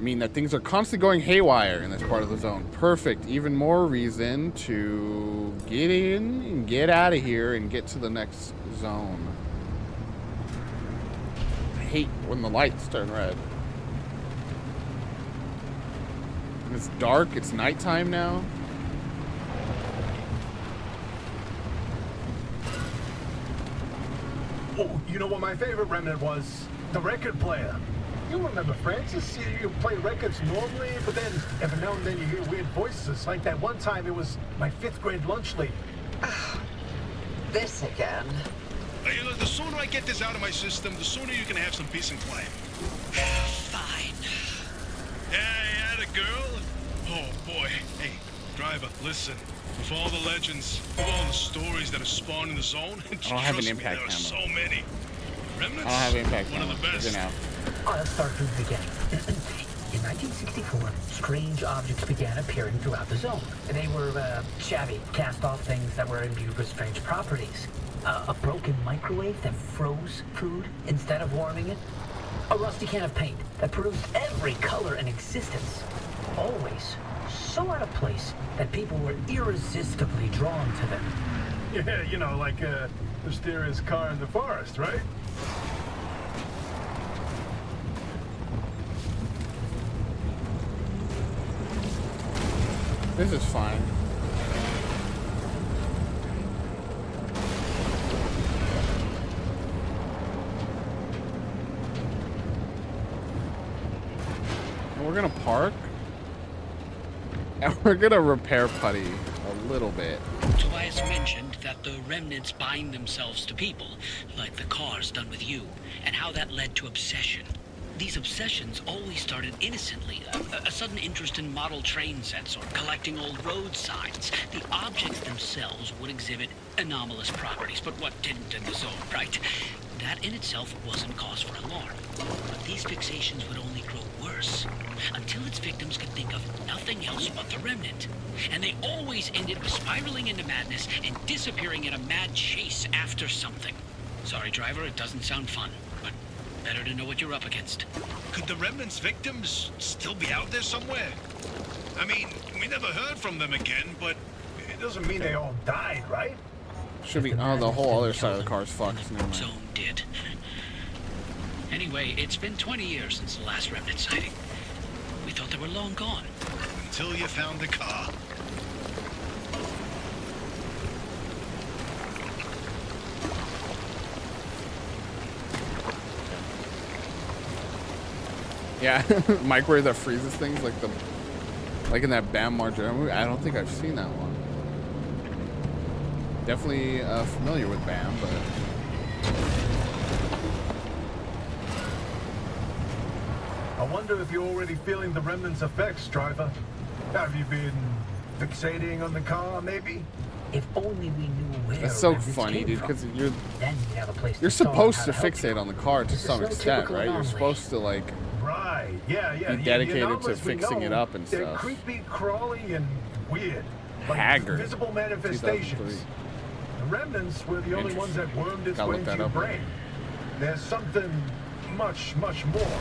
mean that things are constantly going haywire in this part of the zone. Perfect. Even more reason to get in and get out of here and get to the next zone. I hate when the lights turn red. And it's dark. It's nighttime now. Oh, you know what my favorite remnant was? The record player. You remember, Francis? You play records normally, but then every now and then you hear weird voices. Like that one time it was my 5th grade lunch lady. This again. You know, the sooner I get this out of my system, the sooner you can have some peace and quiet. Fine. Yeah, the girl. Oh, boy. Hey, driver, listen. With all the legends, with all the stories that are spawned in the zone, I don't have an trust me, impact there are camera. so many. Remnants, I don't have impact one of the camera. best. Let's start from the beginning. In 1964, strange objects began appearing throughout the zone. They were shabby, cast-off things that were imbued with strange properties. A broken microwave that froze food instead of warming it. A rusty can of paint that produced every color in existence. Always so out of place that people were irresistibly drawn to them. Yeah, you know, like a mysterious car in the forest, right? This is fine. And we're gonna park. And we're gonna repair Putty a little bit. Tobias mentioned that the remnants bind themselves to people, like the cars done with you, and how that led to obsession. These obsessions always started innocently, a sudden interest in model train sets or collecting old road signs. The objects themselves would exhibit anomalous properties, but what didn't in the zone, right? That in itself wasn't cause for alarm. But these fixations would only grow worse, until its victims could think of nothing else but the remnant. And they always ended with spiraling into madness and disappearing in a mad chase after something. Sorry, driver, it doesn't sound fun, but better to know what you're up against. Could the remnants' victims still be out there somewhere? I mean, we never heard from them again, but It doesn't mean they all died, right? Should be. Oh, the whole other side of the car is fucked. Never mind. Zone did. Anyway, it's been 20 years since the last remnant sighting. We thought they were long gone. until you found the car. Yeah, microwave that freezes things like in that Bam Margera movie. I don't think I've seen that one. Definitely familiar with Bam, but I wonder if you're already feeling the remnants' effects, driver. Have you been fixating on the car, maybe? If only we knew where that's so remnants funny, came dude. from. Because Then we'd have a place you're to start supposed how to help fixate you. on the car to This is some no extent, typical right? You're anomaly. supposed to like. Right, yeah. Be dedicated to anomalies we fixing know, it up and they're stuff. creepy, crawly, and weird. Like Haggard, visible manifestations. 2003. The remnants were the only ones that wormed its Gotta way look into that your up. brain. There's something much, much more.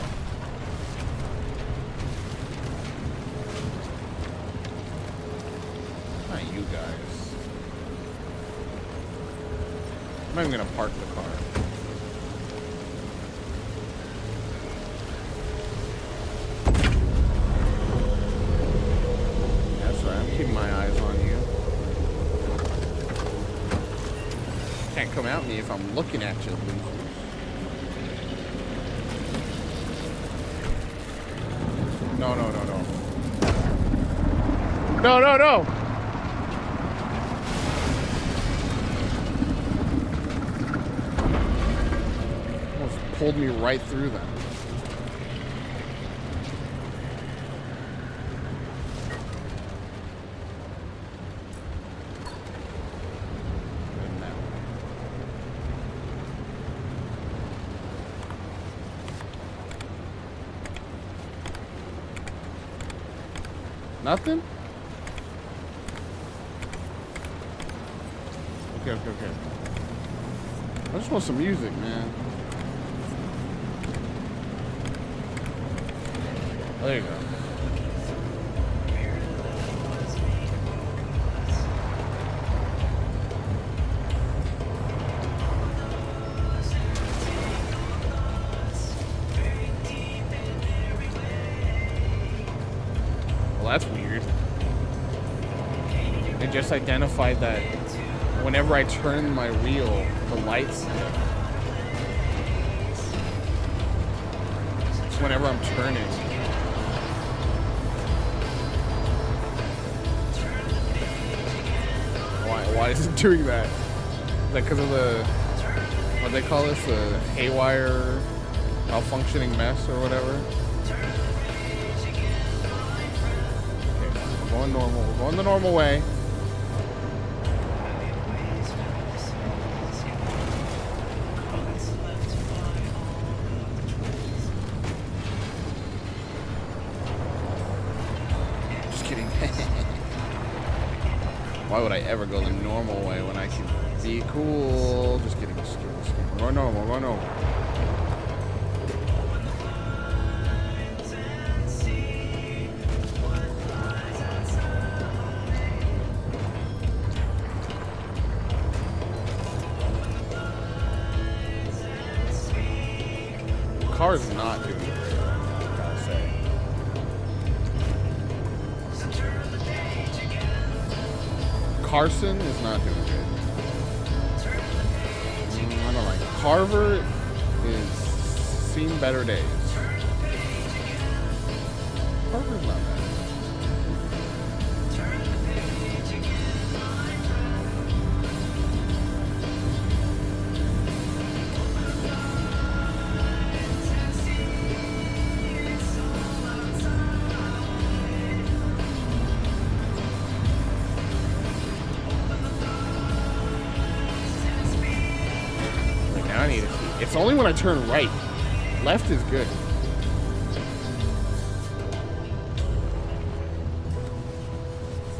Not you guys. I'm not even gonna park the car. That's right, I'm keeping my eyes on you. Can't come at me if I'm looking at you, losers. No, no, no, no. No, no, no! Almost pulled me right through them. And that way. Nothing? Okay, okay, okay. I just want some music, man. Oh, there you go. Well, that's weird. They just identified that whenever I turn my wheel, the lights. It's whenever I'm turning. Why is it doing that? Is that because of the, what they call this, the haywire, malfunctioning mess or whatever? Okay, we're going normal. We're going the normal way. Just kidding. Why would I ever go the normal way when I can be cool? Just kidding, just kidding, just kidding. We're going normal, we're going normal. The car's not doing great, I gotta say. Carson is not doing good. I don't like it. Carver is seen better days. Carver's not bad. I need to see. It's only when I turn right. Left is good.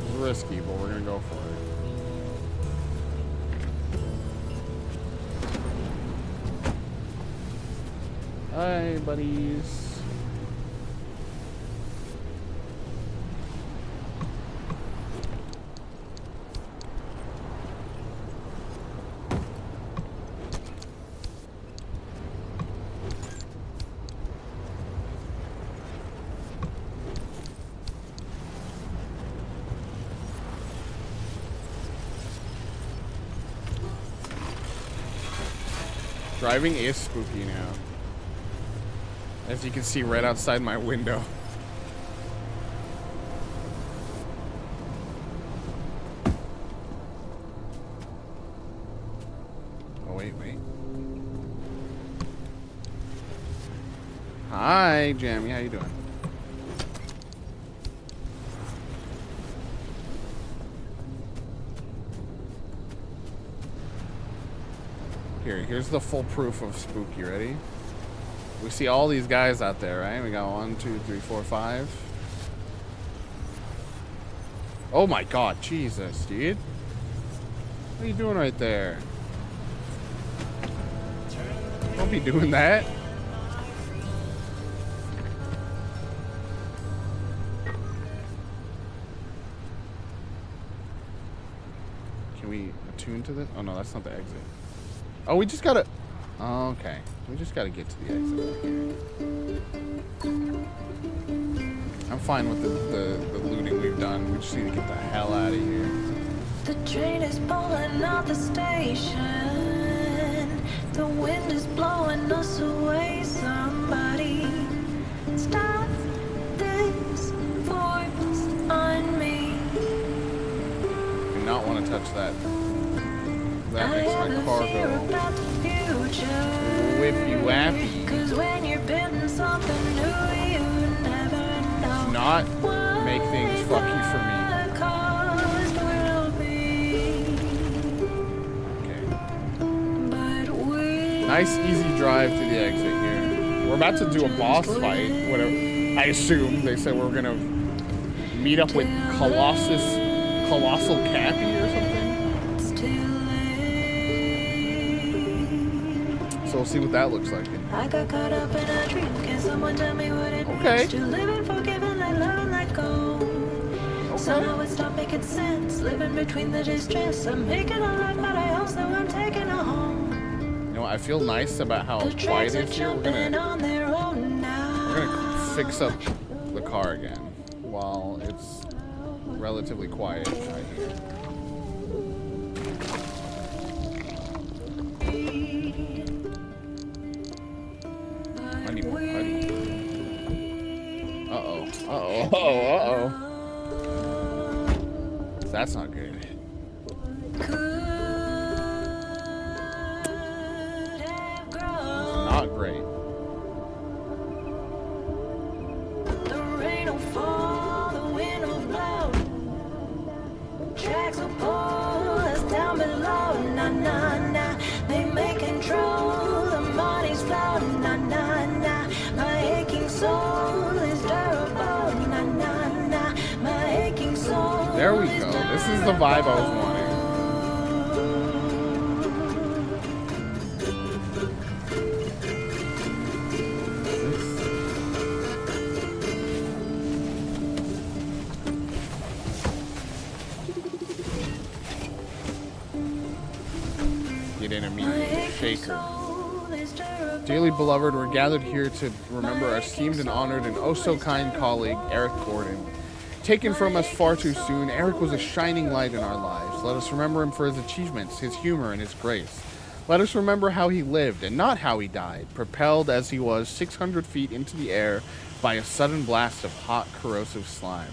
It's risky, but we're gonna go for it. Hi, buddies. Driving is spooky now. As you can see right outside my window. Oh, wait. Hi, Jamie. How you doing? Here's the full proof of spook. You ready? We see all these guys out there, right? We got 1, 2, 3, 4, 5. Oh my God, Jesus, dude! What are you doing right there? Don't be doing that. Can we attune to this? Oh no, that's not the exit. Oh, we just gotta... Oh, okay. We just gotta get to the exit right here. I'm fine with the looting we've done. We just need to get the hell out of here. The train is pulling out the station. The wind is blowing us away. Somebody stop this voice on me. Do not want to touch that. That makes my car go whippy wappy. Do not make things fucky for me. Okay. Nice easy drive to the exit here. We're about to do a boss fight. Whatever. I assume they said we're gonna meet up with Colossal Cappy or something. So we'll see what that looks like. I got caught up in a dream. Can someone tell me what it Okay. means to live and forgive and let love and let go? Somehow it stopped making sense. Living between the distress. I'm making a life, but I also am taking a home. You know, I feel nice about how The quiet trains it are is here. We're jumping on their own now. gonna fix up the car again while it's relatively quiet out here. I need more putty. Uh-oh. Uh-oh. Uh-oh. Uh-oh. That's not good. Not great. The rain will fall, the wind will blow. Tracks will pull us down below. Na na na. They may control the money's flow. Na na na. My aching soul is durable. Na na na. My aching soul. There we go. This is the vibe I was wanting. Get in immediately. Shaker. Dearly beloved, we're gathered here to remember our esteemed and honored and oh so kind colleague, Eric Gordon. Taken from us far too soon, Eric was a shining light in our lives. Let us remember him for his achievements, his humor, and his grace. Let us remember how he lived and not how he died, propelled as he was 600 feet into the air by a sudden blast of hot, corrosive slime.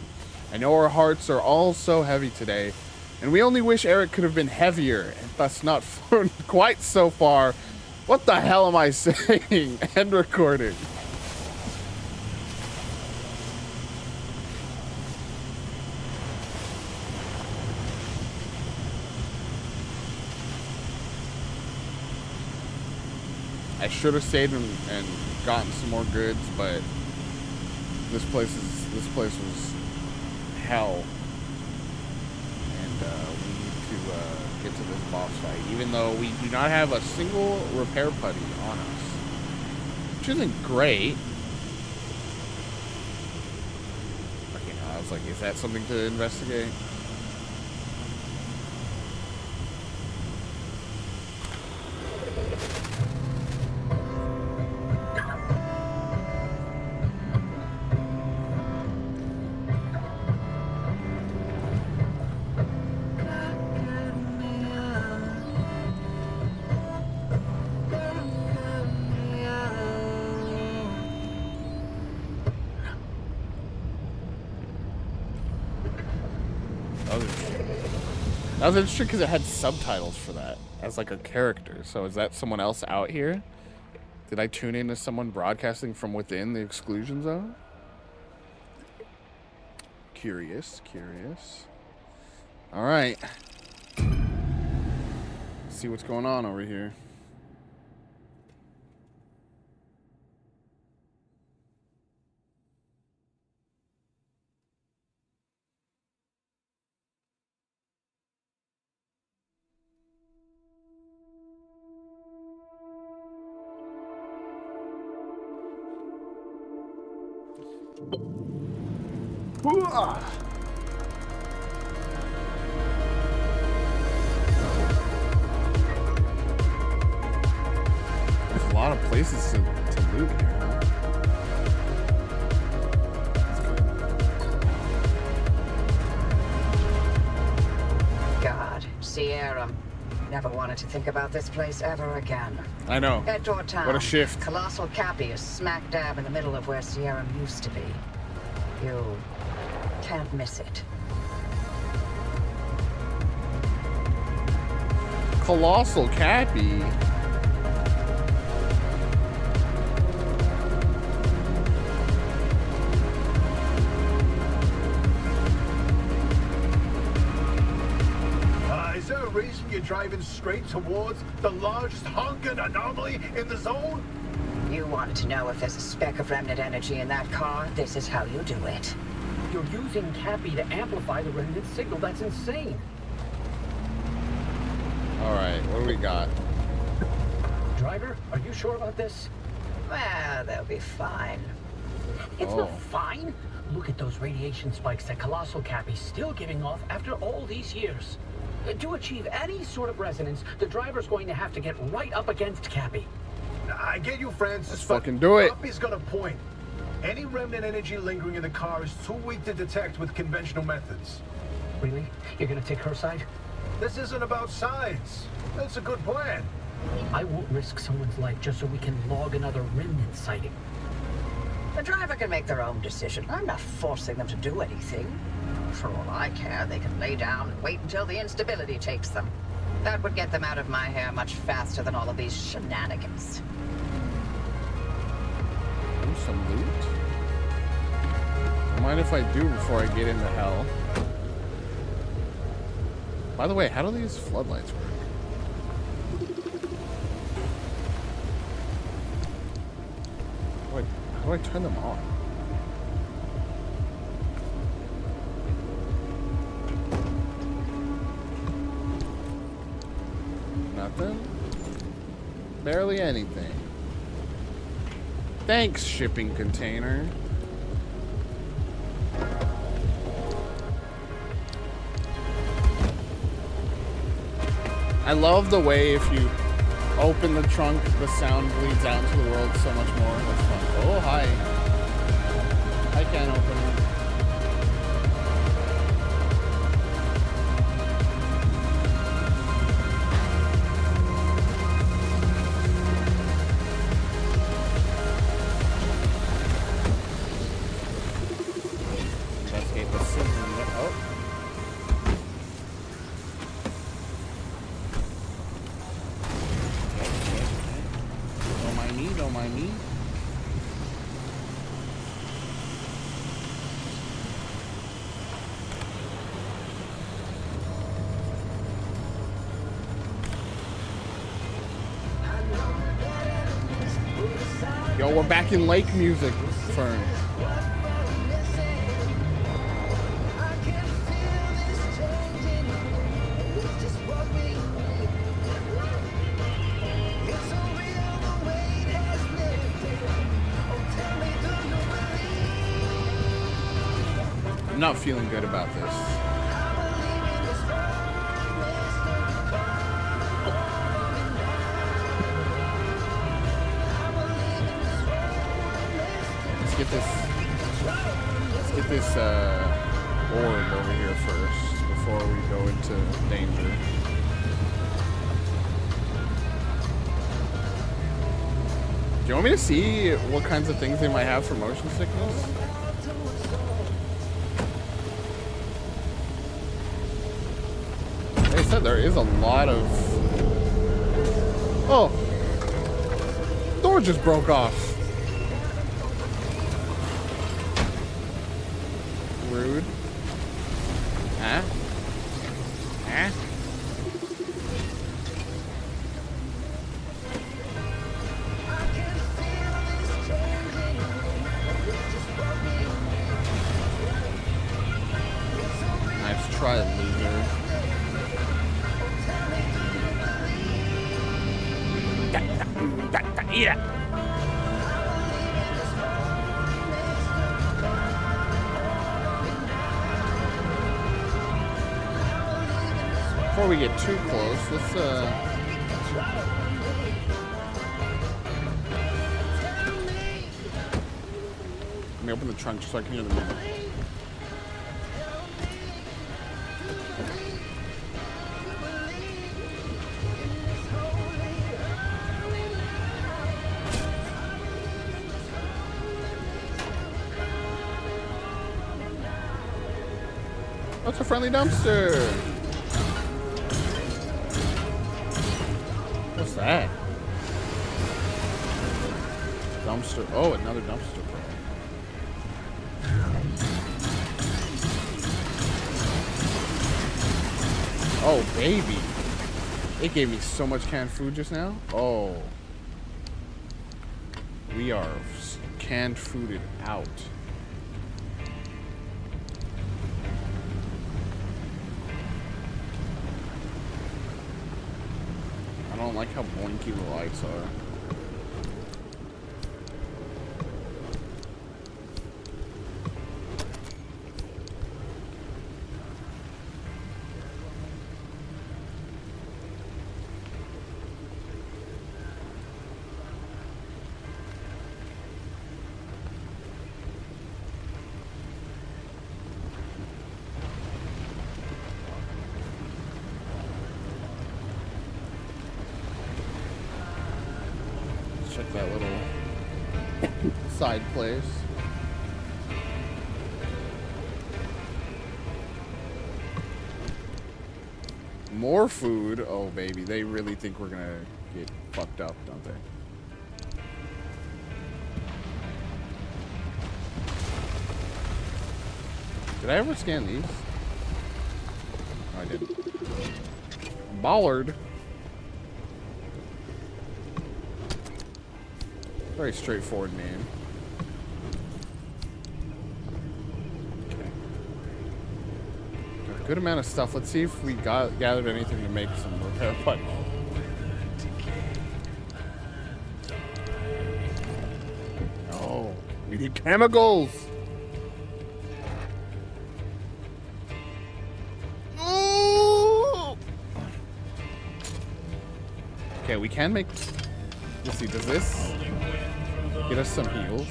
I know our hearts are all so heavy today, and we only wish Eric could have been heavier and thus not flown quite so far. What the hell am I saying? End recording. I should have stayed and gotten some more goods, but this place was hell, and we need to get to this boss fight. Even though we do not have a single repair putty on us, which isn't great. Okay, no, I was like, is that something to investigate? That was interesting because it had subtitles for that as like a character. So is that someone else out here? Did I tune in to someone broadcasting from within the exclusion zone? Curious. All right. Let's see what's going on over here. There's a lot of places to loot here, huh? God, Sierra. Never wanted to think about this place ever again. I know. Edgewater Town. What a shift. Colossal Cappy is smack dab in the middle of where Sierra used to be. You can't miss it. Colossal Cappy. Is there a reason you're driving straight towards the largest honking anomaly in the zone? You wanted to know if there's a speck of remnant energy in that car? This is how you do it. You're using Cappy to amplify the remnant signal. That's insane. All right, what do we got? Driver, are you sure about this? Well, they'll be fine. It's Oh. not fine. Look at those radiation spikes that Colossal Cappy's still giving off after all these years. To achieve any sort of resonance, the driver's going to have to get right up against Cappy. I get you, Francis. Let's but fucking do it. Guppy's got a point. Any remnant energy lingering in the car is too weak to detect with conventional methods. Really? You're gonna take her side? This isn't about sides. That's a good plan. I won't risk someone's life just so we can log another remnant sighting. The driver can make their own decision. I'm not forcing them to do anything. For all I care, they can lay down and wait until the instability takes them. That would get them out of my hair much faster than all of these shenanigans. Ooh, some loot. Don't mind if I do before I get into hell. By the way, how do these floodlights work? How do I turn them on? Nothing? Barely anything. Thanks, shipping container. I love the way if you open the trunk, the sound bleeds out into the world so much more. That's fun. Oh, hi. I can't open it. Let's get the scissors. Oh. Don't mind me, don't mind me. Yo, we're back in lake music, Fern. I'm not feeling good about this. Let's get this orb over here first before we go into danger. Do you want me to see what kinds of things they might have for motion sickness? Like I said, there is a lot of... Oh! Door just broke off. Rude. Huh? Huh? Nice try, loser. Eat it. Before we get too close, let's let me open the trunk just so I can hear the music. That's a friendly dumpster. What's that? Dumpster. Oh, another dumpster. Oh, baby. It gave me so much canned food just now. Oh. We are canned fooded out. I don't like how blinky the lights are. Check that little side place. More food? Oh, baby. They really think we're gonna get fucked up, don't they? Did I ever scan these? No, I didn't. Bollard. Very straightforward name. Okay. Got a good amount of stuff. Let's see if we gathered anything to make some repair parts. Oh, we need chemicals. Ooh. Okay, we can make. Let's see. Does this get us some heals?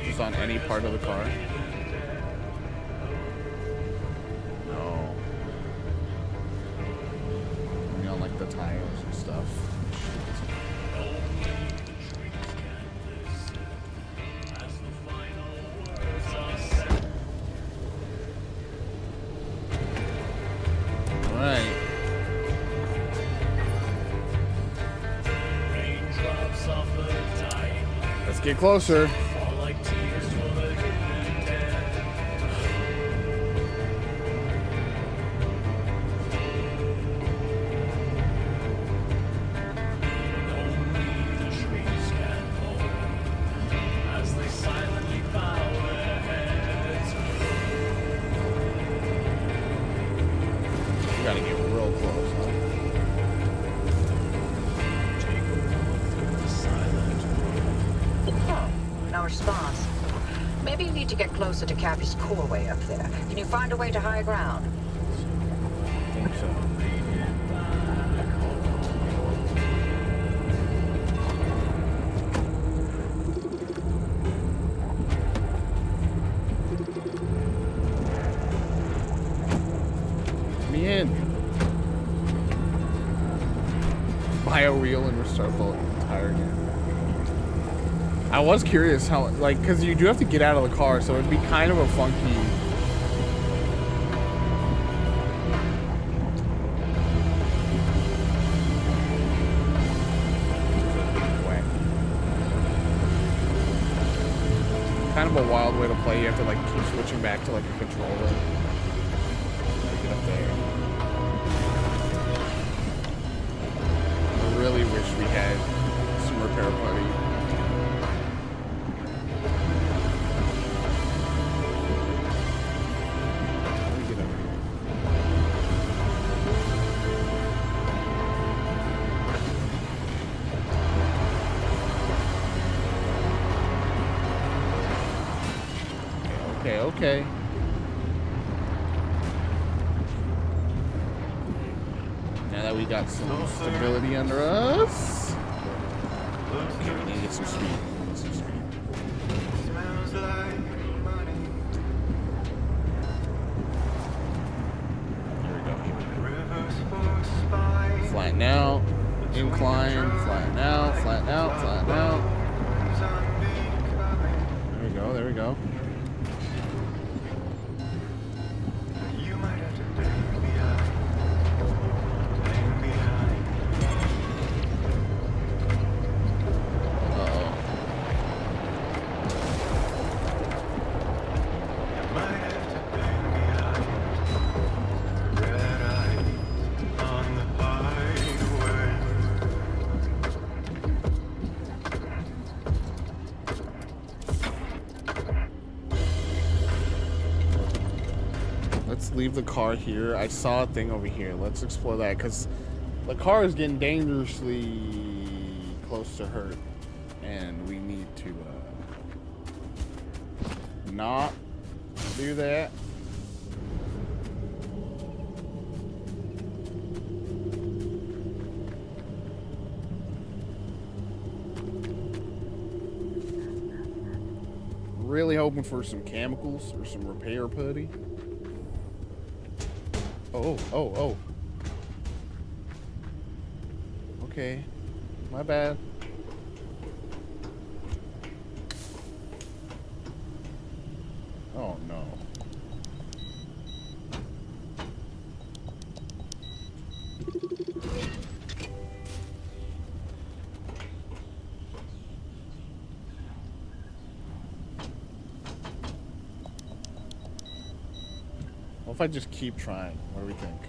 Just on any part of the car? No. Only on like the tires and stuff. Alright. Let's get closer. We gotta get real close, huh? No response. Maybe you need to get closer to Cappy's core way up there. Can you find a way to high ground? I think so. Let me in. Buy a wheel and restart the entire game. I was curious how, like, because you do have to get out of the car, so it'd be kind of a funky. Kind of a wild way to play. You have to like keep switching back to like a controller. Get up there. I really wish we had some repair party. Okay. Now that we got some stability under us. Okay, we need to get some speed. Here we go. Flatten out. Incline. Flatten out. Flatten out. Flatten out. There we go. Leave the car here. I saw a thing over here. Let's explore that, because The car is getting dangerously close to hurt, and we need to not do that. Really hoping for some chemicals or some repair putty. Oh. Okay, my bad. Oh no. What if I just keep trying? What do we think?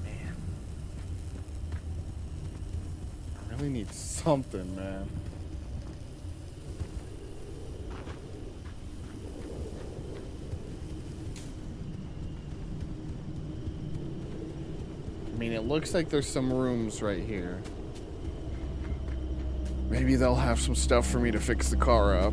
Man. I really need something, man. I mean, it looks like there's some rooms right here. Maybe they'll have some stuff for me to fix the car up.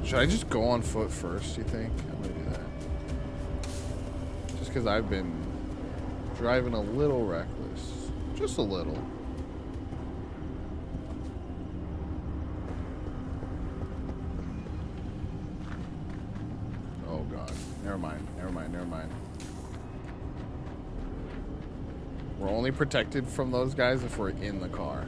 Should I just go on foot first, you think? I'm gonna do that. Just because I've been driving a little reckless. Just a little. Never mind. We're only protected from those guys if we're in the car.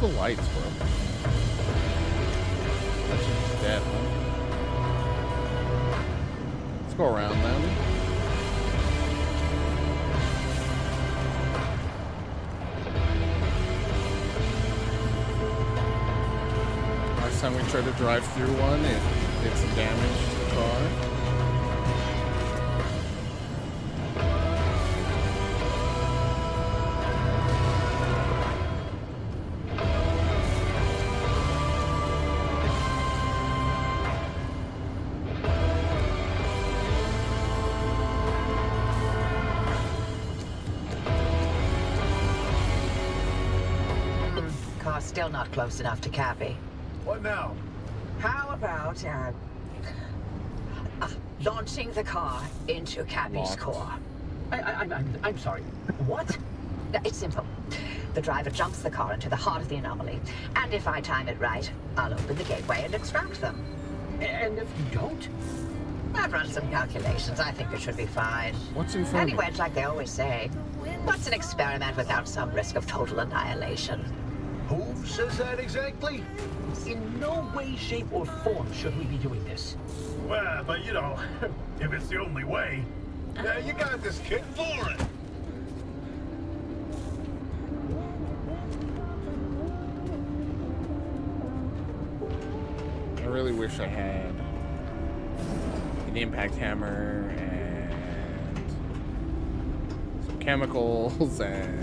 The lights, bro. That's just dead, huh? Let's go around them. Last time we tried to drive through one, it did some damage to the car. Still not close enough to Cappy. What now? How about launching the car into Cappy's core? I'm sorry. What? It's simple. The driver jumps the car into the heart of the anomaly, and if I time it right, I'll open the gateway and extract them. And if you don't? I've run some calculations. I think it should be fine. What's in front of Anyway, it's like they always say, what's an experiment without some risk of total annihilation? Who says that exactly? In no way, shape, or form should we be doing this. Well, but you know, if it's the only way. Yeah, you got this, kid. For it. I really wish I had an impact hammer and some chemicals and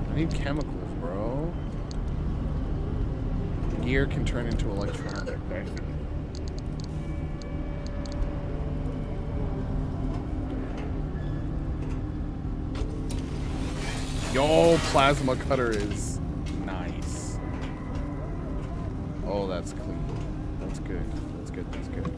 I need chemicals, bro. Gear can turn into electronic. Yo, plasma cutter is nice. Oh, that's clean. That's good. That's good. That's good.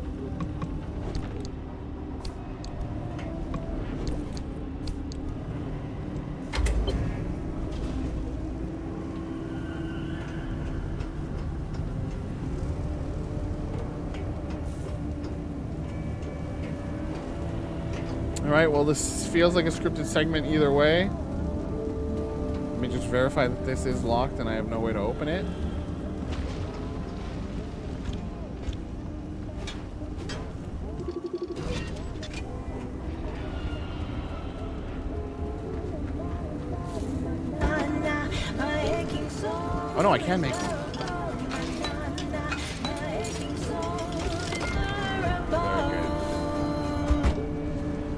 All right, well, this feels like a scripted segment either way. Let me just verify that this is locked and I have no way to open it. Oh no, I can make one.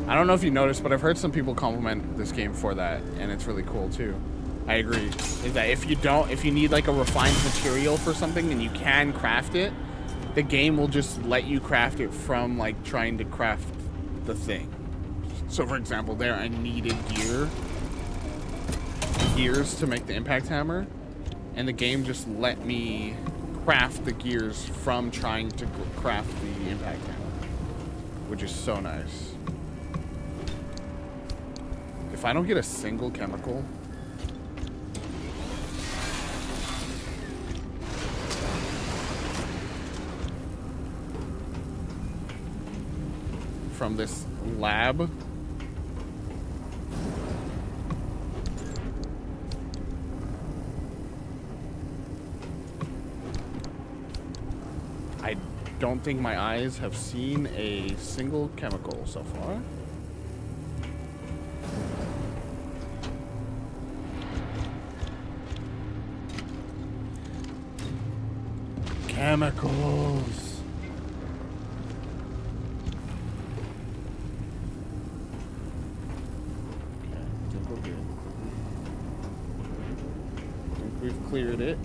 I don't know if you noticed, but I've heard some people compliment this game for that, and it's really cool too. I agree. Is that if you need like a refined material for something and you can craft it, the game will just let you craft it from like trying to craft the thing. So for example, there I needed gears to make the impact hammer, and the game just let me craft the gears from trying to craft the impact hammer, which is so nice. If I don't get a single chemical from this lab, I don't think my eyes have seen a single chemical so far. Chemicals. Okay, I think we're good. I think we've cleared it.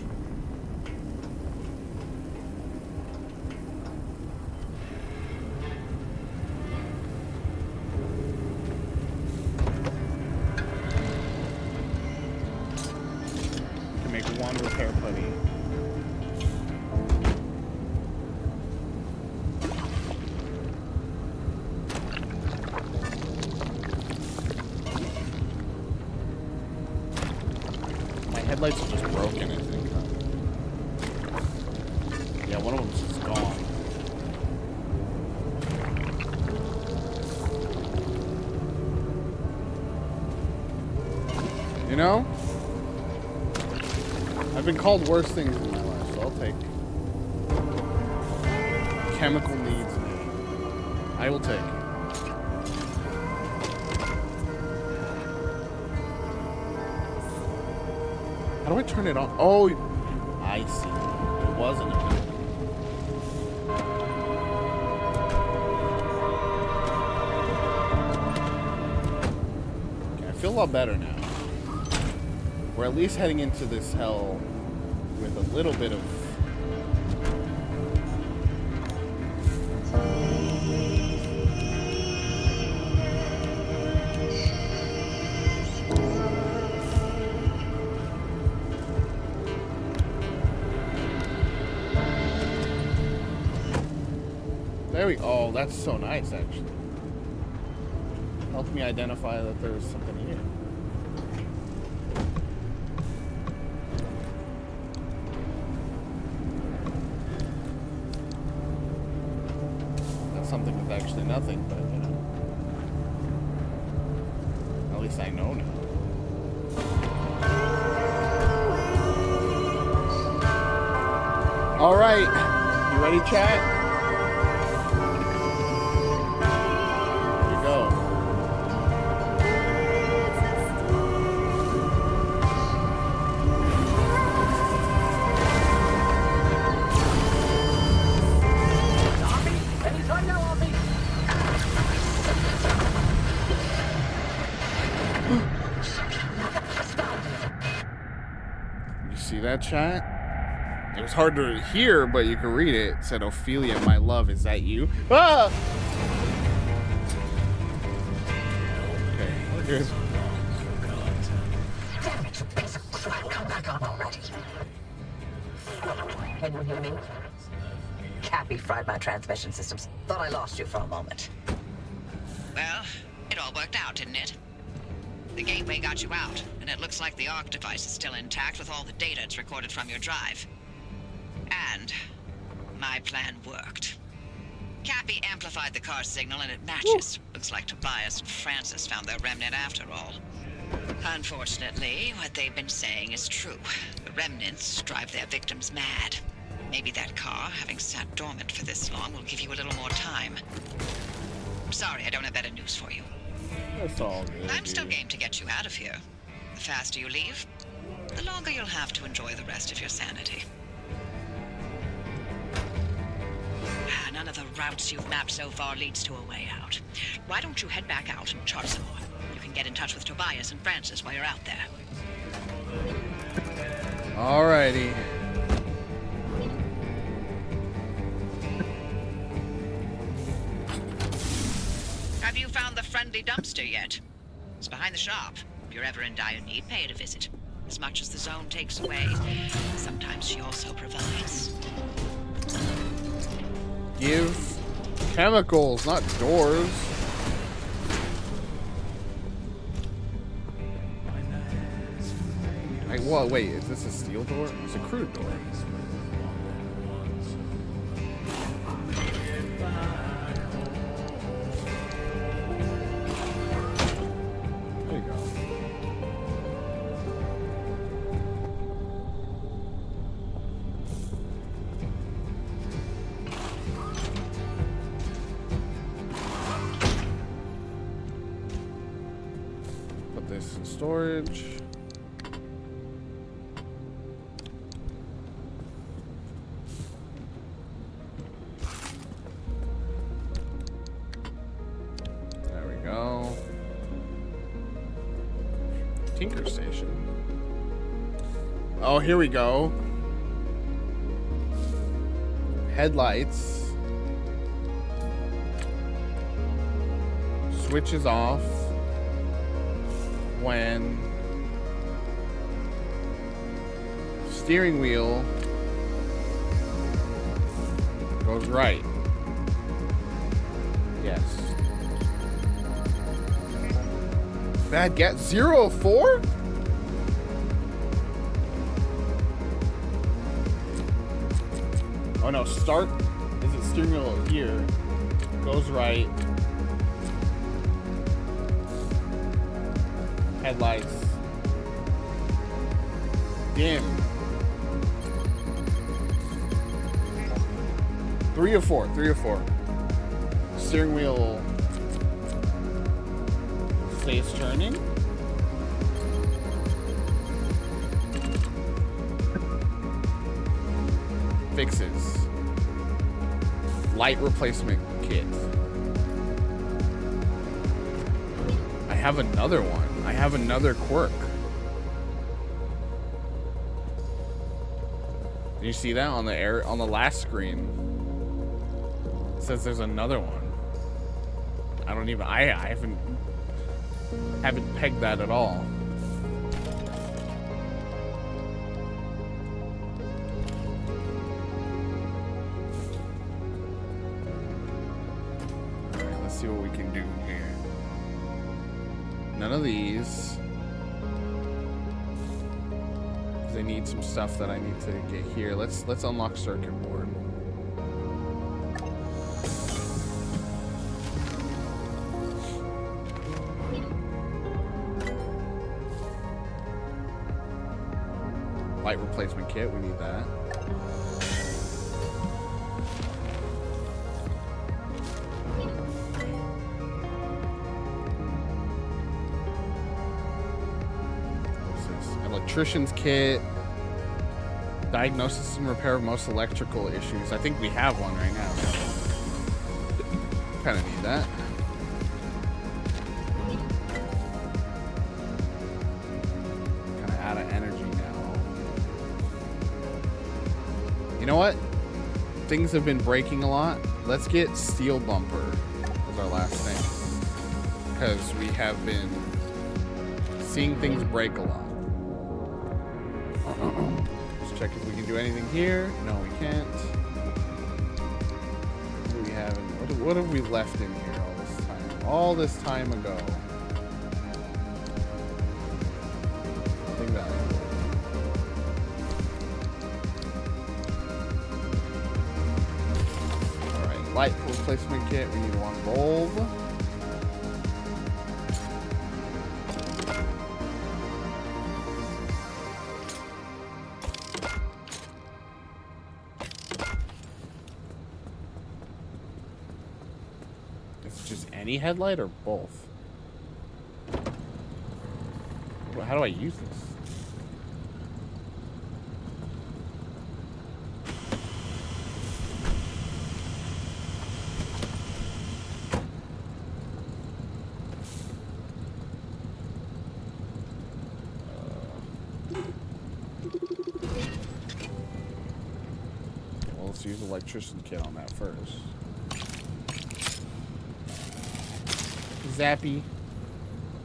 Can make one repair putty. Headlights are just broken, I think. Yeah, one of them's just gone. You know? I've been called worse things in my life, so I'll take chemical needs. I will take it. How do I turn it on? Oh, I see. It wasn't a big. Okay, I feel a lot better now. We're at least heading into this hell with a little bit of... There we go. Oh, that's so nice, actually. Helps me identify that there's something here. That's something with actually nothing, but, you know. At least I know now. All right. You ready, chat? That chat? It was hard to hear, but you can read it. It said, Ophelia, my love, is that you? Ah! Okay, here's... Can you hear me? Cappy fried my transmission systems. Thought I lost you for a moment. Well, it all worked out, didn't it? The gateway got you out, and it looks like the Arc device is still intact with all the data it's recorded from your drive. And my plan worked. Cappy amplified the car signal and it matches. Looks like Tobias and Francis found their remnant after all. Unfortunately, what they've been saying is true. The remnants drive their victims mad. Maybe that car, having sat dormant for this long, will give you a little more time. Sorry, I don't have better news for you. That's all good. I'm still game to get you out of here. The faster you leave, the longer you'll have to enjoy the rest of your sanity. None of the routes you've mapped so far leads to a way out. Why don't you head back out and chart some more? You can get in touch with Tobias and Francis while you're out there. Alrighty. Have you found the friendly dumpster yet? It's behind the shop. If you're ever in dire need, pay it a visit. As much as the zone takes away, sometimes she also provides. Give chemicals, not doors. Like, what? Wait, is this a steel door? It's a crude door. There you go. Put this in storage. There we go. Tinker Station. Oh, here we go. Headlights. Switches off when steering wheel goes right. Yes. Bad get 0-4? Oh no, start. Is it steering wheel here? Goes right. Headlights. Dim. 3 of 4. 3 of 4. Steering wheel stays turning. Fixes. Light replacement kit. I have another one. I have another quirk. Did you see that on the last screen? It says there's another one. I don't even I haven't pegged that at all. Alright, let's see what we can do here. None of these. Because I need some stuff that I need to get here. Let's unlock circuit board. Light replacement kit, we need that. What's this? Electrician's kit. Diagnosis and repair of most electrical issues. I think we have one right now. Kind of need that. Kind of out of energy now. You know what? Things have been breaking a lot. Let's get steel bumper as our last thing. Because we have been seeing things break a lot. Let's check check if we can do anything here. No, we can't. What do we have? What have we left in here all this time? All this time ago. Nothing valuable. All right, light replacement kit. We need one bulb. Any headlight or both? How do I use this? Well, let's use the electrician kit on that first. Zappy.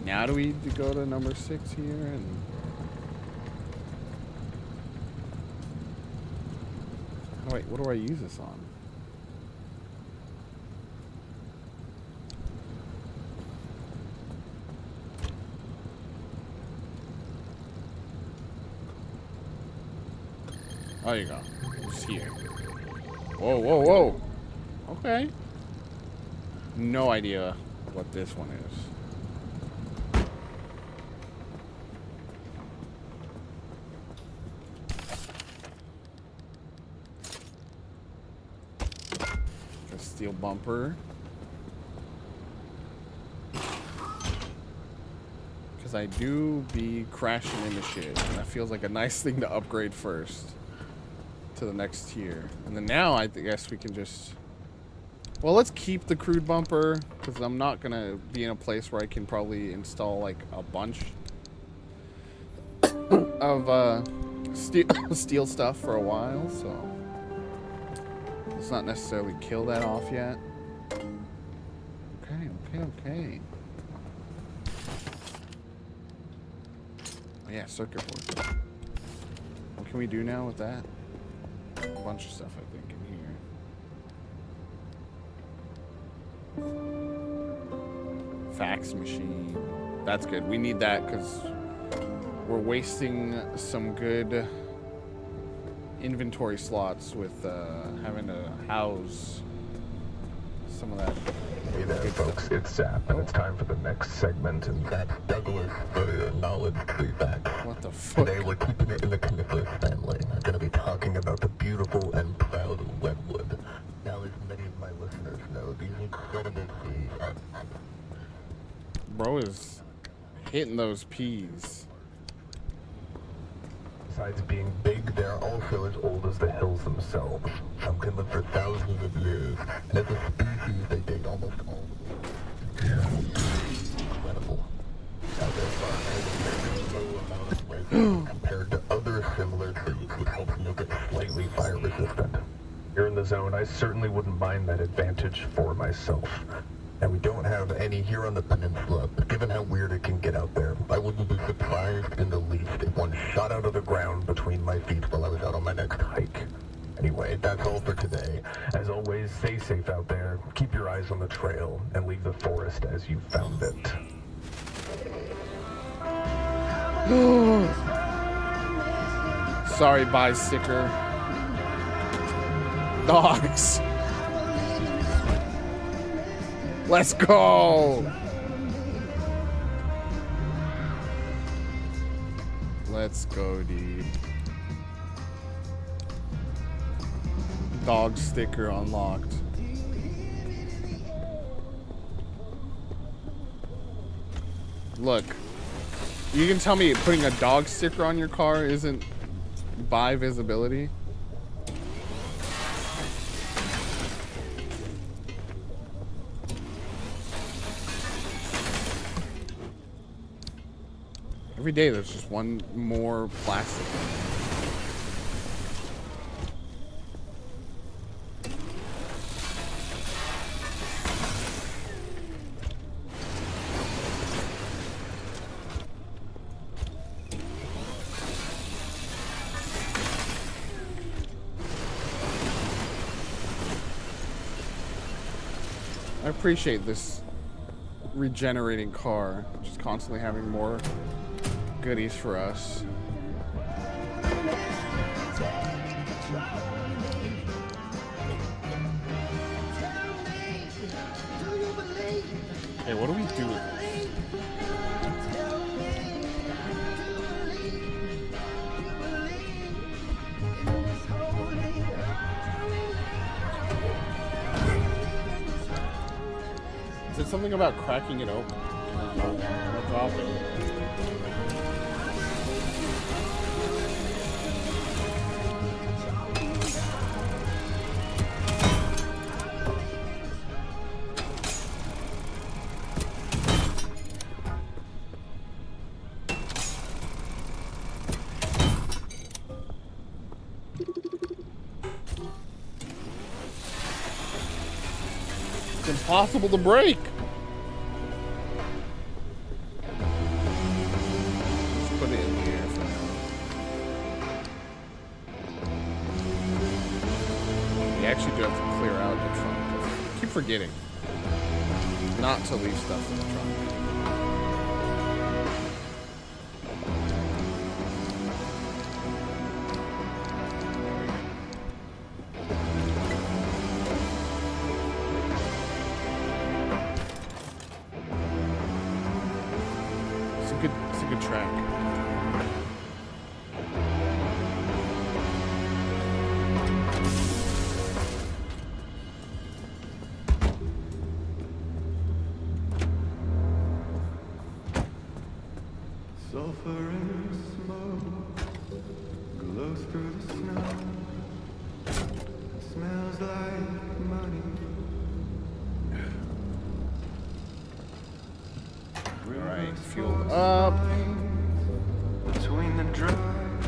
Now do we need to go to number 6 here and oh, wait, what do I use this on? Oh, there you go. It's here. Whoa, whoa, whoa. Okay. No idea what this one is. A steel bumper. Because I do be crashing into shit. And that feels like a nice thing to upgrade first. To the next tier. And then now I guess we can just... Well, let's keep the crude bumper, because I'm not going to be in a place where I can probably install, like, a bunch of steel stuff for a while, so let's not necessarily kill that off yet. Okay. Oh, yeah, circuit board. What can we do now with that? A bunch of stuff, I think, in here. Fax machine. That's good. We need that because we're wasting some good inventory slots with having to house some of that. Hey there, folks. It's Zap, and it's time for the next segment. And that's Douglas for your knowledge feedback. What the fuck? Today we're keeping it in the Kniffler family. I'm going to be talking about the beautiful and proud Wetwood. Now, as many of my listeners know, these incredible trees are... Bro is hitting those peas. Besides being big, they're also as old as the hills themselves. Some can live for thousands of years, and as a species, they date almost all the way. Incredible. Now, there are a very low amount of resin compared to other similar trees, which helps make it slightly fire resistant. Here in the zone, I certainly wouldn't mind that advantage for myself. And we don't have any here on the peninsula, but given how weird it can get out there, I wouldn't be surprised in the least if one shot out of the ground between my feet while I was out on my next hike. Anyway, that's all for today. As always, stay safe out there, keep your eyes on the trail, and leave the forest as you found it. Sorry, bye, sticker. Dogs. Let's go. Let's go, dude. Dog sticker unlocked. Look, you can tell me putting a dog sticker on your car isn't by visibility? Every day there's just one more plastic. I appreciate this regenerating car, just constantly having more goodies for us. Okay, what do we do with this? Is it something about cracking it open? I'll drop it. It's impossible to break. Let's put it in here for now. We actually do have to clear out the trunk. I keep forgetting not to leave stuff in the trunk. It's a good track. Sulfur and smoke glows through the snow. Smells like money. Alright, fueled up. Between the dry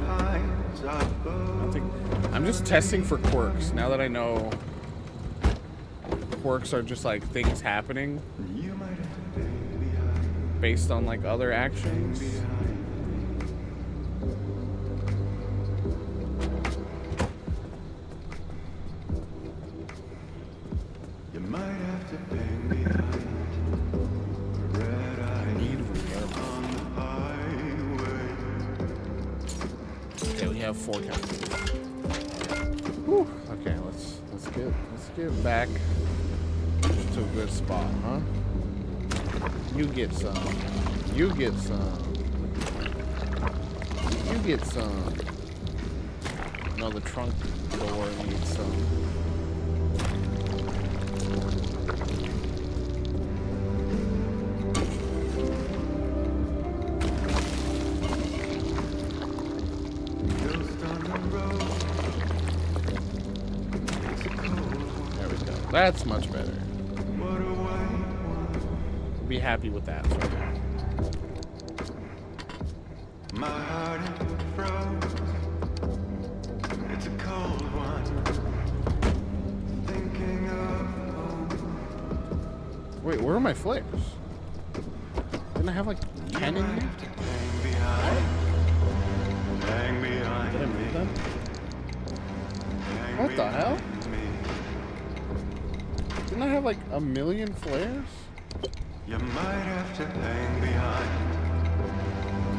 pines I'm just testing for quirks. Now that I know quirks are just like things happening based on like other actions. You might have to bang behind. Okay, we have 4 counters. Whew. Okay, let's get back to a good spot, huh? You get some. You get some. You get some. No, the trunk door needs some. That's much better. Be happy with that. So. My heart froze. It's a cold one. Thinking of home. Wait, where are my flares? Didn't I have like 10 in here? Hang behind Did I move them? What the hell? Didn't I have like 1,000,000 flares? You might have to hang behind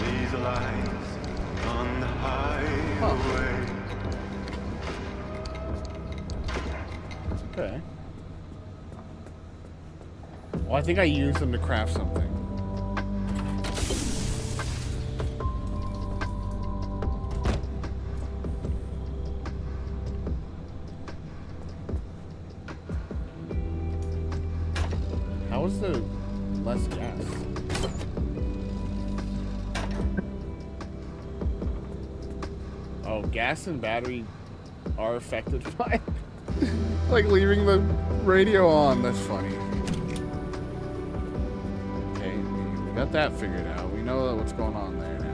these lights on the highway. Okay. Well, I think I used them to craft something. How is there less gas? Oh, gas and battery are affected by like leaving the radio on. That's funny. Okay, we got that figured out. We know what's going on there now.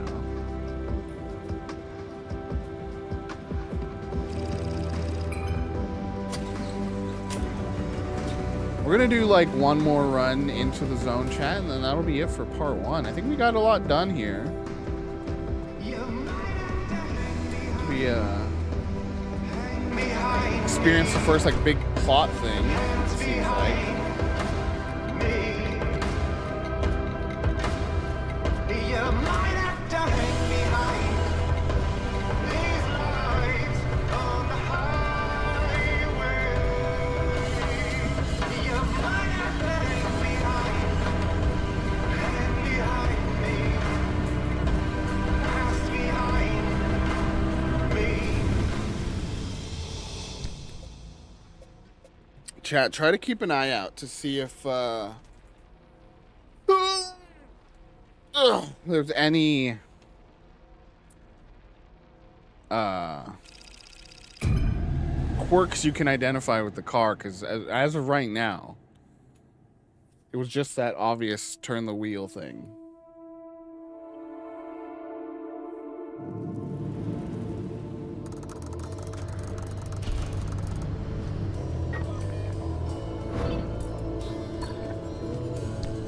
We're gonna do like one more run into the zone, chat, and then that'll be it for part 1. I think we got a lot done here. We experienced the first like big plot thing, it seems like. You might have to hang behind these lights on the highway. You might have to hang behind me, pass behind me. Chat, try to keep an eye out to see if there's any quirks you can identify with the car, because as of right now, it was just that obvious turn the wheel thing.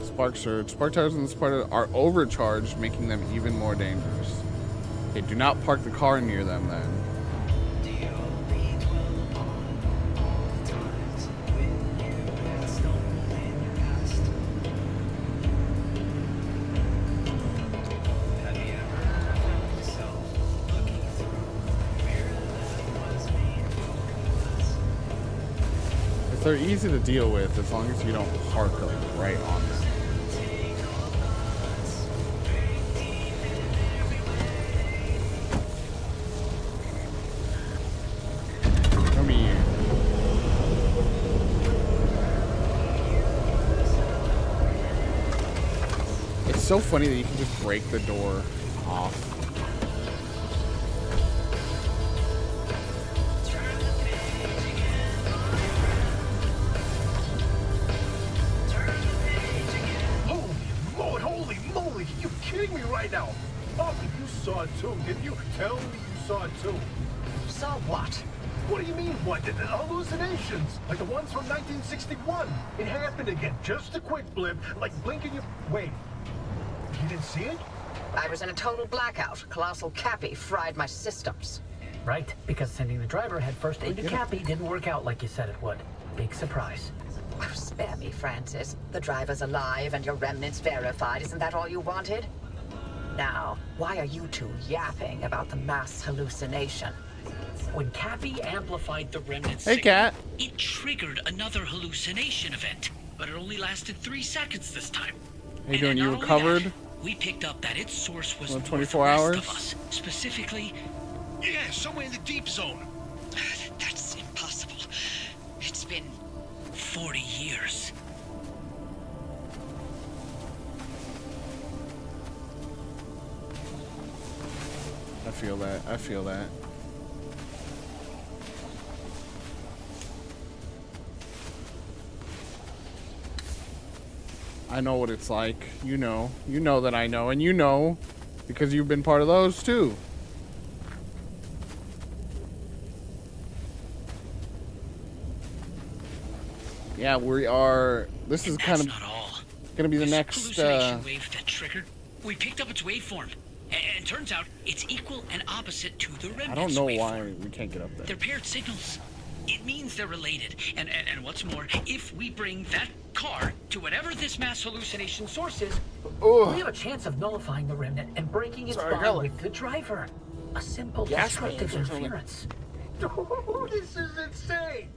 Spark surge. Spark tires in this part are overcharged, making them even more dangerous. Okay, do not park the car near them then. They're easy to deal with as long as you don't park like right on them. Come here. It's so funny that you can just break the door off. Saw it too, didn't you? Tell me you saw it too. Saw what? What do you mean, what? The hallucinations, like the ones from 1961. It happened again. Just a quick blip, like blinking your... Wait, you didn't see it? I was in a total blackout. Colossal Cappy fried my systems. Right, because sending the driver headfirst into Cappy didn't work out like you said it would. Big surprise. Oh, spare me, Francis. The driver's alive and your remnants verified. Isn't that all you wanted? Now, why are you two yapping about the mass hallucination? When Cappy amplified the remnant Hey, signal, Cat. it triggered another hallucination event, but it only lasted 3 seconds this time. How you doing? And You not only recovered? that, we picked up that its source was Well, north 24 west hours? of us, specifically. Yeah, somewhere in the deep zone. That's impossible. It's been 40 years. I feel that. I feel that. I know what it's like. You know that I know, and you know because you've been part of those too. Yeah, we are. This is kind of not all. gonna be the This next. hallucination wave that triggered. We picked up its waveform, and turns out it's equal and opposite to the remnants. I don't know waveform. why we can't get up there. They're paired signals. It means they're related. And what's more, if we bring that car to whatever this mass hallucination source is, we have a chance of nullifying the remnant and breaking its Sorry, bond Kelly. with the driver. A simple Gas destructive mains or something. interference. This is insane.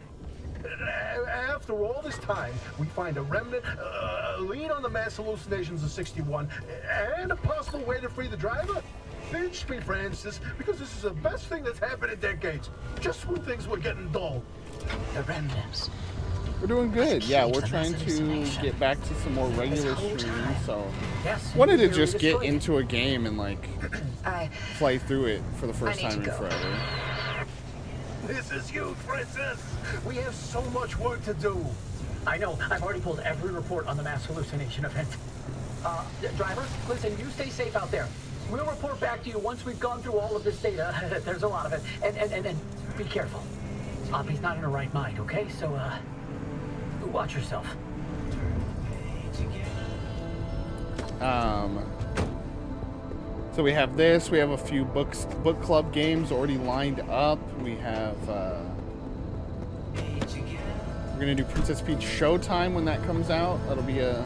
After all this time, we find a remnant, a lead on the mass hallucinations of 61, and a possible way to free the driver? Pinch me, Francis, because this is the best thing that's happened in decades. Just when things were getting dull. The remnants. We're doing good. Yeah, we're the trying mass to hallucination. get back to some more regular whole streams. time. So Yes. wanted to you just get destroyed it. into a game and like I play through it for the first I need time to in go. forever. This is huge, Francis. We have so much work to do. I know. I've already pulled every report on the mass hallucination event. Driver, listen, you stay safe out there. We'll report back to you once we've gone through all of this data. There's a lot of it. And be careful. Oppie's not in her right mind, okay? So, watch yourself. So we have this. We have a few book club games already lined up. We have. We're gonna do Princess Peach Showtime when that comes out. That'll be a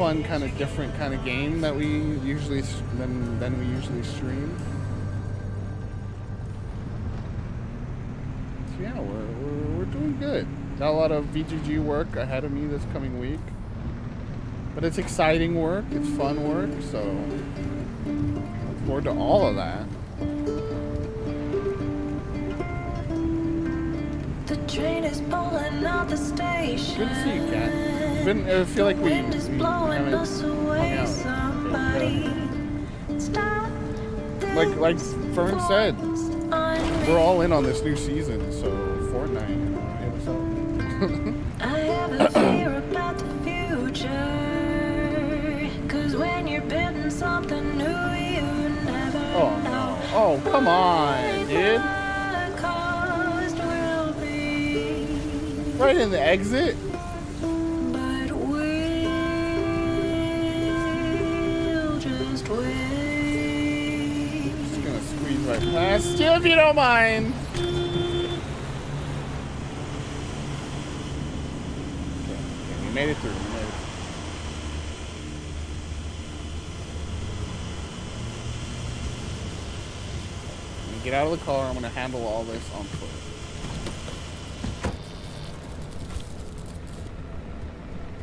fun, kind of different kind of game that we usually than we usually stream. So yeah, we're doing good. Got a lot of VGG work ahead of me this coming week, but it's exciting work. It's fun work. So look forward to all of that. The train is pulling out the station. Good to see you, Kat. I feel like we haven't hung out. Like Fern said, we're all in on this new season, so Fortnite, hit us up. I have a fear about the future, 'cause when you're building something new, you never know. Oh, come on, dude. Right in the exit. But we'll just wait. Just gonna squeeze right past you if you don't mind. Okay, we made it through. Let me get out of the car. I'm gonna handle all this on foot.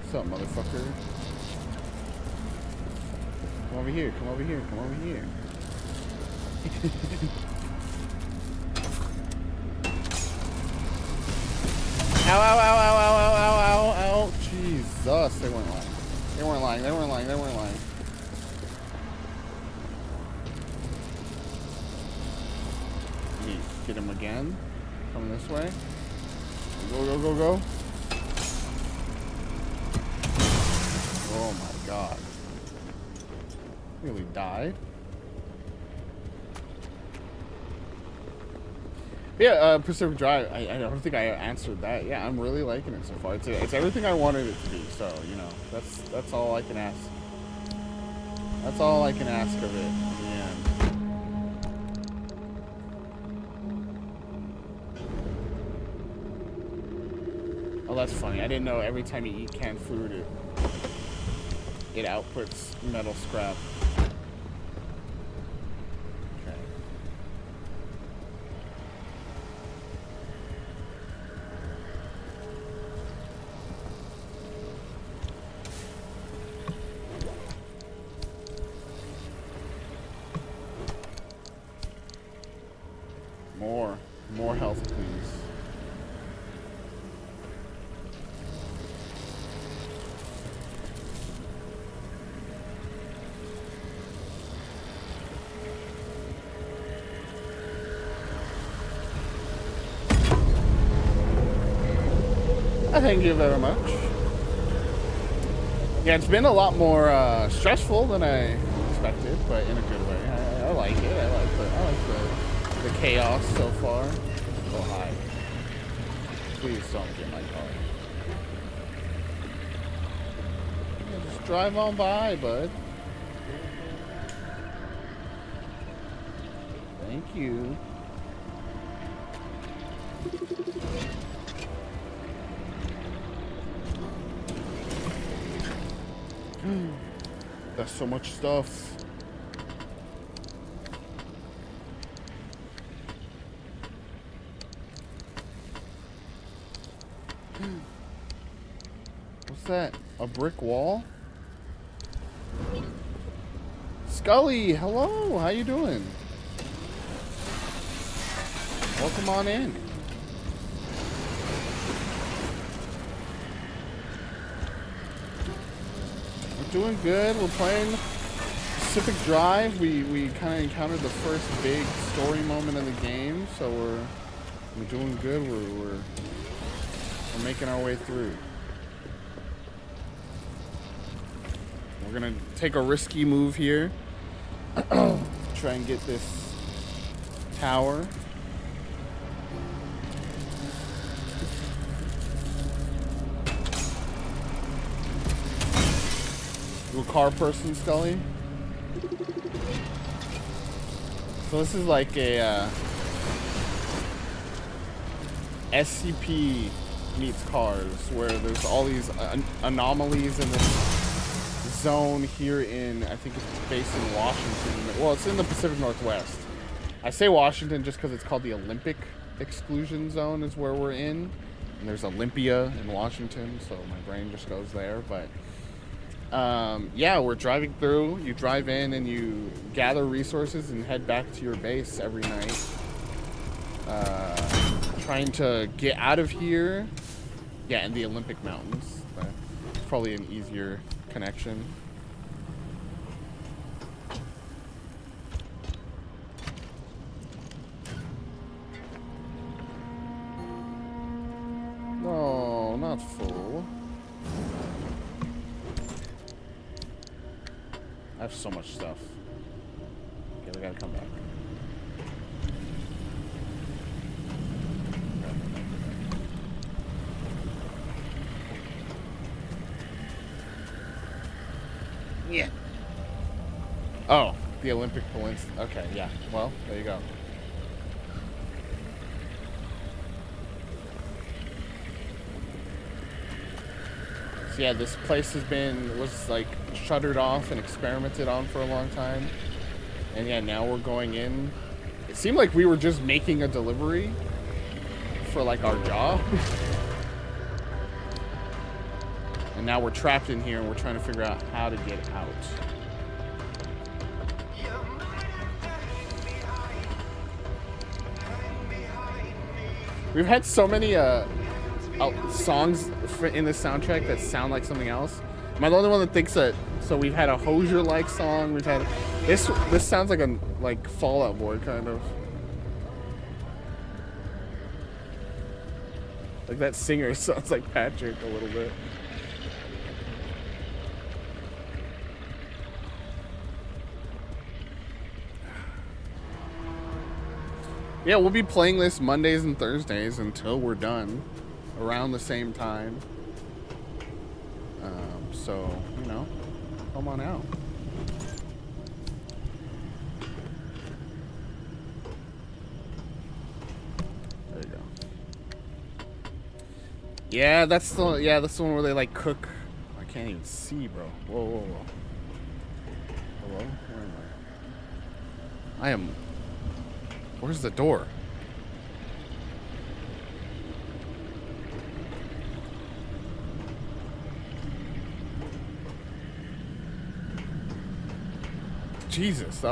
What's up, motherfucker? Come over here, come over here, come over here. Ow, ow, ow, ow, ow, ow, ow, ow, ow. Jesus, they weren't lying. They weren't lying, they weren't lying, they weren't lying. Let me get him again. Coming this way. Go, go, go, go. Oh my god. Really died. Yeah, Pacific Drive, I don't think I answered that. Yeah, I'm really liking it so far. It's everything I wanted it to be, so, you know, that's all I can ask. That's all I can ask of it in the end. Oh, that's funny. I didn't know every time you eat canned food, it outputs metal scrap. Okay. More health, please. Thank you very much. Yeah, it's been a lot more stressful than I expected, but in a good way. I like it. I like the chaos so far. Oh, hi. Please don't get my car. Yeah, just drive on by, bud. Thank you. That's so much stuff. What's that? A brick wall? Scully, hello. How you doing? Welcome on in. Doing good. We're playing Pacific Drive. We kind of encountered the first big story moment of the game, so we're doing good. We're making our way through. We're gonna take a risky move here. Try and get this tower. You a car person, Scully? So this is like a SCP meets cars, where there's all these anomalies in this zone here in, I think it's based in Washington. Well, it's in the Pacific Northwest. I say Washington just because it's called the Olympic exclusion zone is where we're in. And there's Olympia in Washington, so my brain just goes there. But yeah, we're driving through. You drive in and you gather resources and head back to your base every night. Trying to get out of here. Yeah, in the Olympic Mountains. It's probably an easier connection. No, not full. I have so much stuff. Okay, we gotta come back. Yeah. Oh, the Olympic Peninsula. Okay, yeah. Well, there you go. So yeah, this place was like shuttered off and experimented on for a long time. And yeah, now we're going in. It seemed like we were just making a delivery for like our job. And now we're trapped in here and we're trying to figure out how to get out. We've had so many songs in the soundtrack that sound like something else. Am I the only one that thinks that? So we've had a Hozier-like song. We've had this. This sounds like a Fall Out Boy kind of. Like that singer sounds like Patrick a little bit. Yeah, we'll be playing this Mondays and Thursdays until we're done, around the same time. So, you know, come on out. There you go. Yeah, that's the one where they like cook. I can't even see, bro. Whoa, whoa, whoa. Hello? Where am I? I am. Where's the door? Jesus.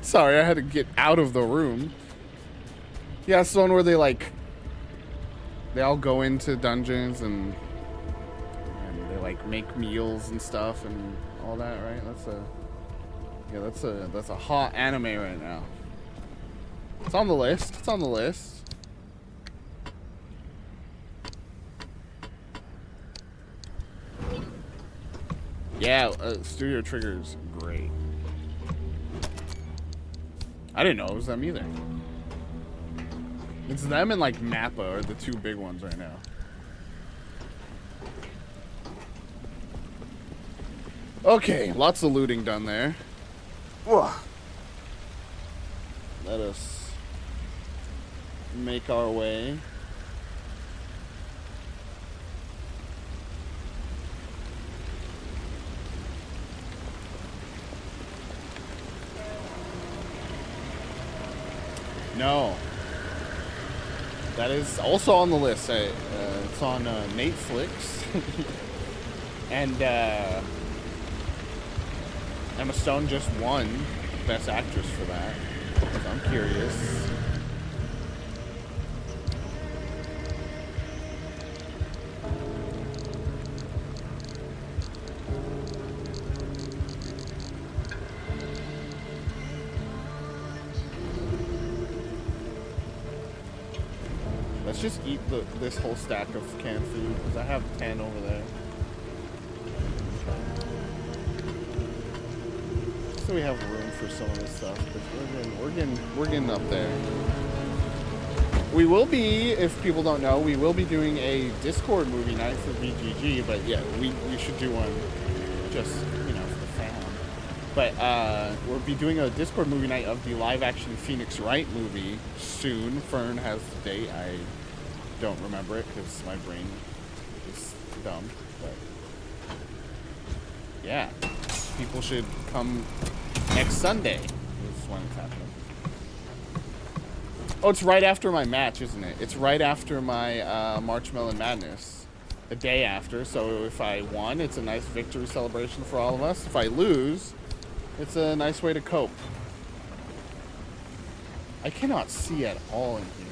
Sorry, I had to get out of the room. Yeah, it's the one where they all go into dungeons and they like make meals and stuff and all that, right? That's a hot anime right now. It's on the list. It's on the list. Yeah, Studio Trigger's great. I didn't know it was them either. It's them and like Mappa are the two big ones right now. Okay, lots of looting done there. Whoa. Let us make our way. No. That is also on the list. It's on Netflix. And Emma Stone just won Best Actress for that. So I'm curious. Let's just eat this whole stack of canned food, because I have 10 over there. So we have room for some of this stuff, because we're getting up there. We will be, if people don't know, we will be doing a Discord movie night for BGG, but yeah, we should do one just, you know, for the fam. But we'll be doing a Discord movie night of the live-action Phoenix Wright movie soon. Fern has the date. I don't remember it because my brain is dumb. But yeah, people should come next Sunday. Is when it's happening. Oh, it's right after my match, isn't it? It's right after my March Melon Madness. The day after. So if I won, it's a nice victory celebration for all of us. If I lose, it's a nice way to cope. I cannot see at all in here.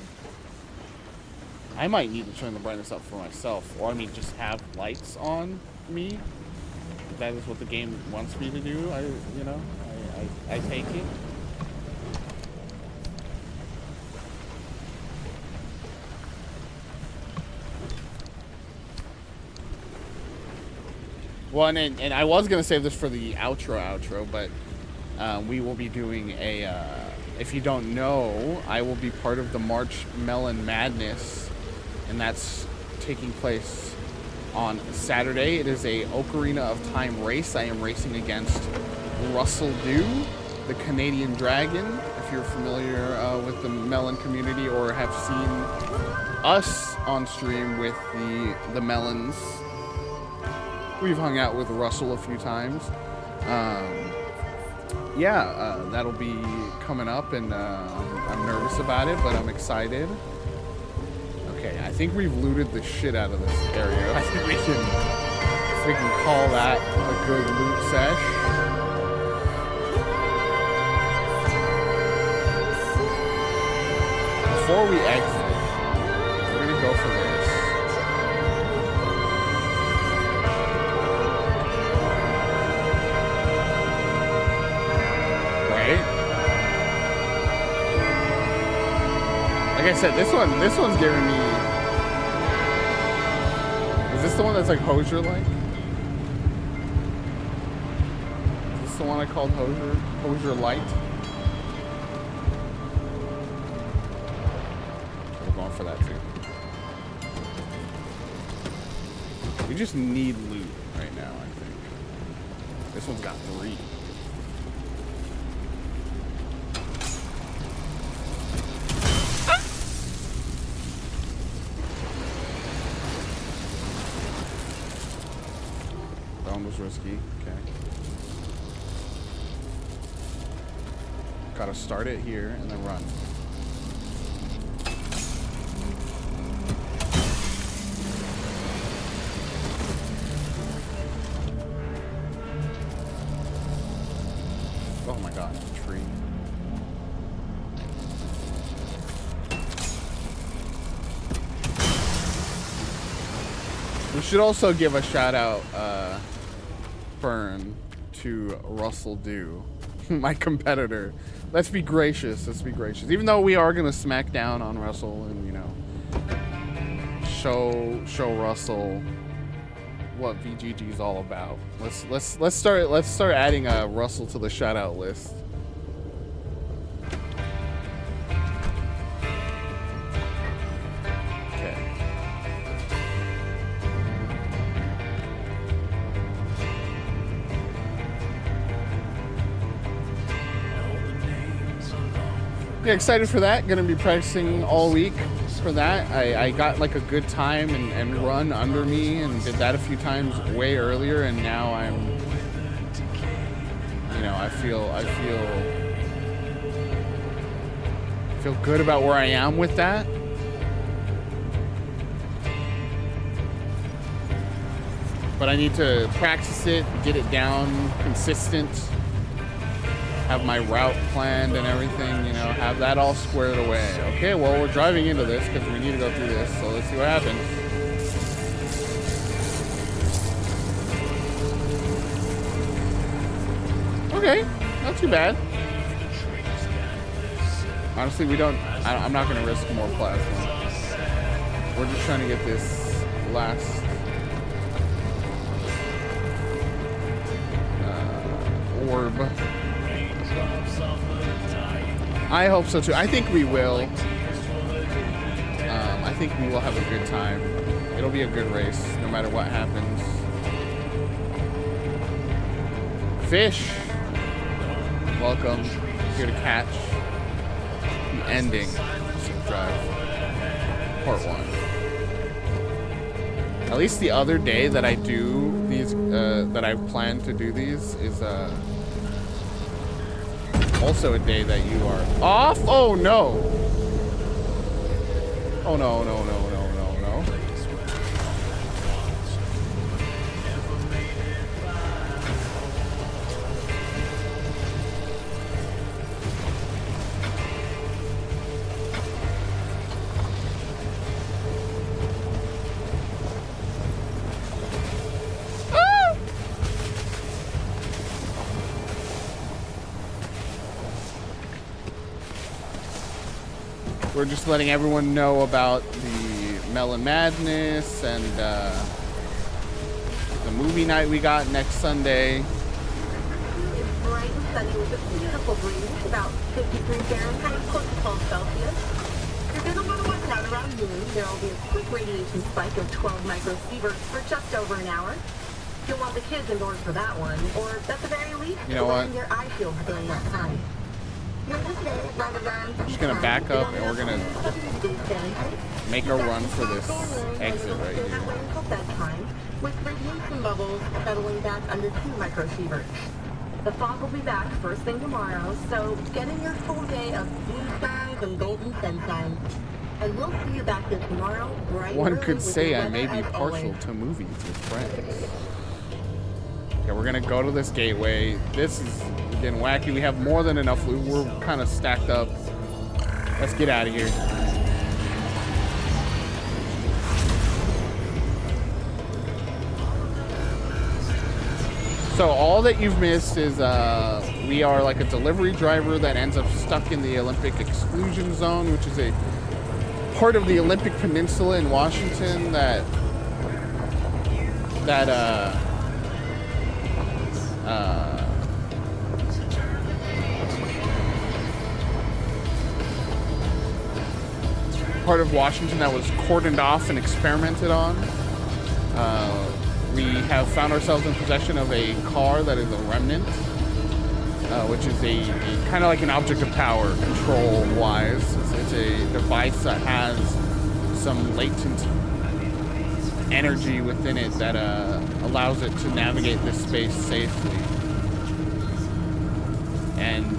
I might need to turn the brightness up for myself. Or, I mean, just have lights on me. If that is what the game wants me to do. I take it. Well, and I was gonna save this for the outro, but we will be doing a. If you don't know, I will be part of the March Melon Madness, and that's taking place on Saturday. It is a Ocarina of Time race. I am racing against Russell Dew, the Canadian Dragon. If you're familiar with the Melon community or have seen us on stream with the Melons. We've hung out with Russell a few times. That'll be coming up, and I'm nervous about it, but I'm excited. Okay, I think we've looted the shit out of this area. I think we can call that a good loot sesh. Before we exit, we're gonna go for this. Like I said, this one's giving me. Is this the one that's like Hosier-like? Is this the one I called Hosier Light? We're going for that too. We just need loot right now, I think. This one's got 3. Risky. Okay. Gotta start it here and then run. Oh my god, tree. We should also give a shout out, burn to Russell Dew, my competitor. Let's be gracious. Let's be gracious. Even though we are gonna smack down on Russell and show Russell what VGG is all about. Let's start adding Russell to the shout out list. Yeah, excited for that. Gonna be practicing all week for that. I got like a good time and run under me and did that a few times way earlier, and now I'm, I feel good about where I am with that. But I need to practice it, get it down consistent. Have my route planned and everything, have that all squared away. Okay, well, we're driving into this because we need to go through this, so let's see what happens. Okay, not too bad. Honestly, I'm not going to risk more plasma. We're just trying to get this last orb. I hope so too. I think we will. I think we will have a good time. It'll be a good race, no matter what happens. Fish, welcome. Here to catch the ending of Super Drive Part 1. At least the other day that I do these, that I've planned to do these is also a day that you are off. Oh no! Oh no, no, no, no, no, no. We're just letting everyone know about the Melon Madness and the movie night we got next Sunday. It's bright and sunny with a beautiful breeze, about 53 Fahrenheit, close to 12 Celsius. You're going to want to watch out around noon. There will be a quick radiation spike of 12 microsieverts for just over an hour. You'll want the kids indoors for that one, or at the very least, You know what? your eye shield during that time. I'm just gonna back up and we're gonna make a run for this exit right here. Until bedtime, with radiation bubbles settling back under 2 microsieverts. The fog will be back first thing tomorrow, so get in your full day of blue skies and golden sunshine. And we'll see you back here tomorrow, bright One and early could with say your I may weather be as partial always. to movies with friends. Okay, we're gonna go to this gateway. This is getting wacky. We have more than enough loot. We're kind of stacked up. Let's get out of here. So all that you've missed is we are like a delivery driver that ends up stuck in the Olympic exclusion zone, which is a part of the Olympic Peninsula in Washington that part of Washington that was cordoned off and experimented on. We have found ourselves in possession of a car that is a remnant, which is a kind of like an object of power control-wise. It's a device that has some latent energy within it that allows it to navigate this space safely. And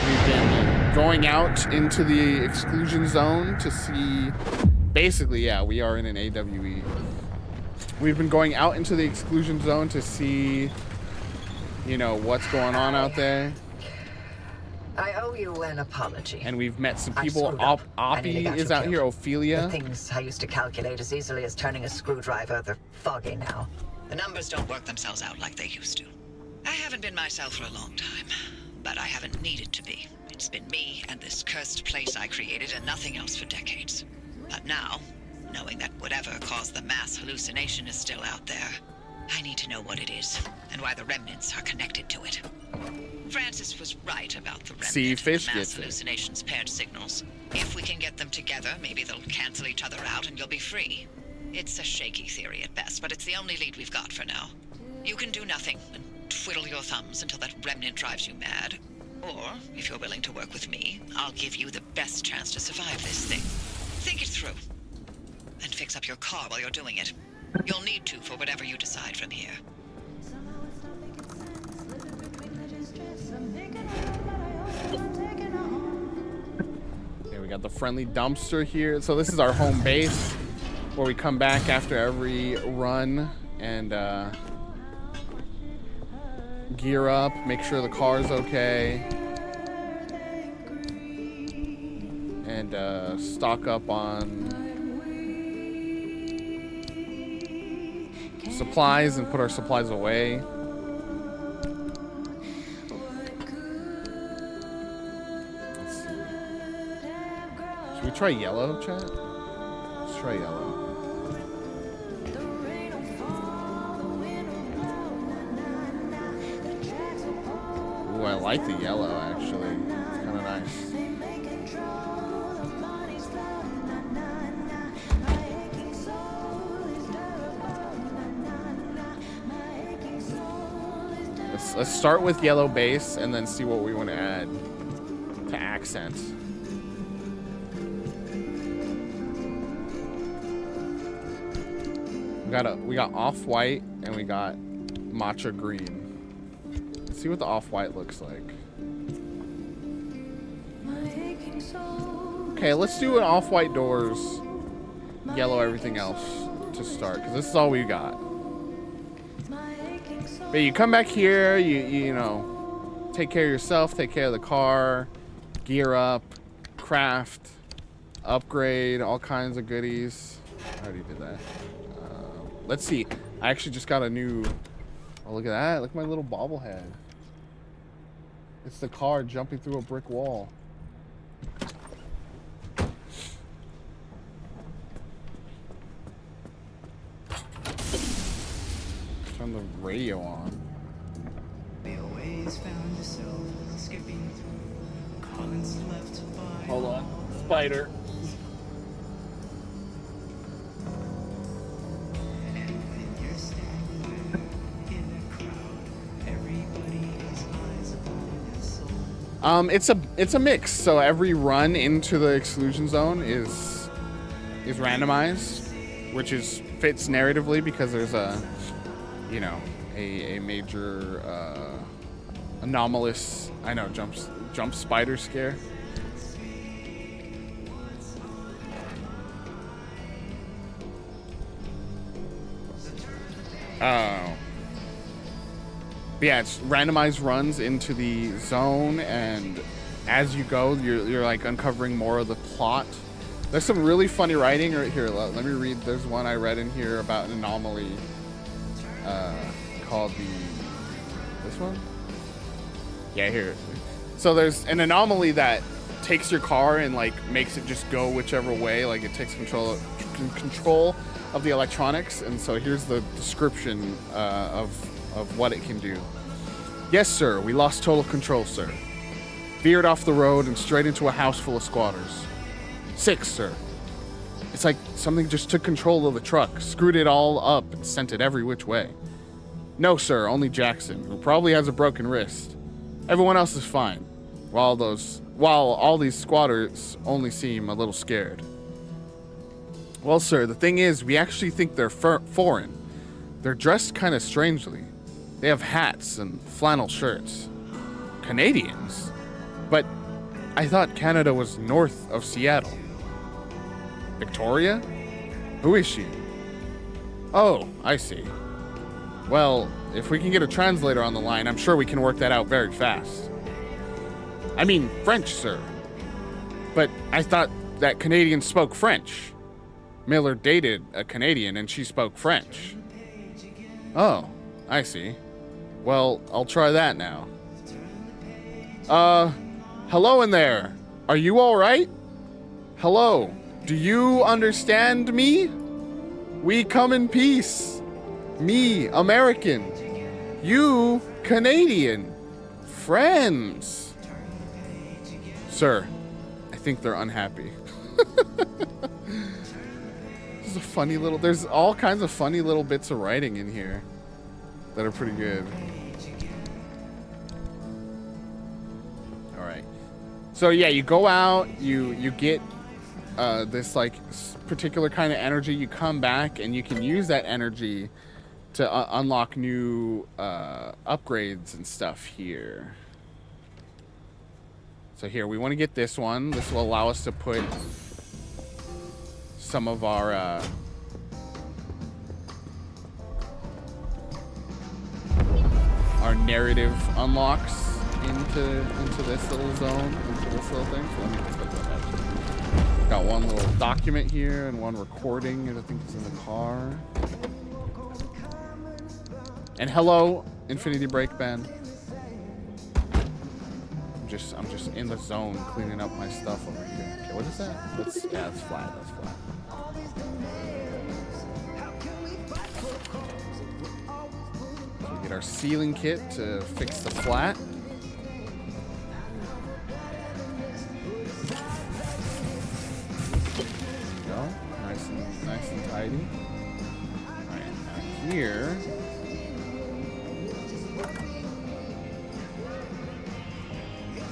we've been going out into the exclusion zone to see, basically, yeah, we are in an AWE. We've been going out into the exclusion zone to see, you know, what's going on out there. I owe you an apology. And we've met some I people. screwed up. I nearly Oppie got is you out here. killed. Ophelia. The things I used to calculate as easily as turning a screwdriver, they're foggy now. The numbers don't work themselves out like they used to. I haven't been myself for a long time, but I haven't needed to be. It's been me and this cursed place I created and nothing else for decades. But now, knowing that whatever caused the mass hallucination is still out there, I need to know what it is and why the remnants are connected to it. Francis was right about the remnant. See, Fish and the mass gets it. hallucinations paired signals. If we can get them together, maybe they'll cancel each other out and you'll be free. It's a shaky theory at best, but it's the only lead we've got for now. You can do nothing and twiddle your thumbs until that remnant drives you mad. Or, if you're willing to work with me, I'll give you the best chance to survive this thing. Think it through. And fix up your car while you're doing it. You'll need to for whatever you decide from here. Okay, we got the friendly dumpster here. So this is our home base where we come back after every run and gear up, make sure the car's okay, and stock up on supplies and put our supplies away. Let's see. Should we try yellow, chat? Let's try yellow. Ooh, I like the yellow, actually. It's kind of nice. Let's start with yellow base and then see what we want to add to accents. We got off-white and we got matcha green. Let's see what the off-white looks like. Okay, let's do an off-white doors, yellow everything else to start, because this is all we got. But you come back here, you know, take care of yourself, take care of the car, gear up, craft, upgrade, all kinds of goodies. I already did that. Let's see. I actually just got a new... Oh, look at that. Look at my little bobblehead. It's the car jumping through a brick wall. Turn the radio on. They always found yourself skipping through comments left by. Hold on. Spider. And when you're standing there in a crowd, everybody's eyes upon your soul. It's a mix. So every run into the exclusion zone is randomized, which fits narratively because there's a, you know, a major anomalous, I know, jump spider scare. Oh. But yeah, it's randomized runs into the zone, and as you go, you're like uncovering more of the plot. There's some really funny writing right here. Let me read. There's one I read in here about an anomaly called this one? Yeah, here. So there's an anomaly that takes your car and like makes it just go whichever way. Like it takes control of the electronics. And so here's the description of what it can do. Yes, sir. We lost total control, sir. Veered off the road and straight into a house full of squatters. 6, sir. It's like something just took control of the truck, screwed it all up, and sent it every which way. No, sir, only Jackson, who probably has a broken wrist. Everyone else is fine, while all these squatters only seem a little scared. Well, sir, the thing is, we actually think they're foreign. They're dressed kind of strangely. They have hats and flannel shirts. Canadians? But I thought Canada was north of Seattle. Victoria? Who is she? Oh, I see. Well, if we can get a translator on the line, I'm sure we can work that out very fast. I mean, French, sir. But I thought that Canadians spoke French. Miller dated a Canadian and she spoke French. Oh, I see. Well, I'll try that now. Hello in there. Are you all right? Hello. Do you understand me? We come in peace. Me, American. You, Canadian. Friends. Sir, I think they're unhappy. This is a funny little... There's all kinds of funny little bits of writing in here that are pretty good. All right. So yeah, you go out, you get this like particular kind of energy. You come back and you can use that energy to unlock new upgrades and stuff here. So here, we want to get this one. This will allow us to put some of our narrative unlocks into this little zone, into this little thing. So let me just look at that. Got one little document here and one recording, and I think it's in the car. And hello, Infinity Break Ben. I'm just in the zone cleaning up my stuff over here. Okay, what is that? That's flat. That's flat. So we get our sealing kit to fix the flat. There we go. Nice and tidy. All right, now here.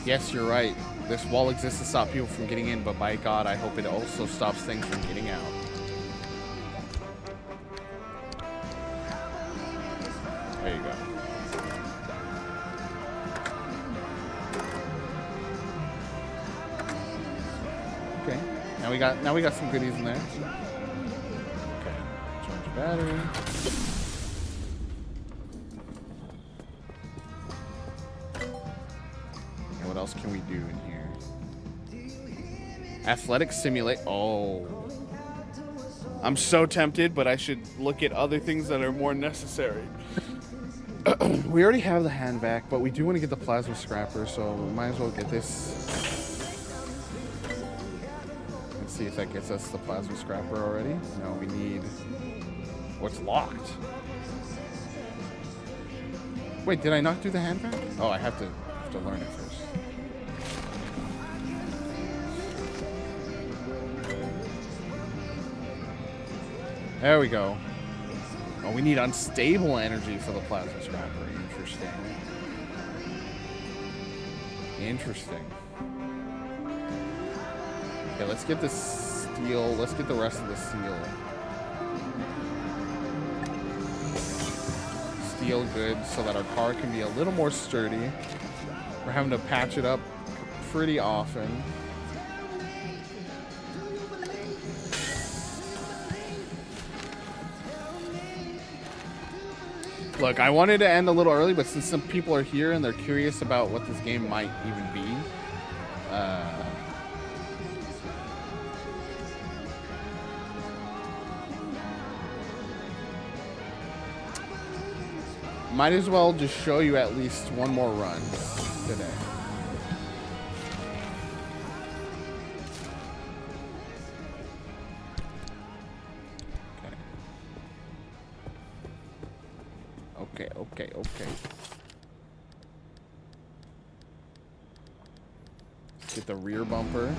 Yes, you're right. This wall exists to stop people from getting in, but by God, I hope it also stops things from getting out. Okay. Now we got some goodies in there. Okay. Charge battery. And what else can we do in here? Athletic simulate. Oh. I'm so tempted, but I should look at other things that are more necessary. We already have the hand vac, but we do want to get the plasma scrapper, so we might as well get this. Let's see if that gets us the plasma scrapper already. No, we need... What's locked? Wait, did I not do the hand vac? Oh, I have to learn it first. There we go. Oh, we need unstable energy for the plasma scrapper. Interesting. Interesting. Okay, let's get the steel. Let's get the rest of the steel. Steel good so that our car can be a little more sturdy. We're having to patch it up pretty often. Look, I wanted to end a little early, but since some people are here and they're curious about what this game might even be, might as well just show you at least one more run today. Okay. Let's get the rear bumper.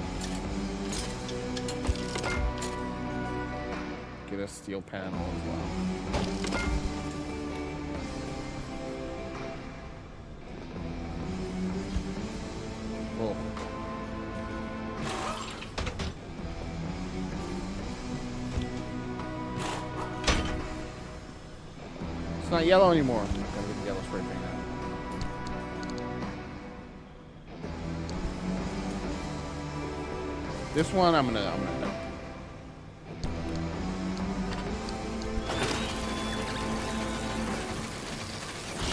Get a steel panel as well. Cool. It's not yellow anymore. I'm gonna get the yellow spray paint out. This one I'm gonna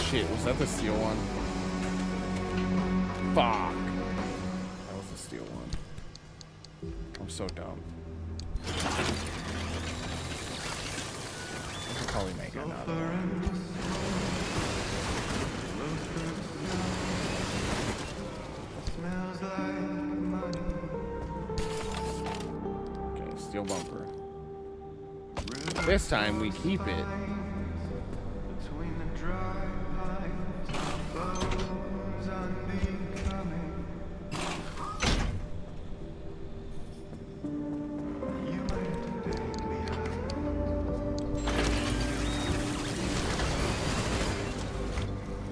Shit, was that the steel one? Fuck. That was the steel one. I'm so dumb. I could probably make another one. Okay, steel bumper. This time we keep it.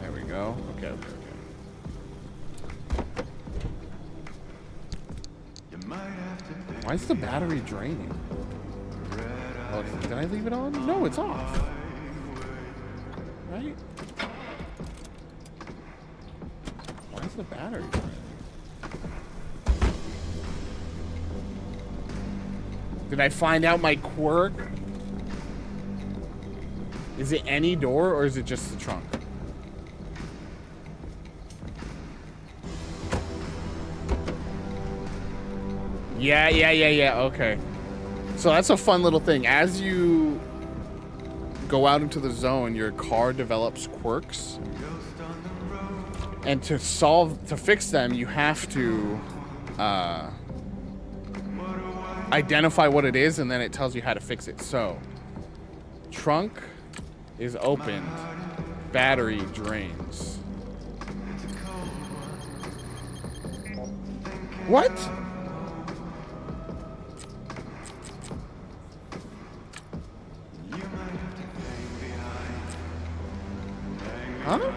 There we go. Okay. Why is the battery draining? Oh, did I leave it on? No, it's off. Right? Why is the battery draining? Did I find out my quirk? Is it any door or is it just the trunk? Yeah. Okay. So that's a fun little thing. As you go out into the zone, your car develops quirks. And to fix them, you have to identify what it is, and then it tells you how to fix it. So, trunk is opened, battery drains. What? Huh?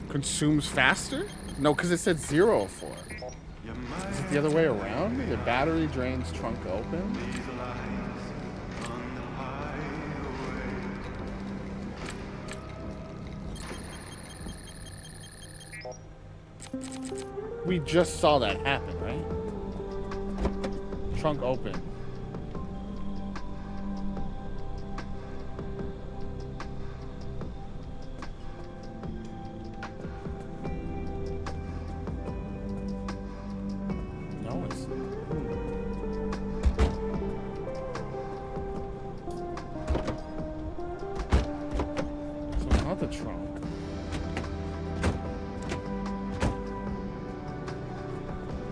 Consumes faster? No, because it said 0 for it. Is it the other way around? The battery drains, trunk open? We just saw that happen, right? Trunk open. No, it's... So it's not the trunk.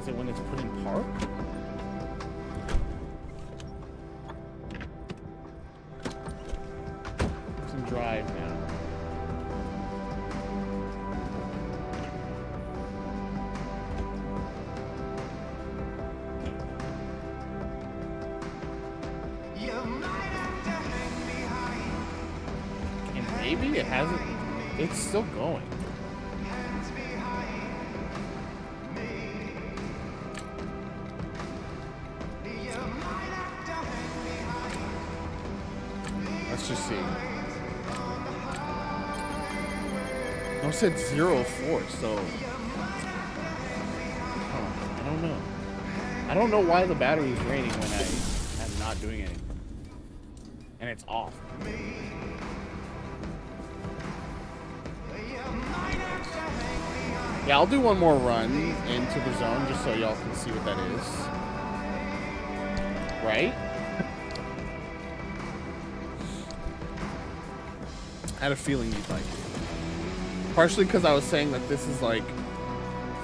Is it when it's put in park? It's in drive now. And maybe it hasn't. It's still going. Let's just see. No, it said 0-4, so... Huh, I don't know. I don't know why the battery is draining when I'm not doing anything. And it's off. Yeah, I'll do one more run into the zone just so y'all can see what that is. Right? I had a feeling you'd like it. Partially because I was saying that this is like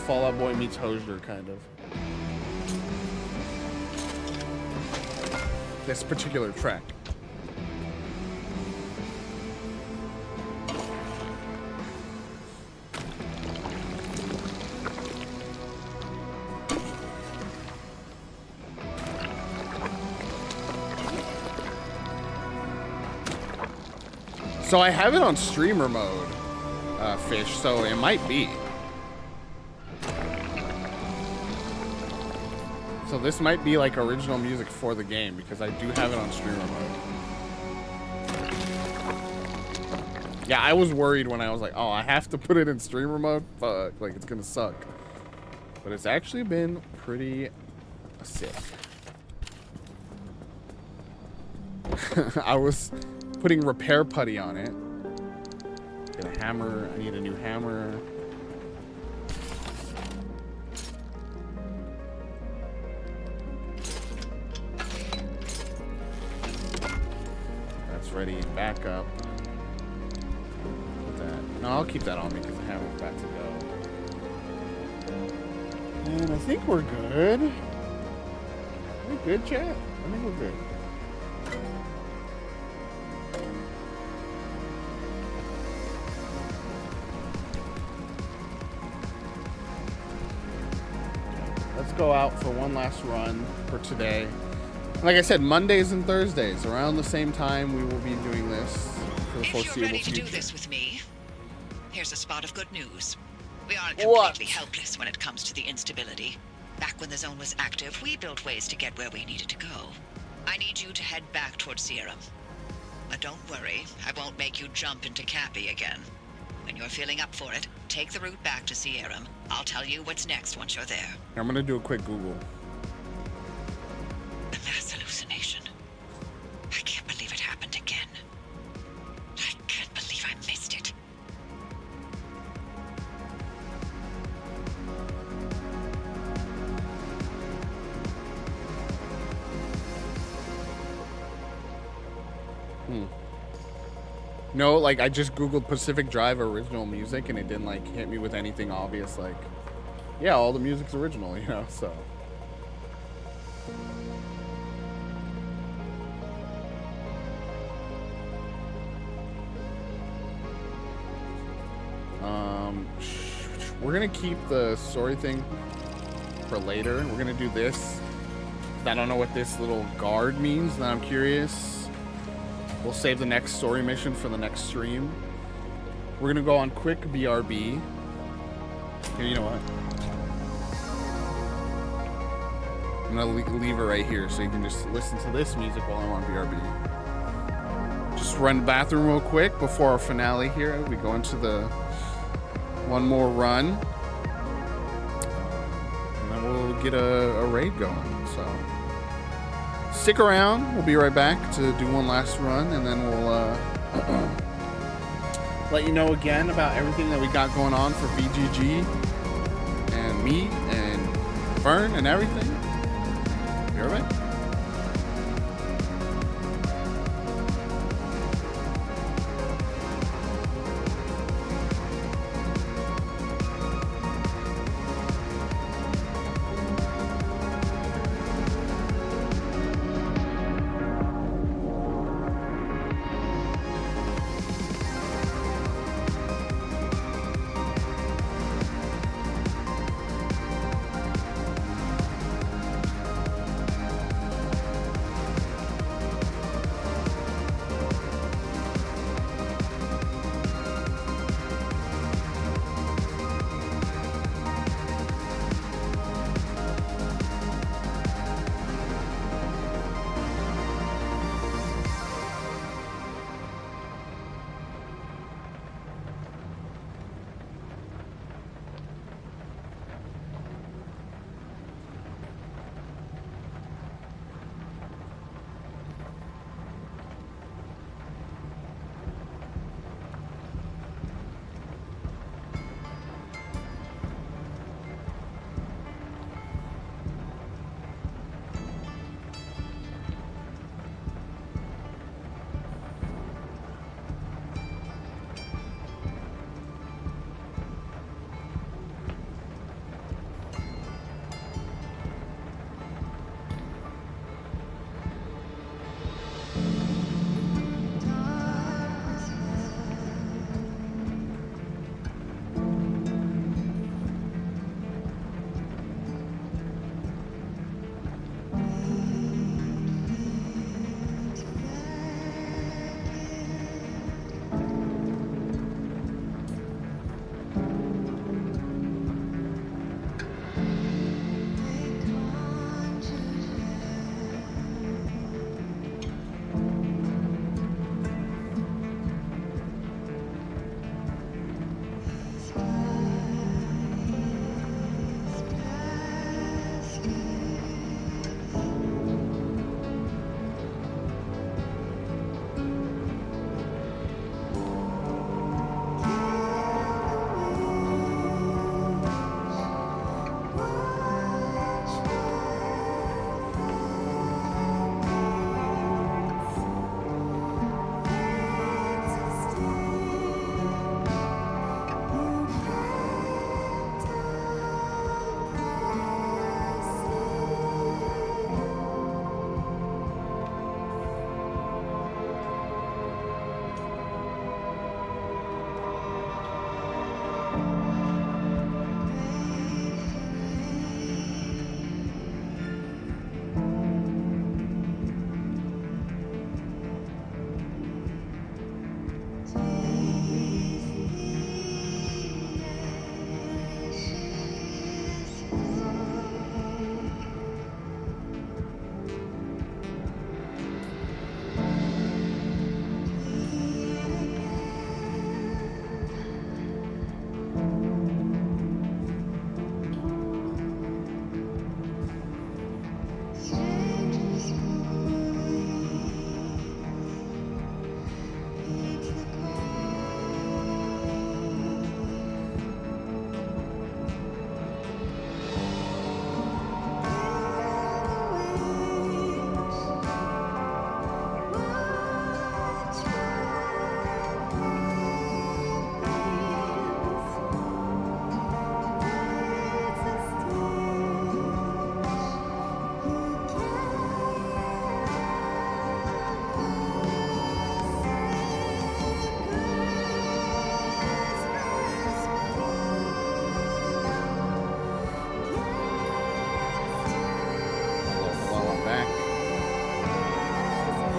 Fall Out Boy meets Hozier, kind of. This particular track. So I have it on streamer mode, Fish, so it might be. So this might be like original music for the game because I do have it on streamer mode. Yeah, I was worried when I was like, oh, I have to put it in streamer mode? Fuck, like it's gonna suck. But it's actually been pretty sick. I was putting repair putty on it. Get a hammer. I need a new hammer. That's ready and back up. Put that. No, I'll keep that on me because the hammer's about to go. And I think we're good. Are we good, chat? I think we're good. Go out for one last run for today. Like I said, Mondays and Thursdays around the same time we will be doing this for the foreseeable future. If you're ready to do this with me, here's a spot of good news. We aren't completely helpless when it comes to the instability. Back when the zone was active, we built ways to get where we needed to go. I need you to head back towards Sierra. But don't worry, I won't make you jump into Cappy again. When you're feeling up for it, take the route back to Sierra. I'll tell you what's next once you're there. I'm gonna do a quick Google. A mass hallucination. I can't believe it happened again. I can't believe I missed it. No, like I just Googled Pacific Drive original music and it didn't like hit me with anything obvious like, yeah, all the music's original, you know, so. We're gonna keep the story thing for later. We're gonna do this. I don't know what this little guard means, and I'm curious. We'll save the next story mission for the next stream. We're gonna go on quick BRB. Here, you know what? I'm gonna leave it right here so you can just listen to this music while I'm on BRB. Just run the bathroom real quick before our finale here. We go into the one more run. then we'll get a raid going. So stick around. We'll be right back to do one last run, and then we'll let you know again about everything that we got going on for VGG and me and Vern and everything. Be right back.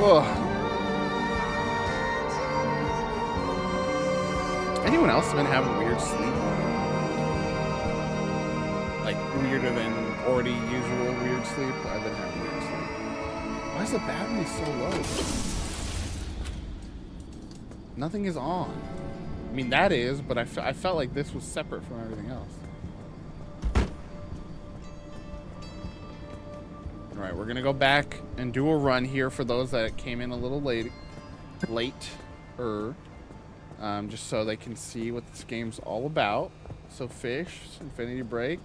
Ugh. Anyone else been having weird sleep? Like weirder than already usual weird sleep? I've been having weird sleep. Why is the battery so low? Nothing is on. I mean, that is, but I felt like this was separate from everything else. All right, we're gonna go back and do a run here for those that came in a little later, just so they can see what this game's all about. So Fish, Infinity Break,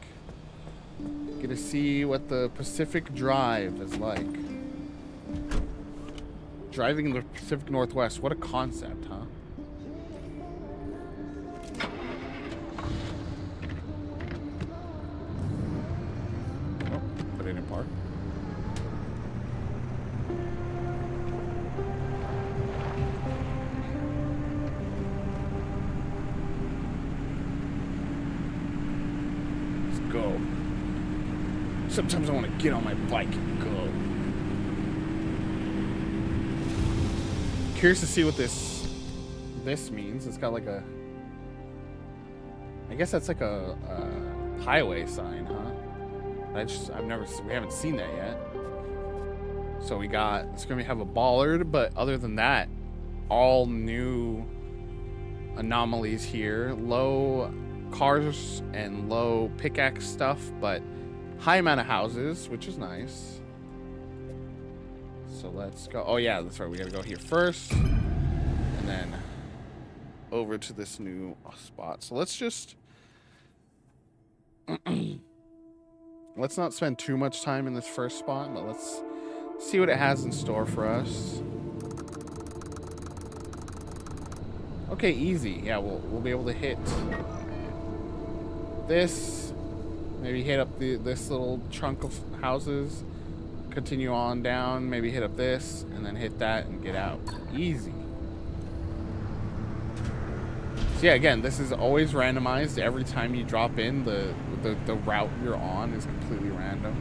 get to see what the Pacific Drive is like. Driving in the Pacific Northwest, what a concept, huh? Oh, put it in park. Go. Sometimes I want to get on my bike and go. Curious to see what this means. It's got like a, I guess that's like a highway sign, huh? We haven't seen that yet. So it's gonna have a bollard, but other than that, all new anomalies here. Low cars and low pickaxe stuff, but high amount of houses, which is nice. So let's go. Oh yeah, that's right. We gotta go here first, and then over to this new spot. So let's just let's not spend too much time in this first spot, but let's see what it has in store for us. Okay, easy. Yeah, we'll be able to hit this, maybe hit up this little chunk of houses, continue on down, maybe hit up this, and then hit that and get out. Easy. So yeah, again, this is always randomized. Every time you drop in, the route you're on is completely random.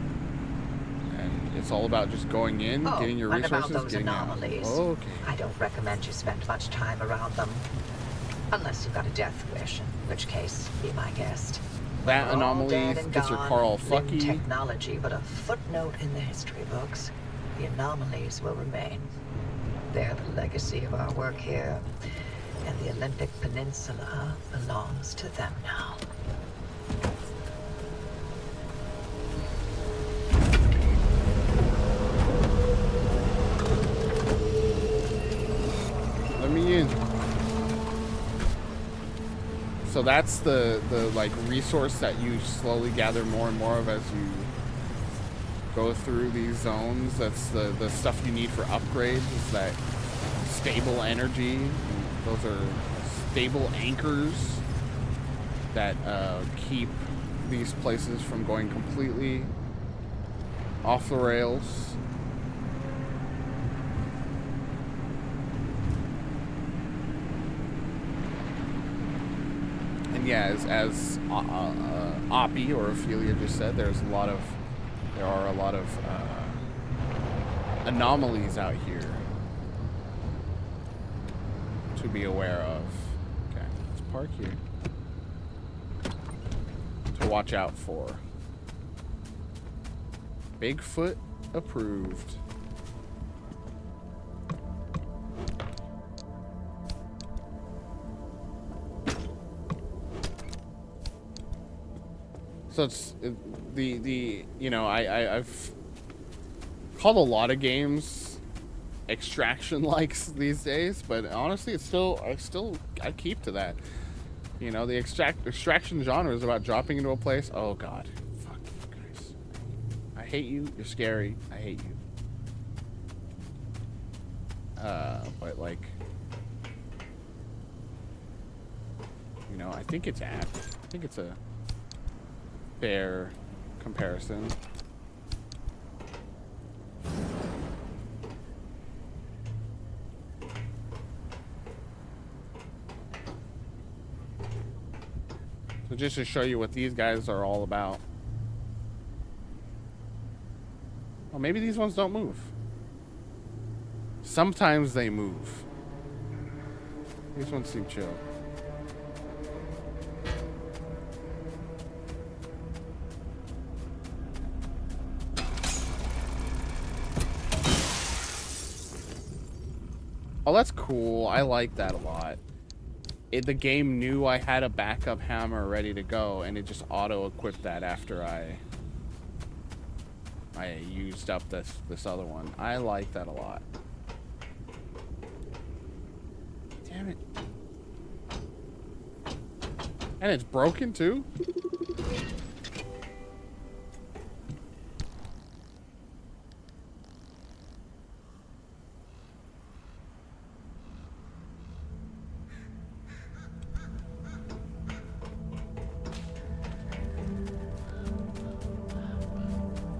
And it's all about just going in, getting your resources, about those getting anomalies. out. Okay. I don't recommend you spend much time around them. Unless you've got a death wish, in which case, be my guest. That We're all anomaly dead and gets your gone. car all Lim fucky. Technology, but a footnote in the history books. The anomalies will remain. They're the legacy of our work here, and the Olympic Peninsula belongs to them now. Let me in. So that's the like resource that you slowly gather more and more of as you go through these zones. That's the stuff you need for upgrades, is that stable energy. Those are stable anchors that keep these places from going completely off the rails. And yeah, as Oppie or Ophelia just said, there are a lot of anomalies out here to be aware of. Okay, let's park here to watch out for. Bigfoot approved. So it's the you know, I've called a lot of games extraction likes these days, but honestly I keep to that. You know, the extraction genre is about dropping into a place. Oh god. Fuck you guys. I hate you, you're scary, I hate you. But like, you know, I think it's a fair comparison. So just to show you what these guys are all about. Well, maybe these ones don't move. Sometimes they move. These ones seem chill. Oh, that's cool. I like that a lot. The game knew I had a backup hammer ready to go, and it just auto-equipped that after I I used up this other one. I like that a lot. Damn it. And it's broken too?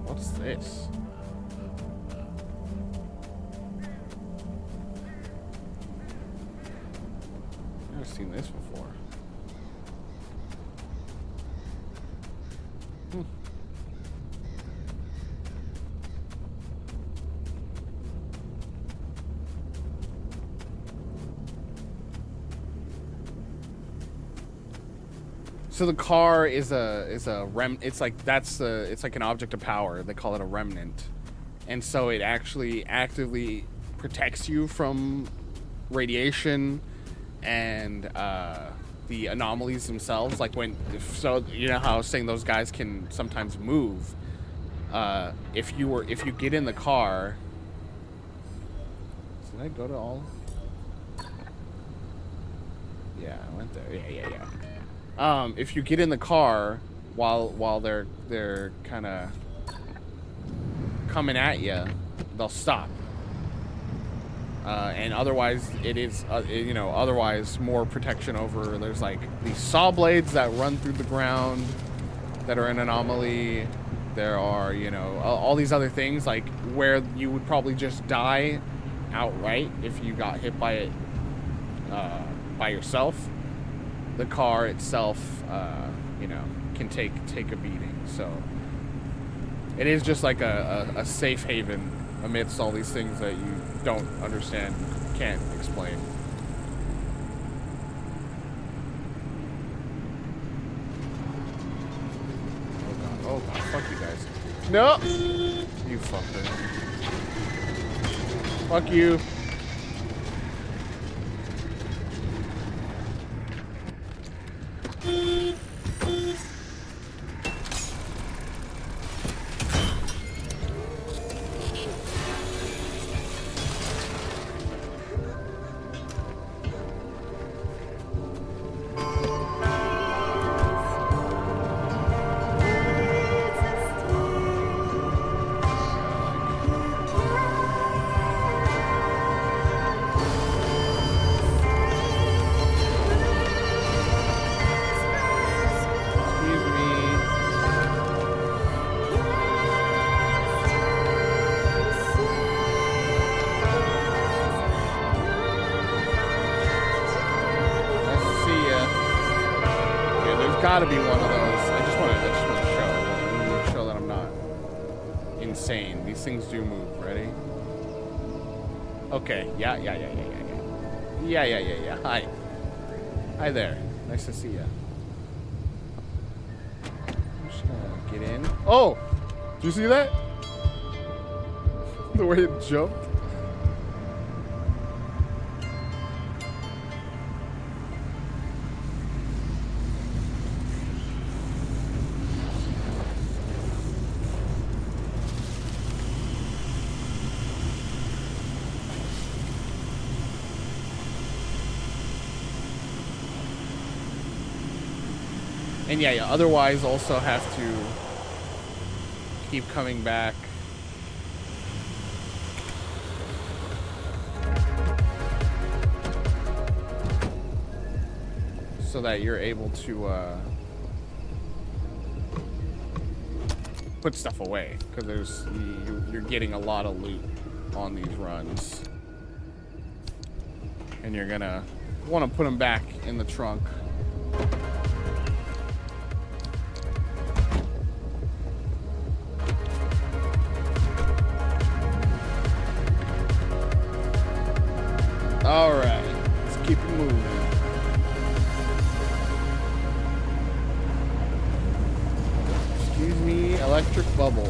What's this? I've never seen this before. So the car is a it's like an object of power. They call it a remnant. And so it actually actively protects you from radiation and the anomalies themselves. Like so you know how I was saying those guys can sometimes move. If you get in the car, did I go to all? Yeah, I went there. Yeah. If you get in the car while they're kind of coming at you, they'll stop. And otherwise, it is otherwise more protection over. There's like these saw blades that run through the ground that are an anomaly. There are all these other things like where you would probably just die outright if you got hit by it by yourself. The car itself, can take a beating. So it is just like a safe haven amidst all these things that you don't understand, can't explain. Oh god, fuck you guys. No! You fucker. Fuck you. Gotta be one of those. I just want to show that I'm not insane. These things do move. Ready? Okay. Yeah. Hi there. Nice to see you. I'm just gonna get in. Oh, did you see that? The way it jumped. And yeah, otherwise also have to keep coming back. So that you're able to put stuff away, because you're getting a lot of loot on these runs. And you're gonna want to put them back in the trunk. All right, let's keep it moving. Excuse me, electric bubble.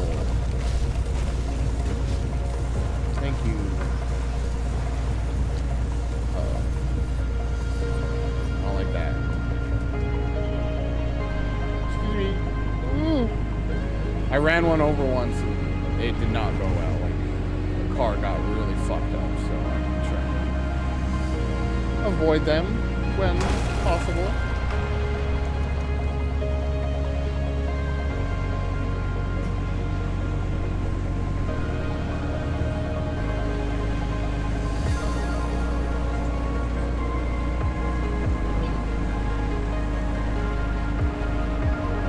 Thank you. I don't like that. Excuse me. Ooh. I ran one over once and it did not go well. Like, the car got really fucked up, so I'm trying to avoid them when possible.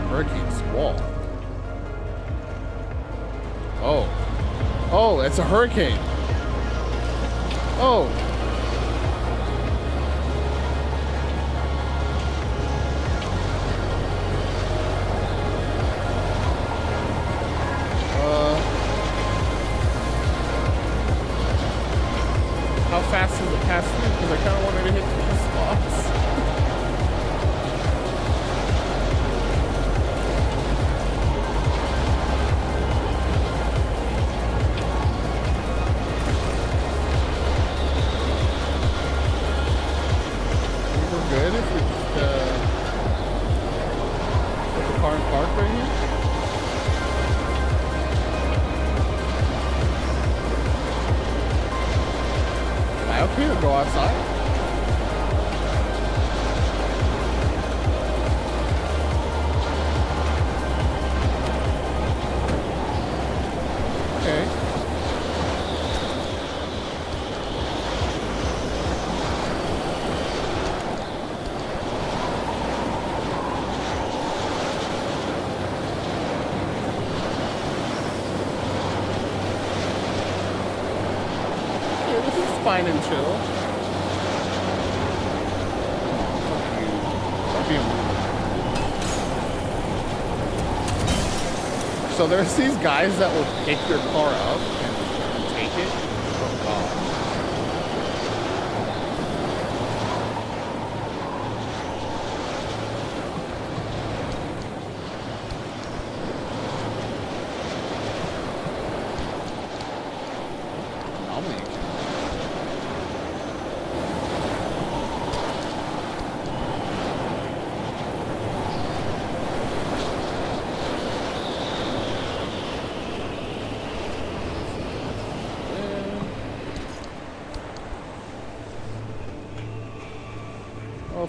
Hurricane squall. Oh. Oh, it's a hurricane. Oh. How fast does it pass through? Because I kind of wanted to hit the spots. Good if we just put the car in park right here. Am I up here or go outside? Okay. Fine and chill. So there's these guys that will pick your car up and take it. Oh god.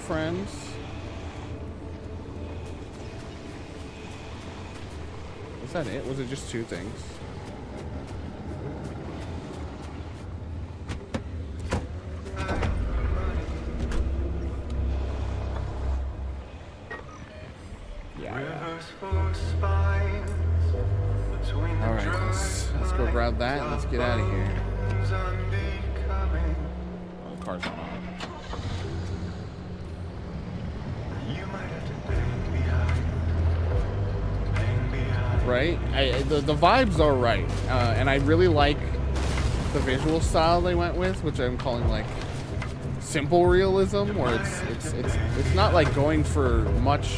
Friends. Was that it? Was it just two things? Yeah. Alright, let's go grab that and let's get out of here. Oh, the car's not on. Right? The vibes are right. And I really like the visual style they went with, which I'm calling like simple realism, where it's not like going for much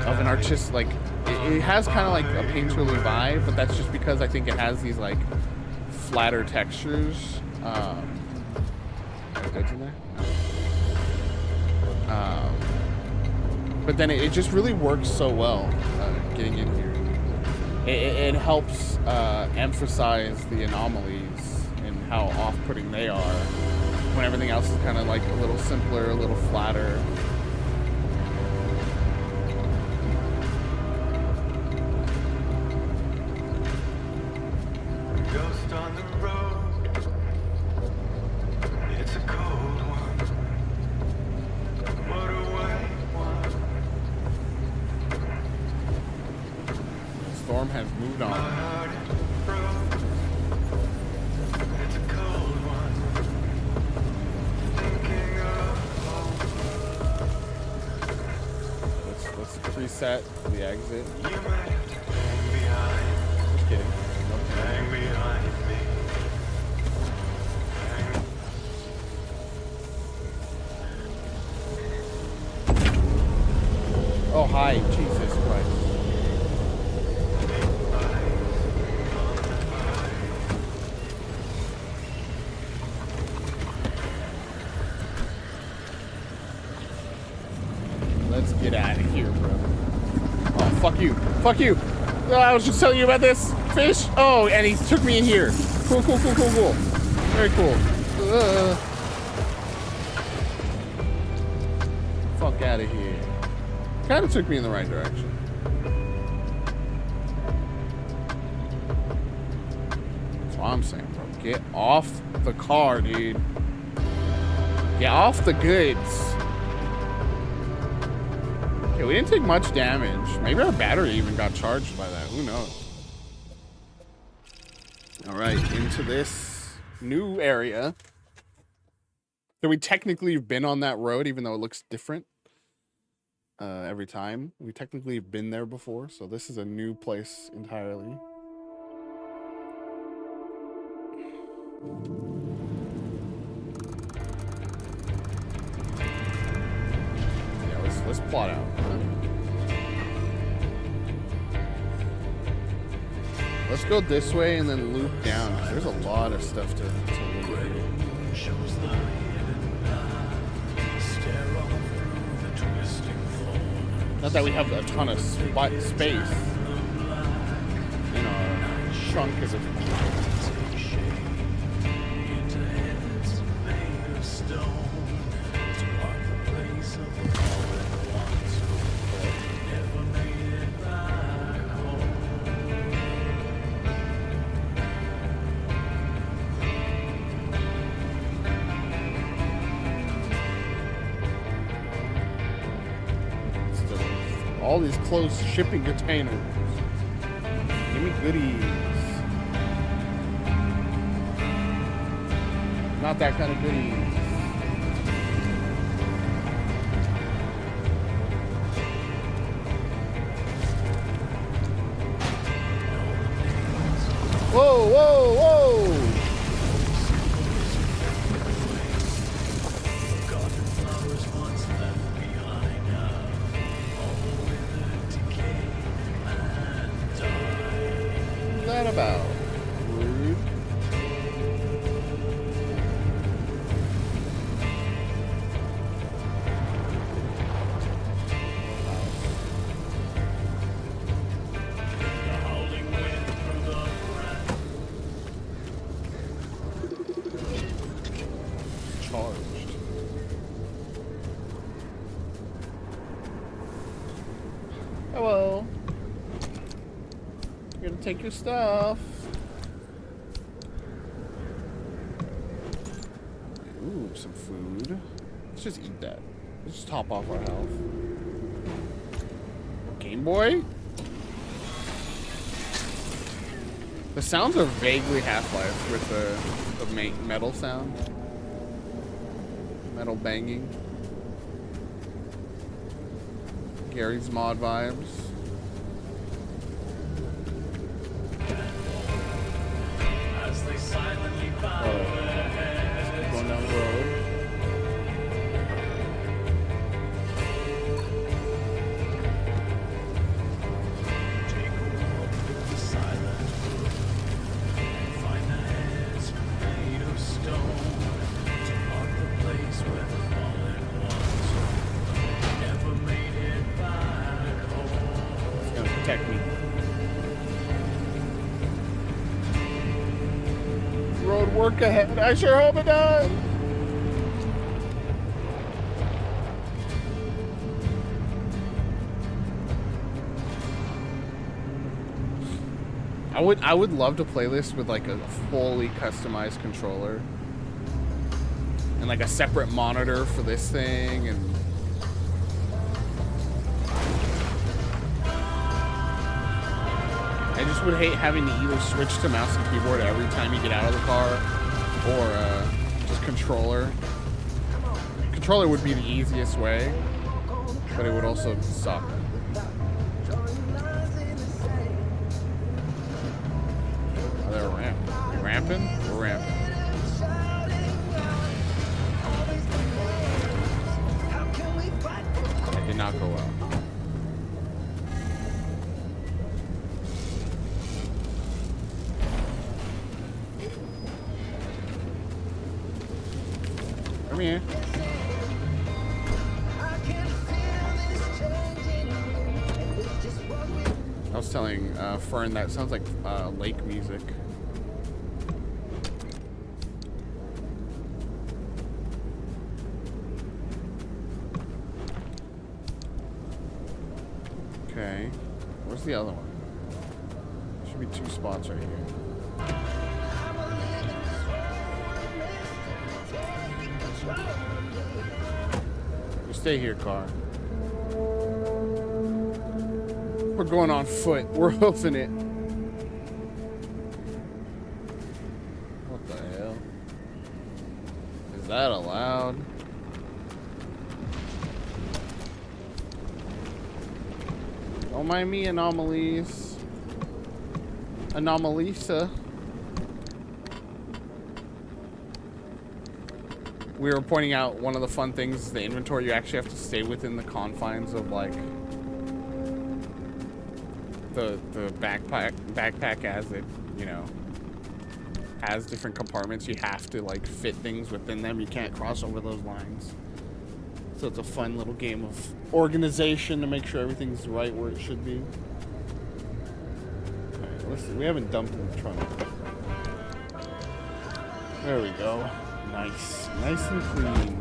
of an artist, like it has kind of like a painterly vibe, but that's just because I think it has these like flatter textures. Goods in there? But then it just really works so well getting in here. It helps emphasize the anomalies and how off-putting they are when everything else is kind of like a little simpler, a little flatter. Ghost on the road. It's a cold one. What a white one. The storm has moved on. It's a cold one. Thinking of Let's preset the exit. you might have to hang behind. Just kidding. Hang behind me. Oh, hi. Jesus Christ. Let's get out of here, bro. Oh, fuck you. Fuck you. Oh, I was just telling you about this fish. Oh, and he took me in here. Cool. Very cool. Fuck out of here. Kind of took me in the right direction. That's what I'm saying, bro. Get off the car, dude. Get off the goods. Okay, we didn't take much damage. Maybe our battery even got charged by that. Who knows? All right, into this new area. So we technically have been on that road, even though it looks different every time. We technically have been there before, so this is a new place entirely. Yeah, let's plot out. Let's go this way and then loop down. There's a lot of stuff to loop. Not that we have a ton of space in our trunk as a all these closed shipping containers. Give me goodies. Not that kind of goodies. Whoa, whoa, whoa! About rude. Charged. Hello. You're gonna take your stuff. Ooh, some food. Let's just eat that. Let's just top off our health. Game Boy? The sounds are vaguely Half-Life with the metal sound. Metal banging. Gary's mod vibes. Going down the road. It's gonna protect me. Road work ahead. I sure hope it does. I would love to play this with like a fully customized controller and like a separate monitor for this thing, and I just would hate having to either switch to mouse and keyboard every time you get out of the car, or just controller. Controller would be the easiest way, but it would also suck. Oh, they're ramping. You ramping? We're ramping. That did not go well. Come here. That was telling Fern that sounds like lake music. Okay, where's the other one? Should be 2 spots right here. You stay here, car. We're going on foot. We're hoofing it. What the hell? Is that allowed? Don't mind me, anomalies. Anomalisa. We were pointing out one of the fun things is the inventory. You actually have to stay within the confines of like the backpack as it, you know, has different compartments. You have to like fit things within them. You can't cross over those lines. So it's a fun little game of organization to make sure everything's right where it should be. Alright, let's see. We haven't dumped in the trunk. There we go. Nice. Nice and clean.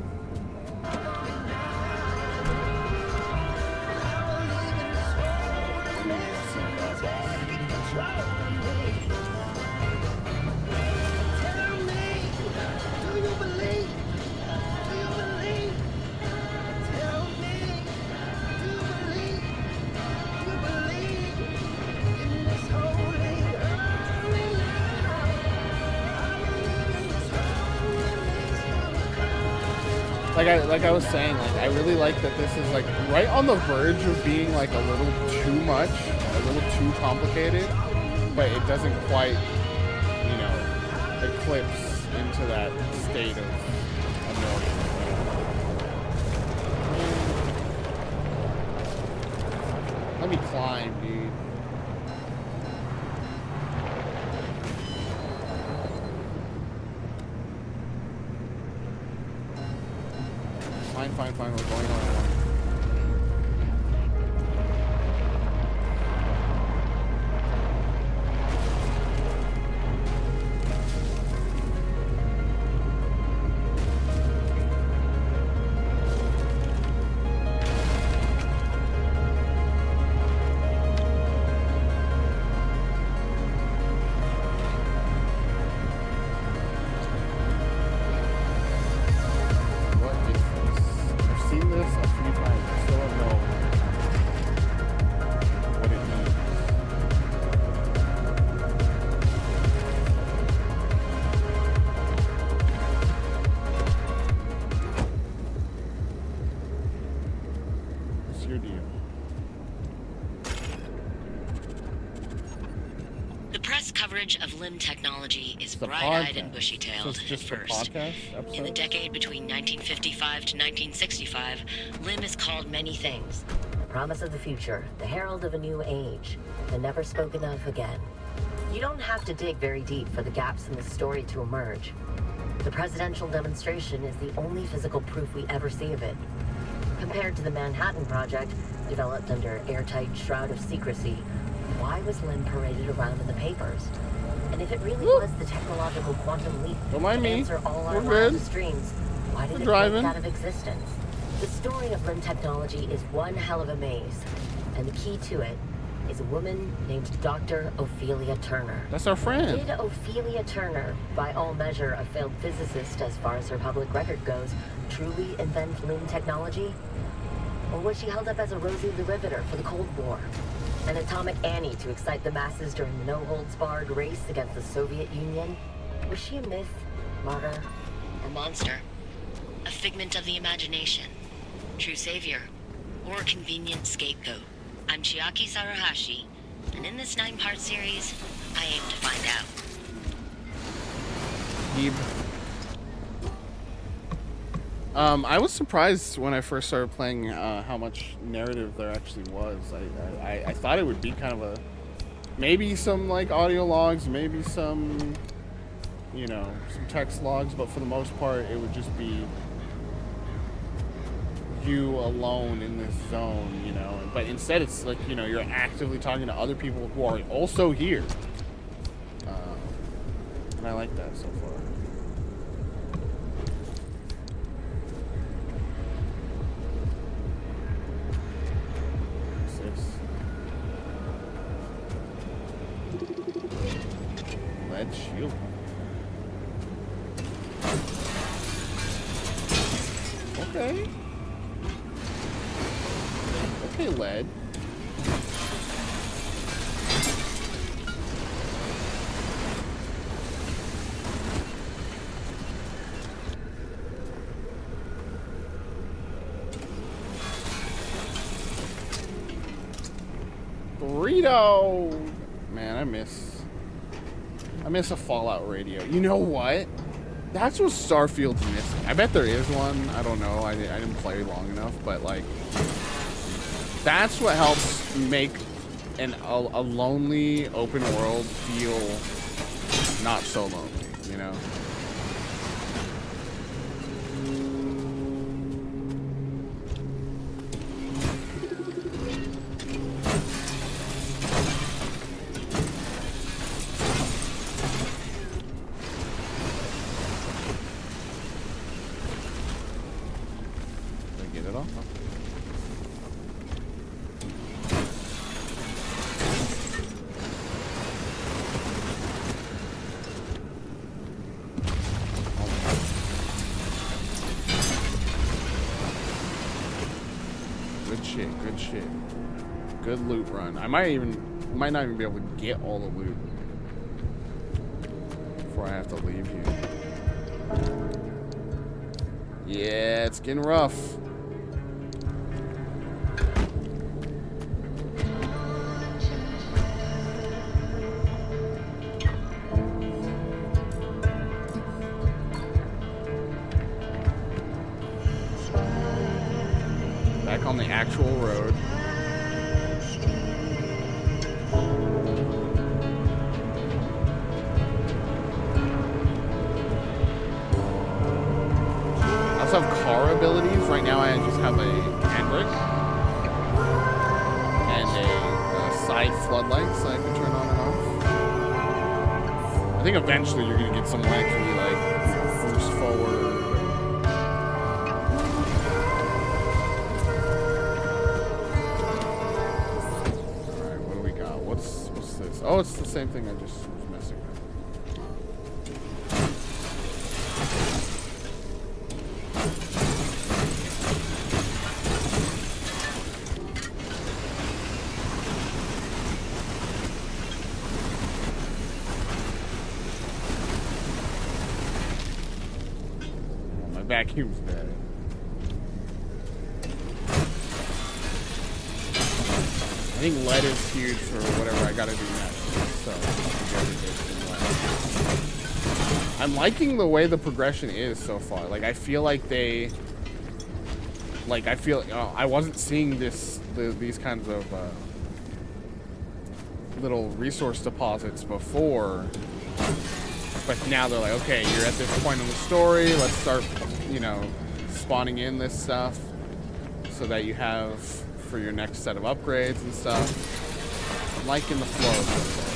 Like I was saying, like I really like that this is like right on the verge of being like a little too much, a little too complicated, but it doesn't quite, you know, eclipse into that state of annoyance. Let me climb, dude. Fine, we're going on. Of LIM technology is bright-eyed and bushy-tailed at first. In the decade between 1955 to 1965, LIM is called many things. The promise of the future, the herald of a new age, the never spoken of again. You don't have to dig very deep for the gaps in the story to emerge. The presidential demonstration is the only physical proof we ever see of it. Compared to the Manhattan Project, developed under airtight shroud of secrecy, why was LIM paraded around in the papers? And if it really was the technological quantum leap to answer all our wildest dreams, why did it break out of existence? The story of LIM technology is one hell of a maze, and the key to it is a woman named Dr. Ophelia Turner. That's our friend. Did Ophelia Turner, by all measure a failed physicist as far as her public record goes, truly invent LIM technology? Or was she held up as a Rosie the Riveter for the Cold War? An atomic Annie to excite the masses during the no-holds-barred race against the Soviet Union? Was she a myth, martyr, or monster? A figment of the imagination? True savior? Or a convenient scapegoat? I'm Chiaki Saruhashi, and in this 9-part series, I aim to find out. I was surprised when I first started playing how much narrative there actually was. I thought it would be kind of a, maybe some like audio logs, maybe some, you know, some text logs, but for the most part it would just be you alone in this zone, you know, and But instead, it's like, you know, you're actively talking to other people who are also here. And I like that so far. Lead shield. Okay. Okay, lead. Burrito. Man, I miss a Fallout radio. You know what? That's what Starfield's missing. I bet there is one. I don't know. I didn't play long enough, but like, that's what helps make a lonely open world feel not so lonely, you know? Good shit. Good loot run. I might not even be able to get all the loot before I have to leave here. Yeah, it's getting rough. Back on the actual road. I also have car abilities. Right now I just have a handbrake and a side floodlights that I can turn on and off. I think eventually you're gonna get something that can be like, you know, boost forward. Oh, it's the same thing I just was messing with. Oh, my vacuum's bad. I think lead is huge for whatever I gotta do next. So I'm liking the way the progression is so far. Like I feel like I wasn't seeing these kinds of little resource deposits before, but now they're like, okay, you're at this point in the story. Let's start, you know, spawning in this stuff so that you have for your next set of upgrades and stuff. I'm liking the flow so far.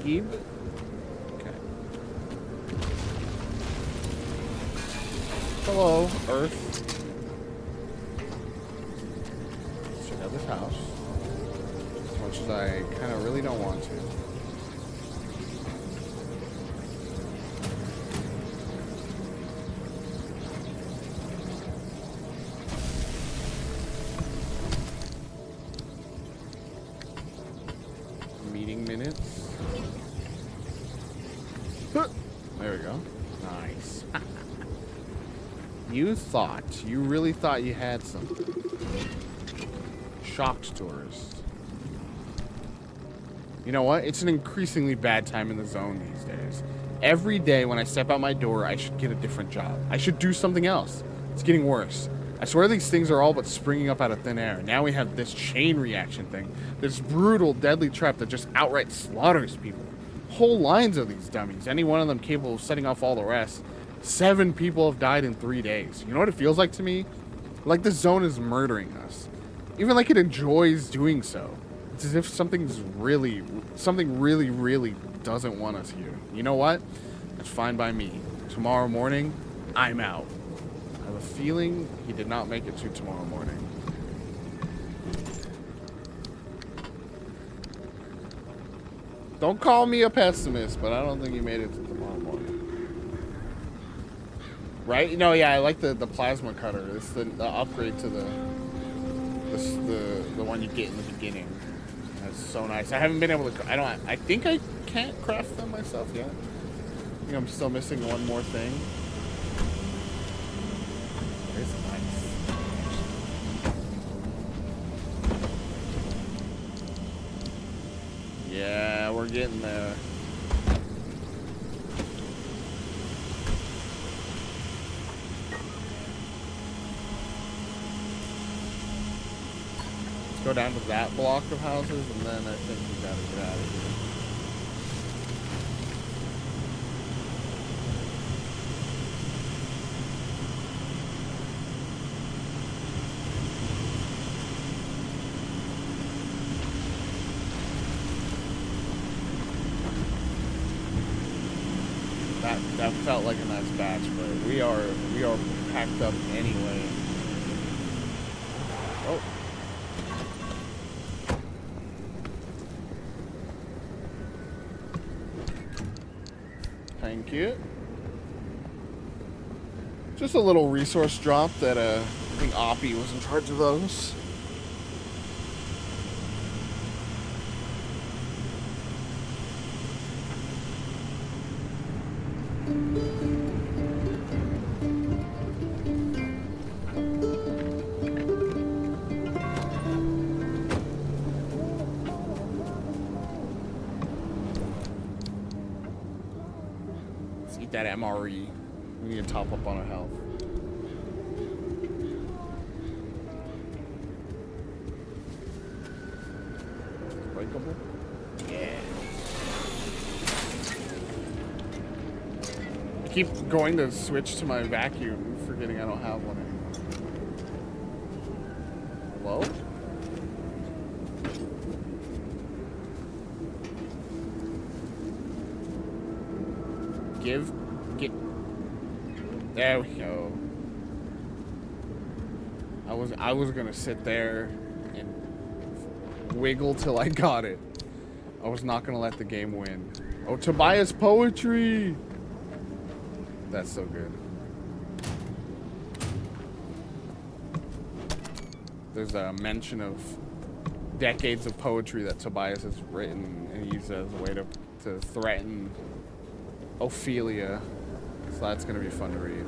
Gib? Okay. Hello, Earth. Let's check out this house. As much as I kind of really don't want to. Meeting minutes. There we go. Nice. You really thought you had something. Shocked tourist. You know what? It's an increasingly bad time in the zone these days. Every day when I step out my door, I should get a different job. I should do something else. It's getting worse. I swear these things are all but springing up out of thin air. Now we have this chain reaction thing. This brutal, deadly trap that just outright slaughters people. Whole lines of these dummies. Any one of them capable of setting off all the rest. 7 people have died in 3 days. You know what it feels like to me? Like the zone is murdering us. Even like it enjoys doing so. It's as if something really, really doesn't want us here. You know what? That's fine by me. Tomorrow morning, I'm out. I have a feeling he did not make it to tomorrow morning. Don't call me a pessimist, but I don't think he made it to tomorrow morning. Right? No, yeah, I like the plasma cutter. It's the upgrade to the one you get in the beginning. That's so nice. I haven't been able to. I think I can't craft them myself yet. I think I'm still missing one more thing. It's nice. Yeah, we're getting there. Go down to that block of houses, and then I think we gotta get out of here. That felt like a nice batch, but we are packed up anyway. Oh. Thank you. Just a little resource drop that I think Oppie was in charge of those. That MRE. We need to top up on our health. Breakable? Yeah. I keep going to switch to my vacuum, forgetting I don't have one anymore. Hello? There we go. I was gonna sit there and wiggle till I got it. I was not gonna let the game win. Oh, Tobias poetry! That's so good. There's a mention of decades of poetry that Tobias has written and used as a way to threaten Ophelia. So that's gonna be fun to read.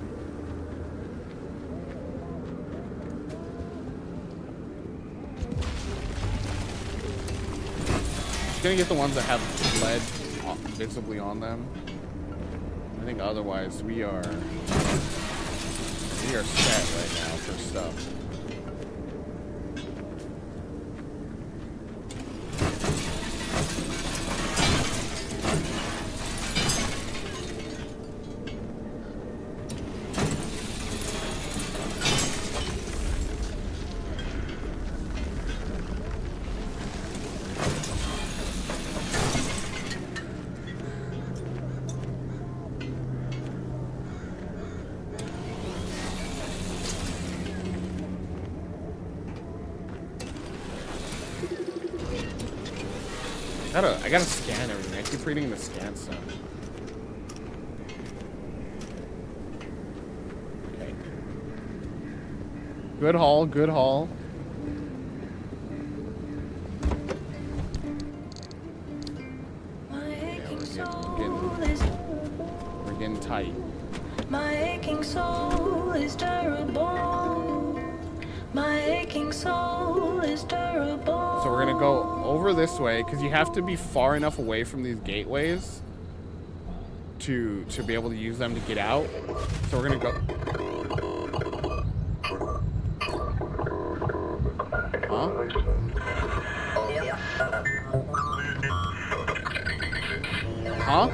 Just gonna get the ones that have lead visibly on them. I think otherwise we are set right now for stuff. I gotta scan everything. I keep reading the scan stuff. Okay. Good haul, good haul. We're getting tight. My aching soul is terrible. My aching soul is terrible. So we're gonna go over this way because you have to be far enough away from these gateways to be able to use them to get out. So we're gonna go. Huh? Huh?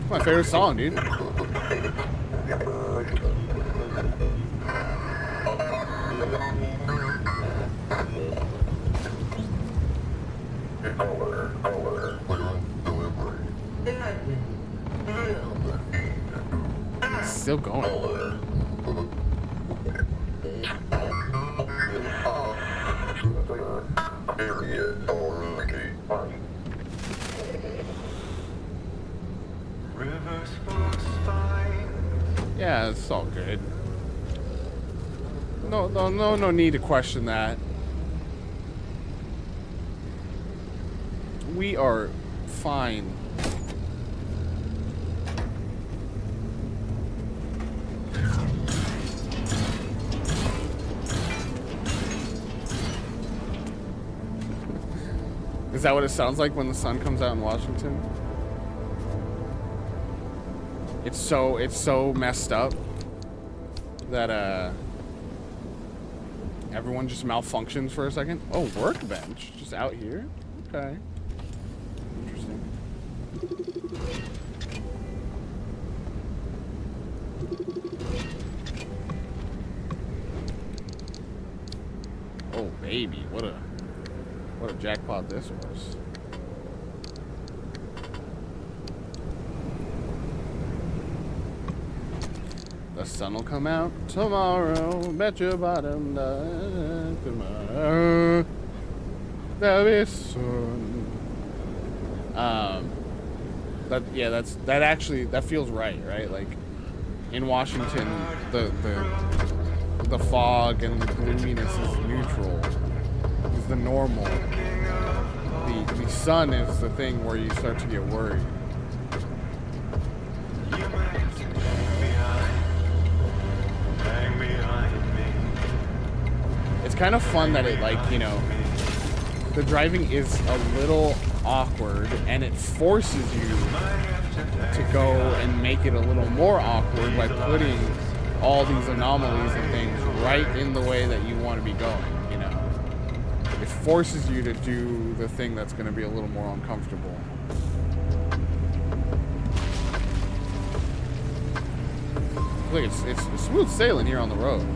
My favorite song, dude. Still going. Yeah, it's all good. No need to question that. We are fine. Is that what it sounds like when the sun comes out in Washington? It's so messed up that everyone just malfunctions for a second. Oh, workbench just out here. Okay. Interesting. Oh baby, what a jackpot this was. The sun will come out tomorrow. Bet your bottom dollar tomorrow. There'll be sun. That feels right? Like in Washington, the fog and the gloominess is neutral. Is the normal. The sun is the thing where you start to get worried. It's kind of fun that it, like, you know, the driving is a little awkward and it forces you to go and make it a little more awkward by putting all these anomalies and things right in the way that you want to be going, you know. It forces you to do the thing that's going to be a little more uncomfortable. Look, it's smooth sailing here on the road.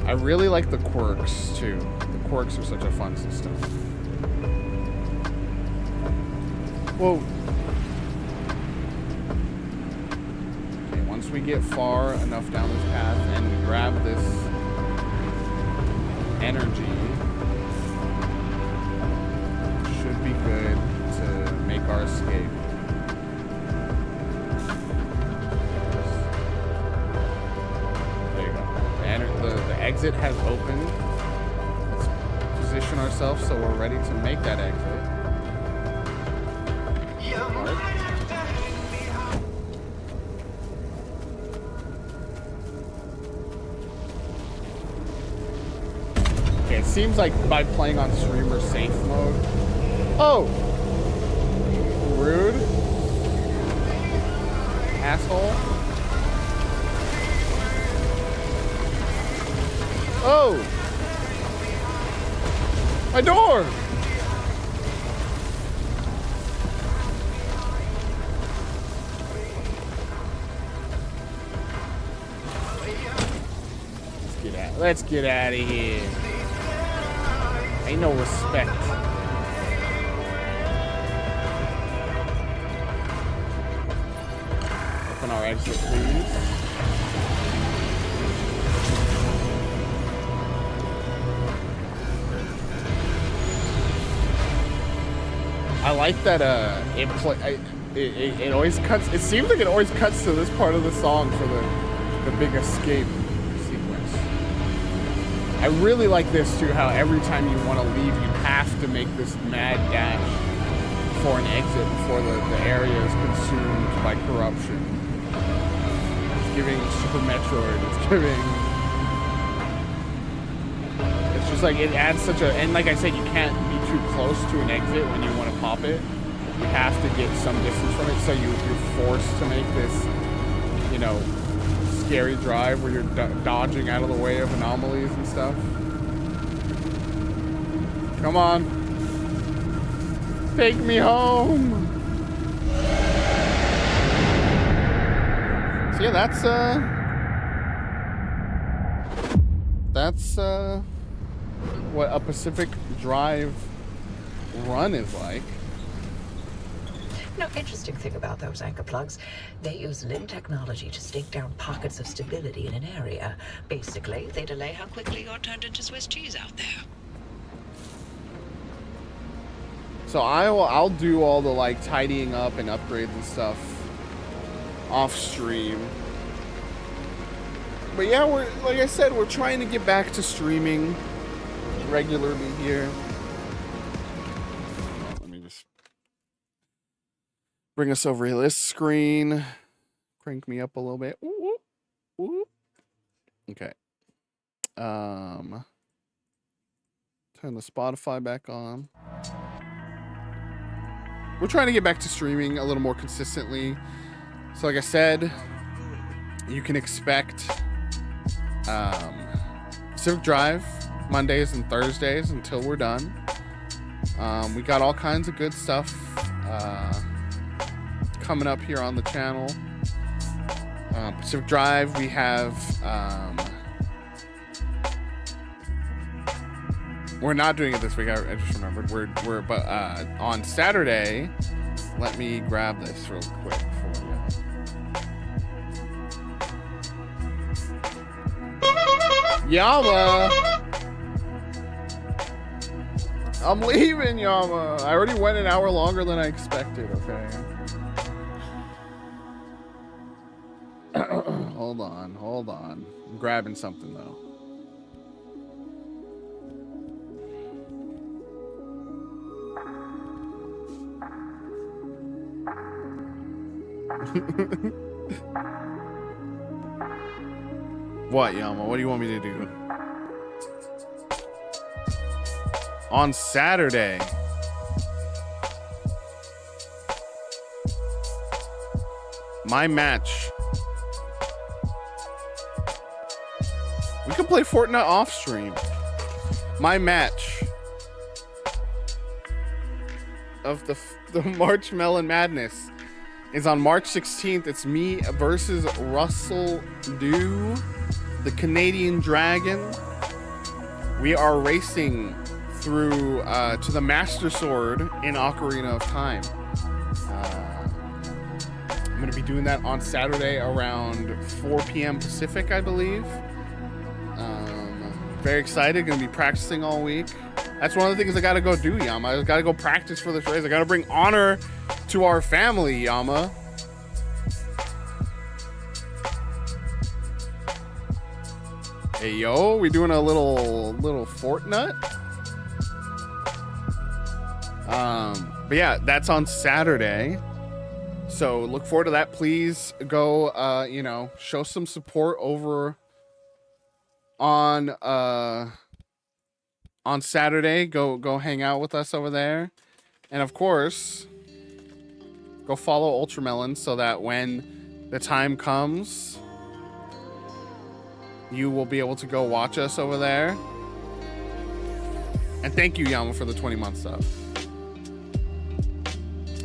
I really like the quirks too. The quirks are such a fun system. Whoa. Okay, once we get far enough down this path and we grab this energy, should be good to make our escape. There you go. The exit has opened. Let's position ourselves so we're ready to make that exit. Okay, it seems like by playing on streamer safe mode. Oh! Rude. Asshole. Oh! My door! Let's get out of here. Ain't no respect. Open our exit, please. I like that it always cuts. It seems like it always cuts to this part of the song for the big escape sequence. I really like this too, how every time you want to leave, you have to make this mad dash for an exit before the area is consumed by corruption. It's giving Super Metroid. It's giving... It's just like, it adds such a... And like I said, you can't be too close to an exit when you want to pop it. You have to get some distance from it, so you're forced to make this, you know, scary drive where you're dodging out of the way of anomalies and stuff. Come on. Take me home. So yeah, that's what a Pacific Drive run is like. No, interesting thing about those anchor plugs, they use LIM technology to stake down pockets of stability in an area. Basically, they delay how quickly you're turned into Swiss cheese out there. So I'll do all the like tidying up and upgrades and stuff off stream. But yeah, we're, like I said, we're trying to get back to streaming regularly here. Let me just bring us over here. This screen, crank me up a little bit. Ooh, ooh, ooh. Okay. Turn the Spotify back on. We're trying to get back to streaming a little more consistently. So like I said, you can expect Pacific Drive Mondays and Thursdays until we're done. We got all kinds of good stuff coming up here on the channel. Pacific Drive, we have we're not doing it this week. I just remembered. But on Saturday, let me grab this real quick for you. Yama! I'm leaving, Yama. I already went an hour longer than I expected, okay? Hold on. I'm grabbing something, though. What, Yama? What do you want me to do? On Saturday. My match. We can play Fortnite off stream. My match of the March Melon Madness is on March 16th. It's me versus Russell Dew, the Canadian Dragon. We are racing through to the Master Sword in Ocarina of Time. I'm going to be doing that on Saturday around 4 p.m. Pacific, I believe. Very excited. Going to be practicing all week. That's one of the things I got to go do, Yama. I got to go practice for this race. I got to bring honor to our family, Yama. Hey, yo, we doing a little Fortnite? But yeah, that's on Saturday. So look forward to that. Please go, you know, show some support over on Saturday. Go hang out with us over there. And of course, go follow Ultramelon so that when the time comes, you will be able to go watch us over there. And thank you, Yama, for the 20-month sub.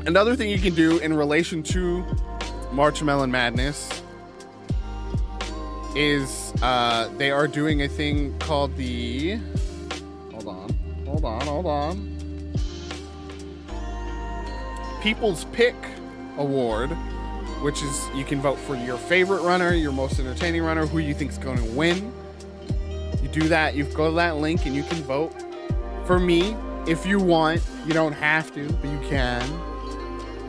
Another thing you can do in relation to March Melon Madness is they are doing a thing called the... Hold on. People's Pick Award, which is you can vote for your favorite runner, your most entertaining runner, who you think is going to win. You do that, you go to that link and you can vote for me if you want. You don't have to, but you can.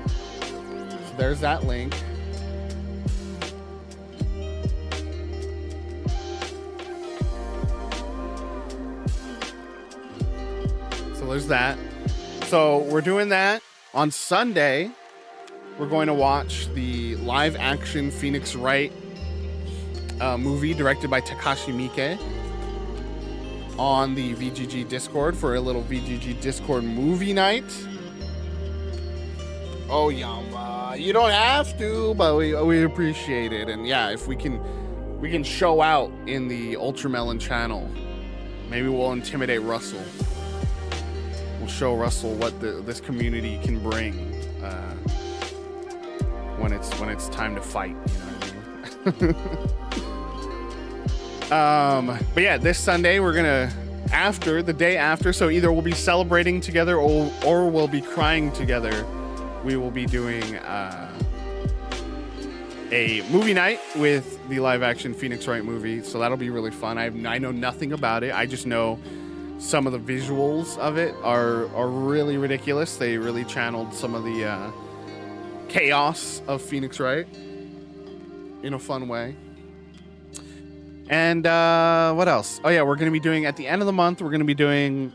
So there's that link. there's that. So we're doing that. On Sunday, we're going to watch the live action Phoenix Wright movie directed by Takashi Miike on the VGG Discord for a little VGG Discord movie night. Oh, yeah, you don't have to, but we appreciate it. And yeah, if we can show out in the Ultramelon channel, maybe we'll intimidate Russell. We'll show Russell what this community can bring when it's time to fight. You know what I mean? But yeah, this Sunday we're gonna the day after. So either we'll be celebrating together or we'll be crying together. We will be doing a movie night with the live action Phoenix Wright movie. So that'll be really fun. I know nothing about it. I just know some of the visuals of it are really ridiculous. They really channeled some of the chaos of Phoenix Wright in a fun way. And what else? Oh yeah, we're going to be doing, at the end of the month, we're going to be doing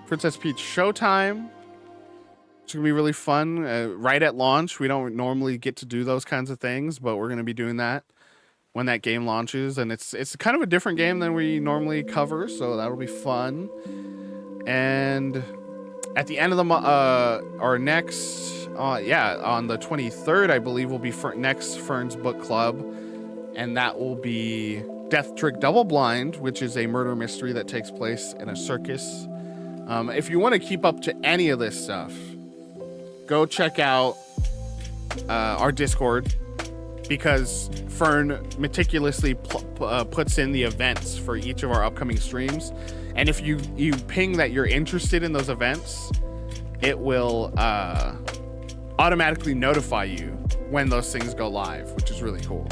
Princess Peach Showtime. It's going to be really fun. Right at launch. We don't normally get to do those kinds of things, but we're going to be doing that when that game launches. And it's kind of a different game than we normally cover, so that'll be fun. And at the end of the month, our next, on the 23rd, I believe, will be next Fern's Book Club. And that will be Death Trick Double Blind, which is a murder mystery that takes place in a circus. If you want to keep up to any of this stuff, go check out our Discord, because Fern meticulously puts in the events for each of our upcoming streams. And if you ping that you're interested in those events, it will automatically notify you when those things go live, which is really cool.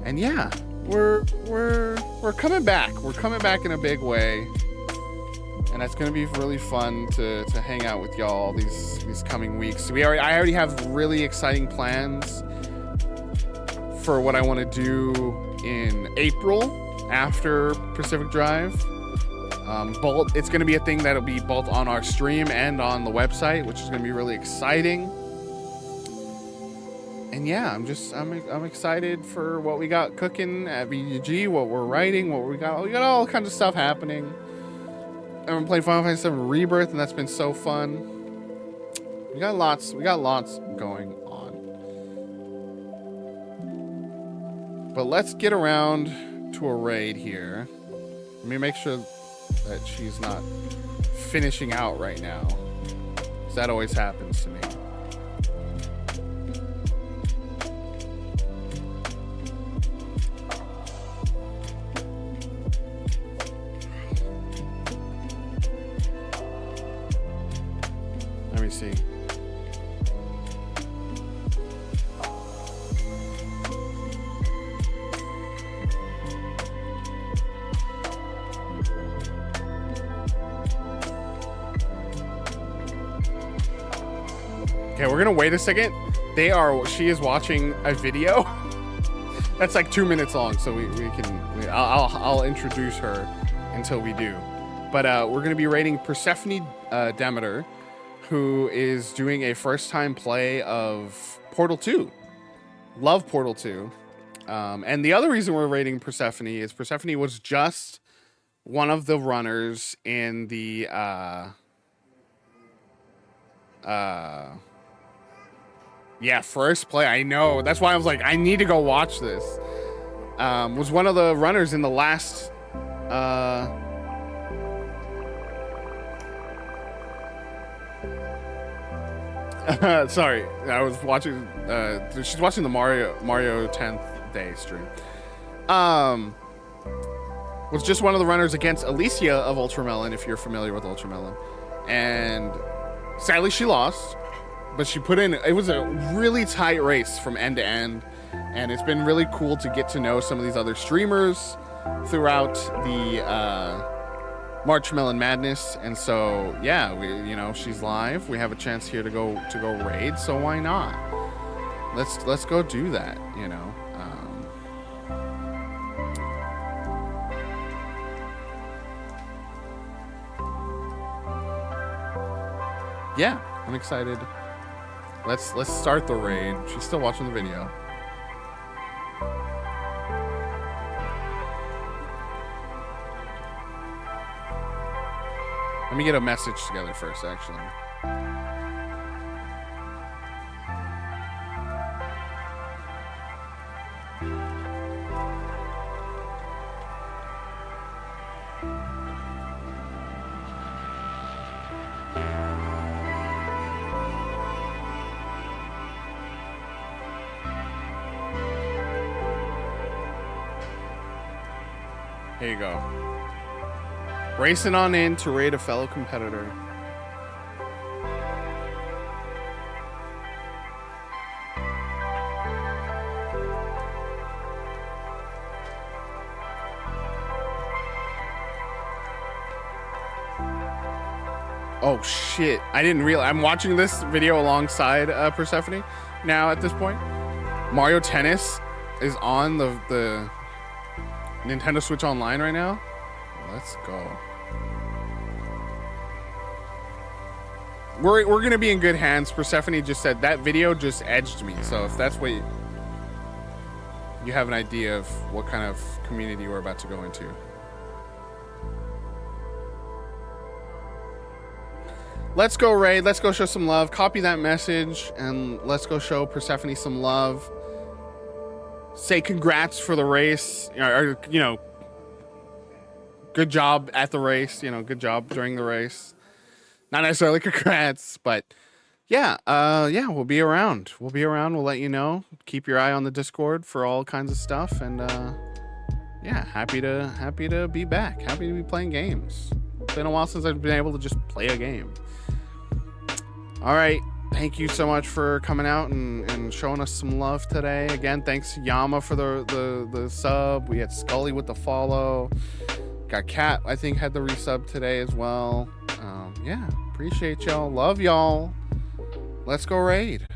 And yeah, we're coming back. We're coming back in a big way. And that's going to be really fun to hang out with y'all these coming weeks. I already have really exciting plans for what I want to do in April after Pacific Drive. It's going to be a thing that'll be both on our stream and on the website, which is going to be really exciting. And yeah, I'm excited for what we got cooking at VGG, what we're writing, we got all kinds of stuff happening. I've been playing Final Fantasy VII Rebirth, and that's been so fun. We got lots going on. But let's get around to a raid here. Let me make sure that she's not finishing out right now, because that always happens to me. Let me see. Okay, we're gonna wait a second. She is watching a video that's like 2 minutes long, so I'll introduce her until we do. But we're gonna be rating Persephone Demeter, who is doing a first-time play of Portal 2. Love Portal 2. And the other reason we're rating Persephone is Persephone was just one of the runners in the first play. I know. That's why I was like, I need to go watch this. Was one of the runners in the last sorry, I was watching she's watching the Mario 10th day stream. Was just one of the runners against Alicia of Ultramelon, if you're familiar with Ultramelon. And sadly she lost, but she put in, it was a really tight race from end to end, and it's been really cool to get to know some of these other streamers throughout the Marshmelon Madness. And so yeah, she's live. We have a chance here to go raid, so why not? Let's go do that, yeah, I'm excited. Let's start the raid. She's still watching the video. Let me get a message together first, actually. Here you go. Racing on in to raid a fellow competitor. Oh shit, I didn't realize. I'm watching this video alongside Persephone now at this point. Mario Tennis is on the Nintendo Switch Online right now. Let's go. We're gonna be in good hands. Persephone just said that video just edged me. So if that's what you have an idea of what kind of community we're about to go into. Let's go raid. Let's go show some love. Copy that message and let's go show Persephone some love. Say congrats for the race, or you know, good job at the race. You know, good job during the race. Not necessarily congrats, but yeah, yeah, we'll be around. We'll be around. We'll let you know. Keep your eye on the Discord for all kinds of stuff, and yeah, happy to be back. Happy to be playing games. It's been a while since I've been able to just play a game. All right. Thank you so much for coming out and showing us some love today. Again, thanks to Yama for the sub. We had Scully with the follow. Got Kat, I think, had the resub today as well. Yeah, appreciate y'all. Love y'all. Let's go raid.